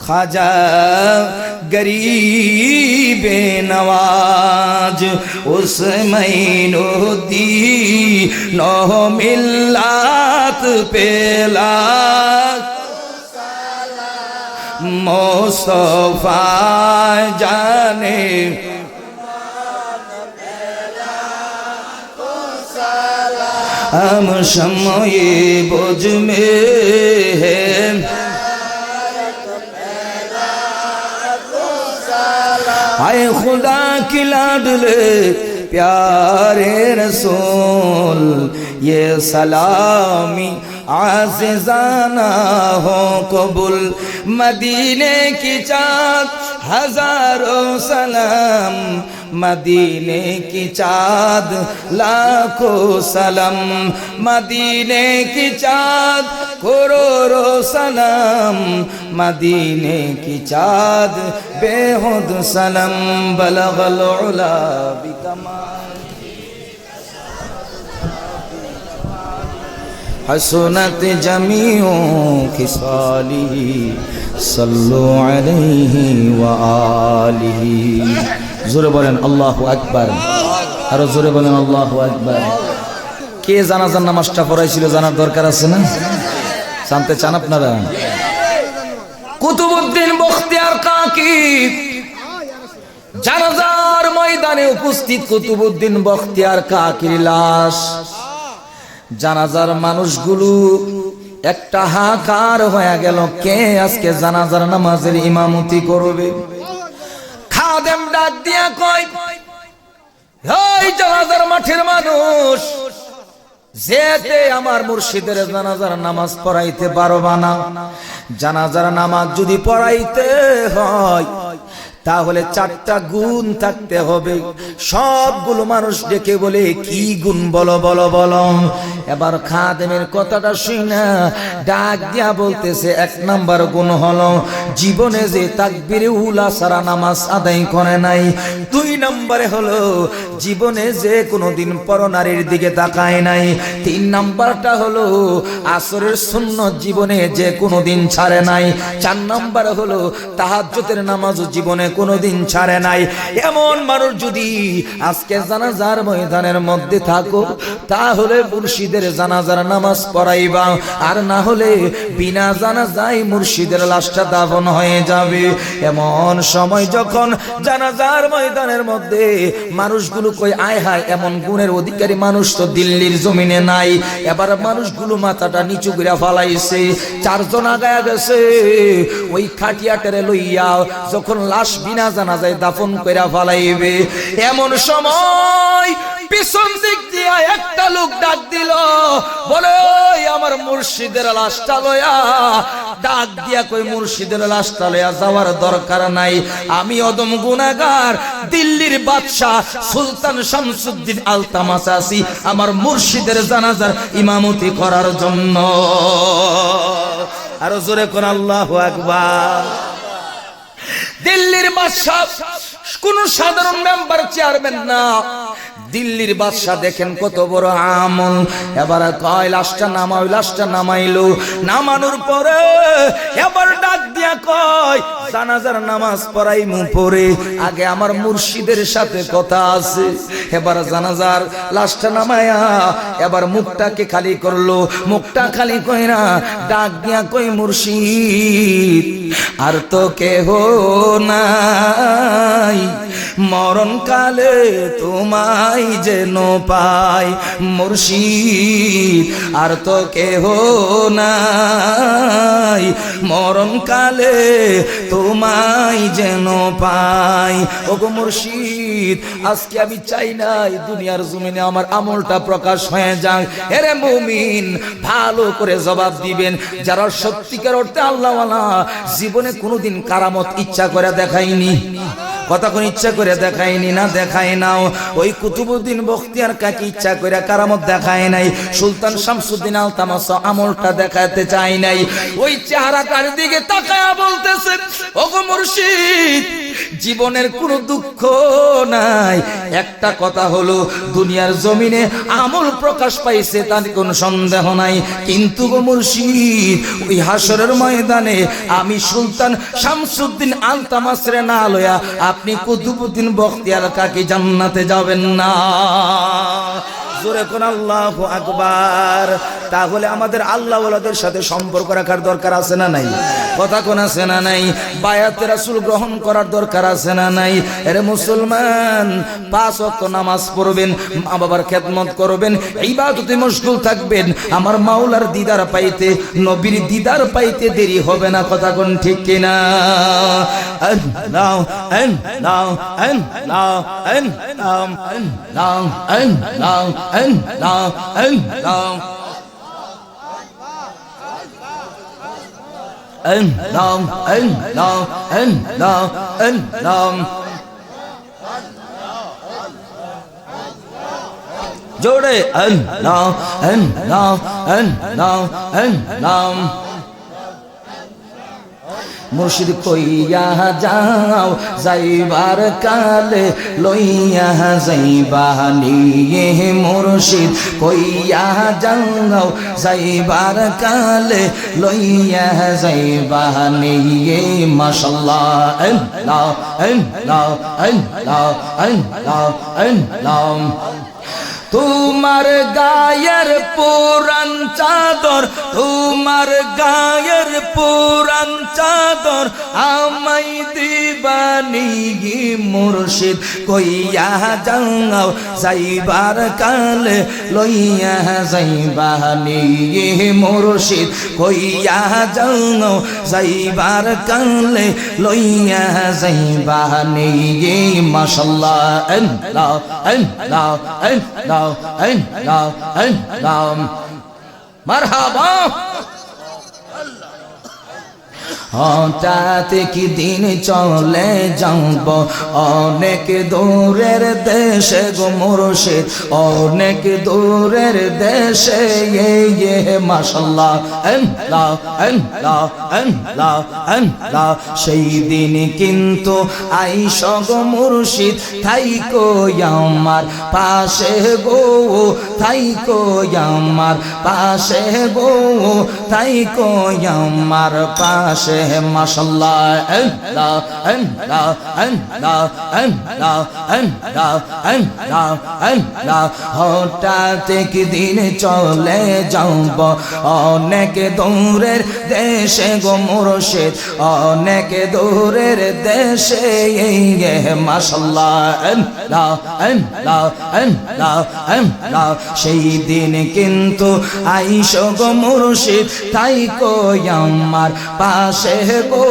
खाजा गरीब नवाज उस मैनुद्दी नो मिल्लात पेला मुस्तफा जाने हम शम्मे बुझ में है आए खुदा की लाडले प्यारे रसूल ये सलामी आज़िज़ाना हो कबूल मदीने की चाँद हजारों सलाम मदीने की चाँद लाखों सलाम मदीने की चाँद करोड़ों सलाम मदीने की चाँद बेहुद सलाम बलगल उला बिकमाल हसनत जमीओ खिसालिही सल्लु अलैहि व आलिही जोरे बोलें अल्लाहु আকবার আর জোরে বলেন আল্লাহু আকবার কে জানাজার নামাজটা পড়াইছিল জানার দরকার আছে না জানতে চান আপনারা কুতুবউদ্দিন বখতিয়ার কাকি জানাজার ময়দানে উপস্থিত কুতুবউদ্দিন বখতিয়ার কাকির লাশ জানাজার মানুষগুলো একটা হাহাকার হয়ে গেল কে আজকে জানাজার নামাজের ইমামতি করবে খাদেম ডাক দিয়া কয় এই জানাজার মাঠের মানুষ যেতে আমার মুর্শিদের জানাজার নামাজ পড়াইতে পারবা না জানাজার নামাজ যদি পড়াইতে হয় তাহলে চারটা গুণ থাকতে হবে সবগুলো মানুষ ডেকে বলে কি গুণ বলো বলো বলো এবার খাদেমের কথাটা শুনে ডাক দিয়া বলতেছে এক নাম্বার গুণ হলো জীবনে যে তাকবীরে উলা সারা নামাজ আদায় করে নাই দুই নম্বরে হলো জীবনে যে কোনোদিন পরনারীর দিকে তাকায় নাই তিন নাম্বারটা হলো আসরের সুন্নত জীবনে যে কোনোদিন ছাড়ে নাই চার নাম্বার হলো তাহাজ্জুদের নামাজ জীবনে কোনোদিন ছাড়ে নাই এমন মানুষ যদি আজকে জানাজার ময়দানের মধ্যে থাকো তাহলে মুর্শিদের জানাজার নামাজ পড়াইবা আর না হলে বিনা জানাজায় মুর্শিদের লাশটা দাফন হয়ে যাবে এমন সময় যখন জানাজার ময়দানের মধ্যে মানুষগুলো কই আয় হায় এমন গুণের অধিকারী মানুষ তো দিল্লির জমিনে নাই এবার মানুষগুলো মাথাটা নিচু করে ফালাইছে চারজন আগায়া গেছে ওই খাটিয়াটারে লইয়া যখন লাশ বিনা জানাজায় দাফন কইরা ফালাইবে এমন সময় পিছন দিক দিয়া একটা লোক ডাক দিল বলে ওই আমার মুর্শিদের লাশটা লয়া ডাক দিয়া কই মুর্শিদের লাশটা লয়া যাওয়ার দরকার নাই আমি অদম গুনাহগার দিল্লির বাদশা সুলতান শামসুদ্দিন আলতামাস আছি আমার মুর্শিদের জানাজার ইমামতি করার জন্য আরো জোরে কোন আল্লাহু আকবার দিল্লির বাদশা কোন সাধারণ মেম্বার চেয়ারম্যান না, দিল্লির বাদশা দেখেন কত বড় আমল। এবার কয় লাশটা নামাই, লাশটা নামাইলো, নামানোর পরে এবার ডাক দিয়া কয় জানাজার নামাজ পড়াইমু পড়ে, আগে আমার মুর্শিদের সাথে কথা আছে। এবার জানাজার লাশটা নামায়া এবার মুখটাকে খালি করলো, মুখটা খালি কইরা ডাক দিয়া কই মুর্শিদ আর তো কেহ নাই, মরণ কালে তোমায় যেন পাই, মুর্শিদ আর তো কেহ নাই, মরণ কালে তোমায় যেন পাই। ওগো মুর্শিদ, আজকে আমি চাই নাই দুনিয়ার জমিনে আমার আমলটা প্রকাশ হয়ে যাক। এরে মুমিন, ভালো করে জবাব দিবেন, যারা সত্যিকার অর্থে আল্লাহওয়ালা জীবনে কোনোদিন কারামত ইচ্ছা করে দেখায়নি, কথা কোন ইচ্ছা করে দেখায়নি না, দেখায় নাও। ওই কুতুবউদ্দিন বখতিয়ার কাকি ইচ্ছা করে কারামত দেখায় নাই, সুলতান শামসুদ্দিন আলতামাস আমলটা দেখাতে চায় নাই। ওই চেহারাটার দিকে তাকায়া বলতেছে, ওগো মুর্শিদ, জীবনের কোনো দুঃখ নাই, একটা কথা হলো দুনিয়ার জমিনে আমল প্রকাশ পাইছে তার কোনো সন্দেহ নাই, কিন্তু গো মুর্শিদ ওই হাসরের ময়দানে আমি সুলতান শামসুদ্দিন আলতামাসরে না লয়া আপনি কুতুবউদ্দিন বখতিয়ার কাকি জান্নাতে যাবেন না। জোরে কোন আল্লাহু আকবার। তাহলে আমাদের আল্লাহ ওয়ালাদের সাথে সম্পর্ক রাখার দরকার আছে না নাই? কথা কোন আছে না নাই? বায়াতে রাসূল গ্রহণ করার দরকার আছে না নাই? এর মুসলমান 5 ওয়াক্ত নামাজ পড়বেন, মা বাবার খেদমত করবেন, ইবাদতে মশগুল থাকবেন, আমার মাওলার দিদার পাইতে, নবীর দিদার পাইতে দেরি হবে না। কথা কোন ঠিক কিনা? নাও নাও নাও নাও নাও নাও নাও নাও নাও জোরে মুর্শিদ কইয়া যাও যাইবার কালে লইয়া যাইবা নিয়ে, মুর্শিদ কইয়া যাও যাইবার কালে লইয়া যাইবা নিয়ে। মাশাআল্লাহ আল্লাহ আল্লাহ আল্লাহ আল্লাহ আল্লাহ। তোমার গায়ের পুরান চাদর, তোমার গায়ের পুরান চাদর আমাই দিবানি, মুর্শিদ কইয়া যাও যাইবার কালে লইয়া যাইবা নিয়ে, মুর্শিদ কইয়া যাও যাইবার কালে লইয়া যাইবা নিয়ে। মাশাআল্লাহ আল্লাহ আল্লাহ আল্লাহ আল্লাহ আল্লাহ মারহাবা। হঠাৎ কি দিন চলে যাব অনেক দূরের দেশে গো মুর্শিদ, অনেক দূরের দেশে। মাশাআল্লাহ আল্লাহ আল্লাহ আল্লাহ আল্লাহ। সেই দিন কিন্তু আইস গো মুর্শিদ, থাইকো আমার পাশে গো, থাইকো আমার পাশে গো, থাইকো আমার পাশে। মাশাআল্লাহ আল্লাহ আল্লাহ আল্লাহ আল্লাহ আল্লাহ আল্লাহ আল্লাহ। হঠাৎ একদিন চলে যাব অনেক দূরের দেশে গো মুর্শিদ, অনেক দূরের দেশে। মাশাআল্লাহ আল্লাহ আল্লাহ আল্লাহ আল্লাহ। সেই দিন কিন্তু আইস গো মুর্শিদ, থাইকো আমার পাশে গো,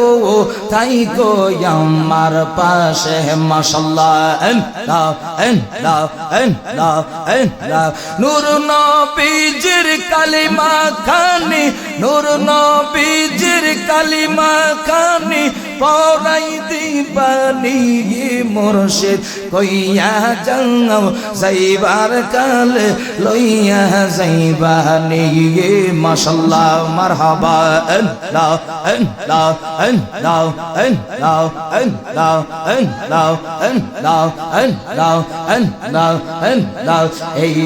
থাইকো আমার পাশে। মাশাআল্লাহ আল্লাহ আল্লাহ আল্লাহ আল্লাহ। নূর নবীজির কালিমা খানি, নূর নবীজির কালিমা খানি পরাই দিবানি মুর্শিদ কইয়া যাও যাইবার কালে লইয়া যাইবানি মাশাআল্লাহ মারহাবা আল্লাহ আল্লাহ আল্লাহ আল্লাহ আল্লাহ আল্লাহ আল্লাহ আল্লাহ আল্লাহ আল্লাহ এই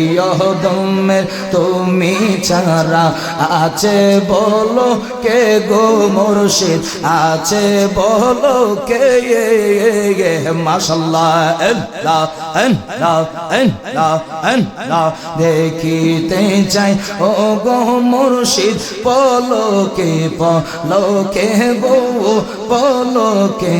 দমের তুমি ছাড়া আছে বলো কে গো মুর্শিদ আছে বলো কে মাশাআল্লাহ আল্লাহ আল্লাহ আল্লাহ আল্লাহ দেখিতে চাই ও গো মুর্শিদ বলো কে গো বলো কে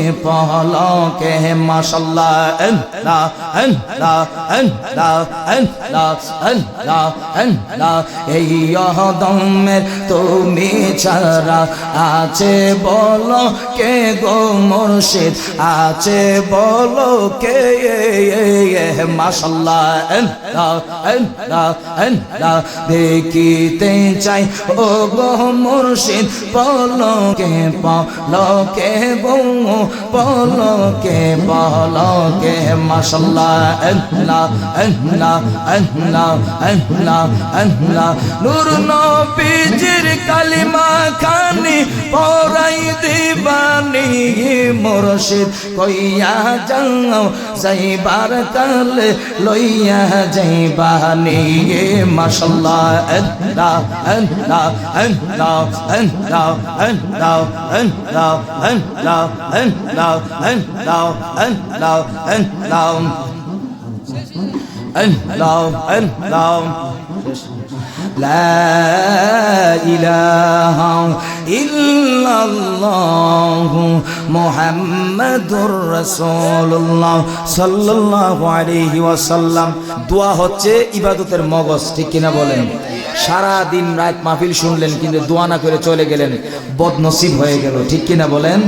মাশাআল্লাহ আল্লাহ আল্লাহ আল্লাহ আল্লাহ আল্লাহ আল্লাহ এই দমের তুমি ছাড়া আছে বলো কে গো মুর্শিদ আছে বলো কে মাশাআল্লাহ আল্লাহ আল্লাহ আল্লাহ দেখিতে চাই ও গো মুর্শিদ বলো কে গো বলো কে মাশাআল্লাহ আল্লাহ আল্লাহ আল্লাহ আল্লাহ আল্লাহ নূর নবীজির কালিমা খানি পরাই দিবানি মুর্শিদ কইয়া যাও যাইবার কালে লইয়া যাইবানি মাশাআল্লাহ আল্লাহ আল্লাহ আল্লাহ আল্লাহ আল্লাহ আল্লাহ আল্লাহ আল্লাহ আল্লাহ আল্লাহ আল্লাহ আল্লাহ আল্লাহ লা ইলাহা ইল্লাল্লাহ মুহাম্মাদুর রাসূলুল্লাহ সাল্লাল্লাহু আলাইহি ওয়াসাল্লাম। দোয়া হচ্ছে ইবাদতের মগজ, ঠিক কিনা বলেন? সারা দিন রাত মাহফিল শুনলেন কিন্তু দোয়া না করে চলে গেলেন, বদনসিব হয়ে গেল, ঠিক কিনা বলেন?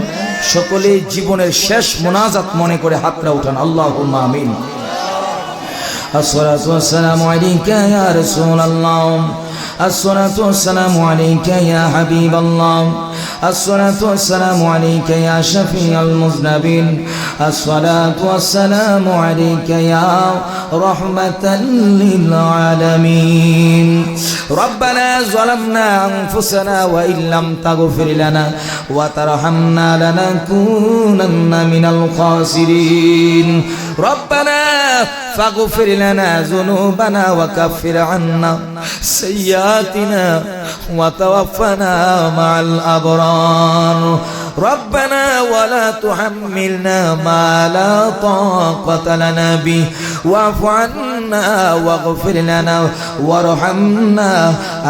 সকলেই জীবনের শেষ মোনাজাত মনে করে হাতটা উঠান, আল্লাহুম্মা আমিন। الصلاة والسلام عليك يا رسول الله، الصلاة والسلام عليك يا حبيب الله، الصلاة والسلام عليك يا شفيع المذنبين، الصلاة والسلام عليك يا رحمة للعالمين. ربنا ظلمنا أنفسنا وإن لم تغفر لنا وترحمنا لنكونن من الخاسرين. ربنا فاغفر لنا ذنوبنا وكفر عنا سيئاتنا وتوفنا مع الأبرار. ربنا ولا تحملنا ما لا طاقة لنا به واعف عنا واغفر لنا وارحمنا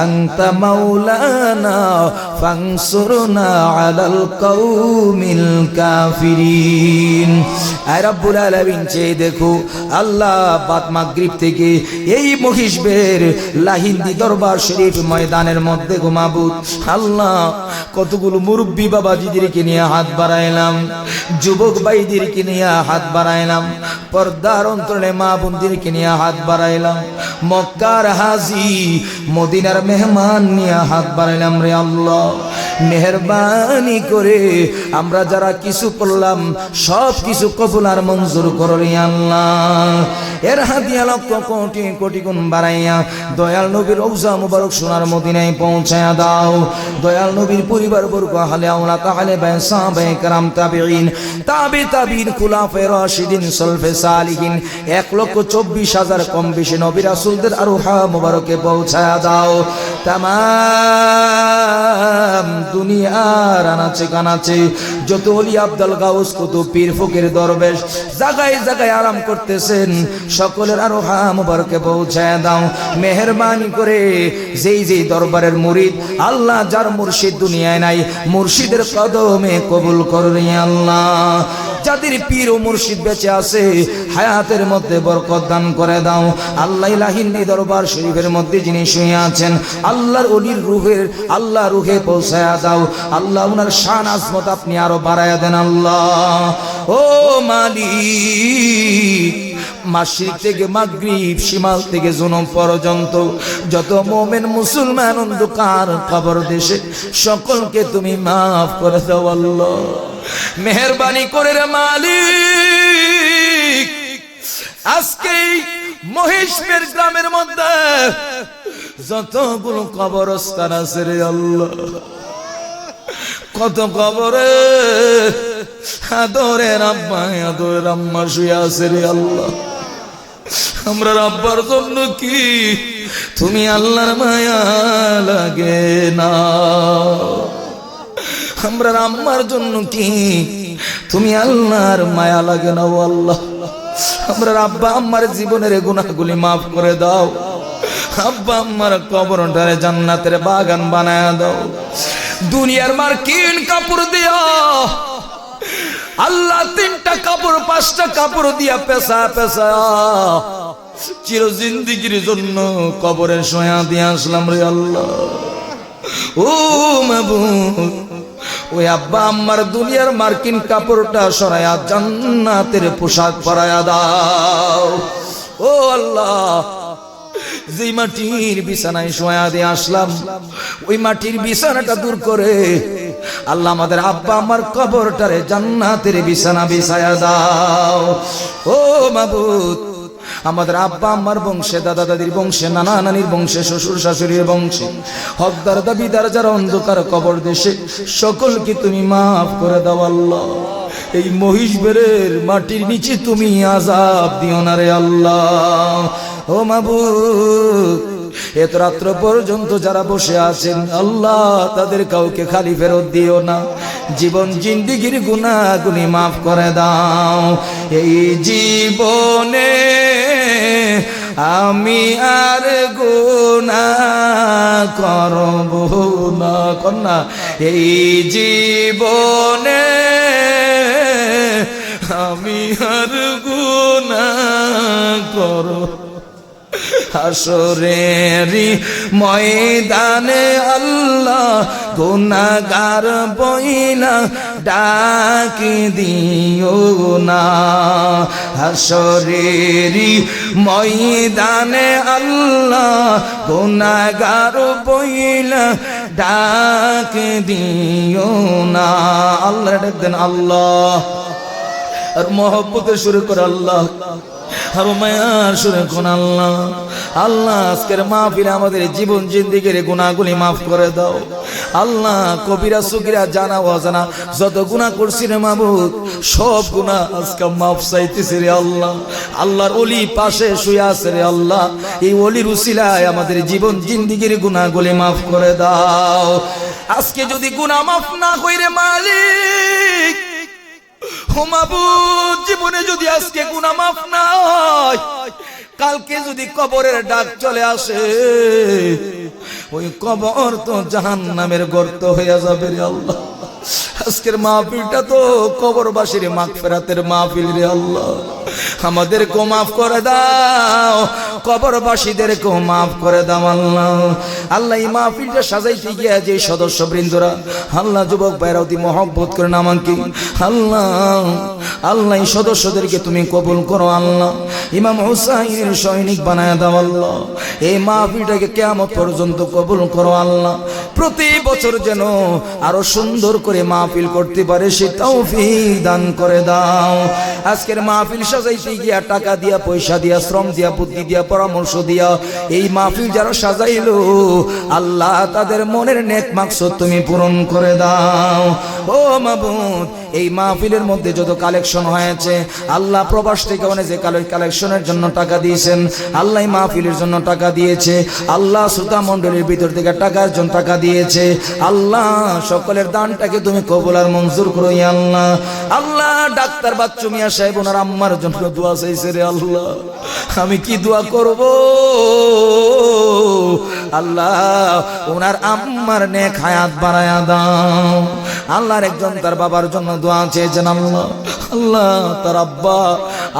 أنت مولانا فانصرنا على القوم الكافرين. اے رب العالمین চেয়ে দেখো আল্লাহ বাদ মাগরিব থেকে এই মহিষবের লাহিন্দি দরবার শরীফ ময়দানের মধ্যে গো মাবুদ আল্লাহ কতগুলো মুরব্বী বাবাজিদেরকে নিয়ে হাত বাড়াইলাম, যুবক ভাইদেরকে নিয়ে হাত বাড়াইলাম, পর্দার অন্তরে মা বোনদেরকে নিয়ে হাত বাড়াইলাম, মক্কার হাজি মদিনার মেহমান নিয়ে হাত বাড়াইলাম। রে আল্লাহ মেহেরবানি করে আমরা যারা কিছু করলাম সব কিছু কবুল আর মঞ্জুর করো রে আল্লাহ। এর হাদিয়া লক্ষ কোটি কোটি গুণ বাড়াইয়া দয়াল নবীর রওজা মুবারক সোনার মদিনায় পৌঁছায়া দাও। দয়াল নবীর পরিবার বর্গ আহলে আওলাদ আহলে বাইত সাহাবায়ে কেরাম তাবিঈন তাবিঈন খুলাফায়ে রাশিদিন সলফে সালিহিন 1,24,000 কম বেশি নবী রাসূলদের আরোহা মুবারকে পৌঁছায়া দাও। তামাম দুনিয়ার আনাচে কানাচে যত ওলি আব্দুল গাউস কুতুব পীর ফকির দরবেশ জায়গায় জায়গায় আরাম করতেছেন সকলের আরোহা মুবারকে পৌঁছায় দাও। মেহেরবানি করে যেই যেই দরবারের মুরিদ আল্লাহ যার মুর্শিদ দুনিয়ায় নাই মুর্শিদের কদমে কবুল করবে আল্লাহ। যাদের পীর ও মুর্শিদ বেঁচে আছে হায়াতের মধ্যে বরকত দান করে দাও আল্লাহ। লাহিন্দি দরবার শরীফের মধ্যে যিনি শুয়ে আছেন আল্লাহর ওলির রূহের আল্লাহ রূহে পৌঁছায়া দাও আল্লাহ। ওনার শান আজমত আপনি আরো বাড়ায়া দেন আল্লাহ। ও মালিক মাশরিক থেকে মাগরিব, শিমাল থেকে জুনুব পর্যন্ত যত মুমিন মুসলমান অন্ধকার কবর দেশে সকলকে তুমি মাফ করে দাও আল্লাহ। মেহেরবানি করে রে মালিক, আজকে মহেশপুর গ্রামের মধ্যে যতগুলো কবরস্থান আছে রে আল্লাহ, কত কবরে আদরের আম্মা শুয়ে আছে রে আল্লাহ। আমরা আব্বার জন্য কি তুমি আল্লাহর মায়া লাগে না? আমরা আম্মার জন্য কি তুমি আল্লাহর মায়া লাগে না? ও আল্লাহ, আমরা আব্বা আম্মার জীবনের গুনাহগুলি মাফ করে দাও। আব্বা আম্মার কবরটারে জান্নাতের বাগান বানায় দাও। দুনিয়ার মার্কিন কাপড় দিয়া আল্লাহ 3টা কাপড় 5টা কাপড় দিয়া পেশা পেশা চির জিন্দিগির জন্য কবরে শোয়া দিয়ে আসলাম রে আল্লাহ। ও মাবুদ, ওই আব্বা আম্মার দুনিয়ার মার্কিন কাপড়টা সরায়া জান্নাতের পোশাক পরায়া দাও। ও আল্লাহ, যে মাটির বিছানায় শোয়া দিয়ে আসলাম ওই মাটির বিছানাটা দূর করে আল্লাহ আমাদের আব্বা আমার কবরটারে জান্নাতের বিছানা বিছায়া দাও। ও মাবুদ, আমাদের আব্বা আম্মার বংশে, দাদা দাদির বংশে, নানা নানির বংশে, শ্বশুর শাশুড়ির বংশে হকদার দাবিদার যারা অন্ধকার কবর দেশে সকলকে তুমি মাফ করে দাও আল্লাহ। এই মহিষবেরের মাটির নিচে তুমি আযাব দিও না রে আল্লাহ। ও মাবুদ, এত রাত্র পর্যন্ত যারা বসে আছেন আল্লাহ তাদের কাউকে খালি ফেরত দিও না। জীবন জিন্দিগির গুনাহগুলি মাফ করে দাও। এই জীবনে আমি আর গুনাহ করব না, কন্যা। এই জীবনে আমি আর গুনাহ করব। হাসরেরি ময়দানে আল্লাহ গুনাহগার বইলা ডাকি দিও না। হাসরেরি ময়দানে আল্লাহ গুনাহগার বইলা ডাকি দিও না। আল্লাহ ডাক দেন আল্লাহ, আর মহব্বতে শুরু করে আল্লাহ, আর মায়ার সুরে কোন আল্লাহ। আল্লাহ আজকের মাহফিলে আমাদের জীবন জিন্দিগির গুনাহগুলি মাফ করে দাও আল্লাহ। কবিরা সগীরা জানা অজানা যত গুনাহ করছি রে মাবুদ, সব গুনাহ আজকে মাফ চাইতেছি রে আল্লাহ। আল্লাহর ওলি পাশে শুয়ে আছে রে আল্লাহ, এই ওলির উসিলায় আমাদের জীবন জিন্দিগির গুনাহগুলি মাফ করে দাও। আজকে যদি গুনাহ মাফ না হয় রে মালিক, ও মাবুদ, জীবনে যদি আজকে গুনাহ মাফ না হয়, কালকে যদি কবরের ডাক চলে আসে, ওই কবর তো জাহান্নামের গর্ত হয়ে যাবে রে আল্লাহ। আজকের মাহফিলটা তো কবরবাসীর মাগফিরাতের মাহফিল রে আল্লাহ। আমাদেরকে মাফ করে দাও, কবরবাসীদেরকে মাফ করে দাও আল্লাহ। আল্লাহ এই মাহফিলটা সাজাইতে গিয়ে যে সদস্যবৃন্দরা আল্লাহ যুবক ভাইরা অতি মহব্বত করেন আমাকে আল্লাহ, আল্লাহ এই সদস্যদেরকে তুমি কবুল করো আল্লাহ। ইমাম হুসাইনের সৈনিক বানায় দাও আল্লাহ। এই মাহফিলটাকে কিয়ামত পর্যন্ত কবুল করো আল্লাহ। প্রতি বছর যেন আরো সুন্দর করে মাহফিল করতে পারে সে তৌফিক দান করে দাও। আজকের মাহফিল সাজাইতে গিয়া টাকা দিয়া, পয়সা দিয়া, শ্রম দিয়া, বুদ্ধি দিয়া, পরামর্শ দিয়া এই মাহফিল যারা সাজাইলো আল্লাহ তাদের মনের নেক মাকসুদ তুমি পূরণ করে দাও। ও মাবুদ, এই মাহফিলের মধ্যে যত কালেকশন হয়েছে আল্লাহ, প্রবাস থেকে অনেক যে কালেকশনের জন্য টাকা দিয়েছেন আল্লাহ, এই মাহফিলের জন্য টাকা দিয়েছে আল্লাহ, শ্রোতা মণ্ডলীর ভিতর থেকে টাকার জন্য টাকা দিয়েছে আল্লাহ, সকলের দানটাকে তুমি কবুল আর মঞ্জুর করো আল্লাহ। আল্লাহ, ডাক্তার বাচ্চু মিয়া সাহেব ওনার আম্মার জন্য দোয়া চাইছে রে আল্লাহ, আমি কি দোয়া করব আল্লাহ? ওনার আম্মার নেক হায়াত বাড়ায়া দাও আল্লাহর একজন তার বাবার জন্য দোয়া চেয়েছেন আল্লাহ। আল্লাহ, তার আব্বা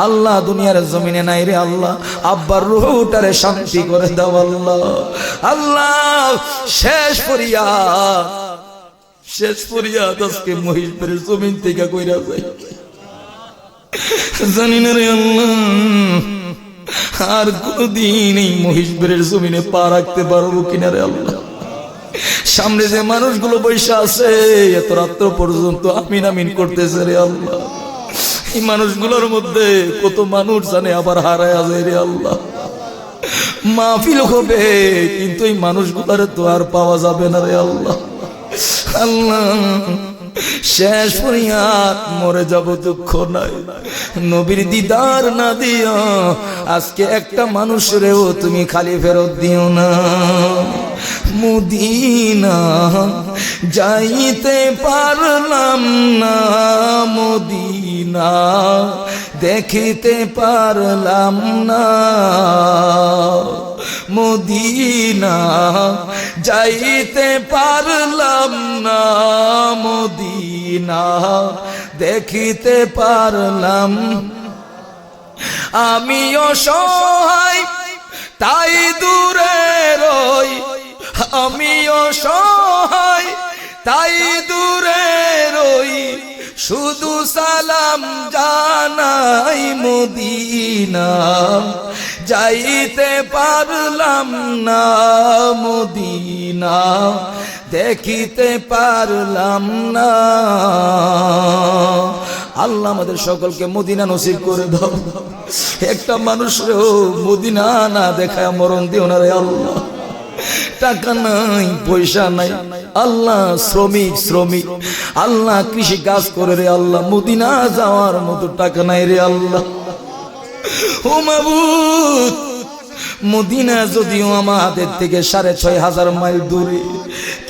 আল্লাহ দুনিয়ার জমিনে নাই রে আল্লাহ, আব্বার রূহটারে শান্তি করে দাও আল্লাহ। আল্লাহ, শেষ ফরিয়াদ আজকে মহিষপুরের জমিন থেকে কইরা যায় জানি না রে আল্লাহ আর কোনদিন এই মহিষবেরের জমিনে পা রাখতে পারবো কিনা রে আল্লাহ। সামনে যে মানুষগুলো বৈশা আছে এত রাত্র পর্যন্ত আমিন আমিন করতেছে রে আল্লাহ, এই মানুষগুলোর মধ্যে কত মানুষ জানে আবার হারায় আছে রে আল্লাহ। মাহফিল হবে কিন্তু এই মানুষগুলোর তো আর পাওয়া যাবে না রে আল্লাহ। আল্লাহ শেষ ফরিয়াদ, মরে যাব দুঃখ নাই, নবীর দিদার না দিও, আজকে একটা মানুষরেও তুমি খালি ফেরত দিও না। মদিনা যাইতে পারলাম না, মদিনা দেখিতে পারলাম না, মদিনা যাইতে পারলাম না, মদিনা দেখিতে পারলাম। আমি অসহায় তাই দূরে রই, আমি অসহায় তাই দূরে রই, শুধু সালাম জানাই মদিনা যাইতে পারলাম না, মদিনা দেখিতে পারলাম না। আল্লাহ আমাদের সকলকে মদিনা নসিব করে দাও। একটা মানুষেও মদিনা না দেখায় মরণ দিও না রে আল্লাহ। টাকা নাই পয়সা নাই আল্লাহ, শ্রমিক আল্লাহ, কৃষি কাজ করে রে আল্লাহ, মদিনা যাওয়ার মতো টাকা নাই রে আল্লাহ। ও মাবুদ, মদিনা যদিও আমাদের থেকে 6500 মাইল দূরে,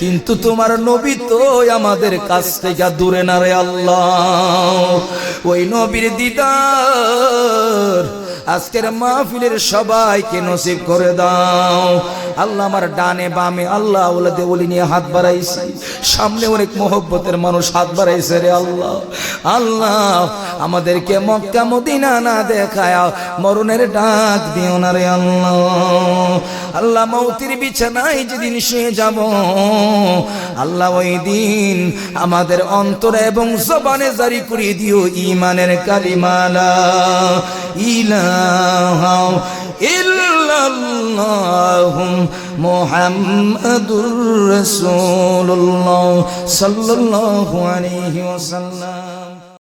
কিন্তু তোমার নবী তো আমাদের কাছ থেকে দূরে না রে আল্লাহ। ওই নবীর দিদার আজকের মাহফিলের সবাইকে নসিব করে দাও আল্লাহ। আমার ডানে বামে আল্লাহ ওলাদে ওলি নিয়ে হাত বাড়াইছি, সামনে অনেক মহব্বতের মানুষ হাত বাড়াইছে রে আল্লাহ। আল্লাহ আমাদেরকে মক্কা মদিনা না দেখায় মরণের ডাক দিও না রে আল্লাহ। আল্লাহ মৌতির বিছানায় যেদিন শুয়ে যাব আল্লাহ, ওই দিন আমাদের অন্তরে এবং জবানে জারি করে দিও ঈমানের কালিমা লা ইলাহা ইল্লাল্লাহু মুহাম্মাদুর রাসূলুল্লাহ সাল্লাল্লাহু আলাইহি ওয়াসাল্লাম।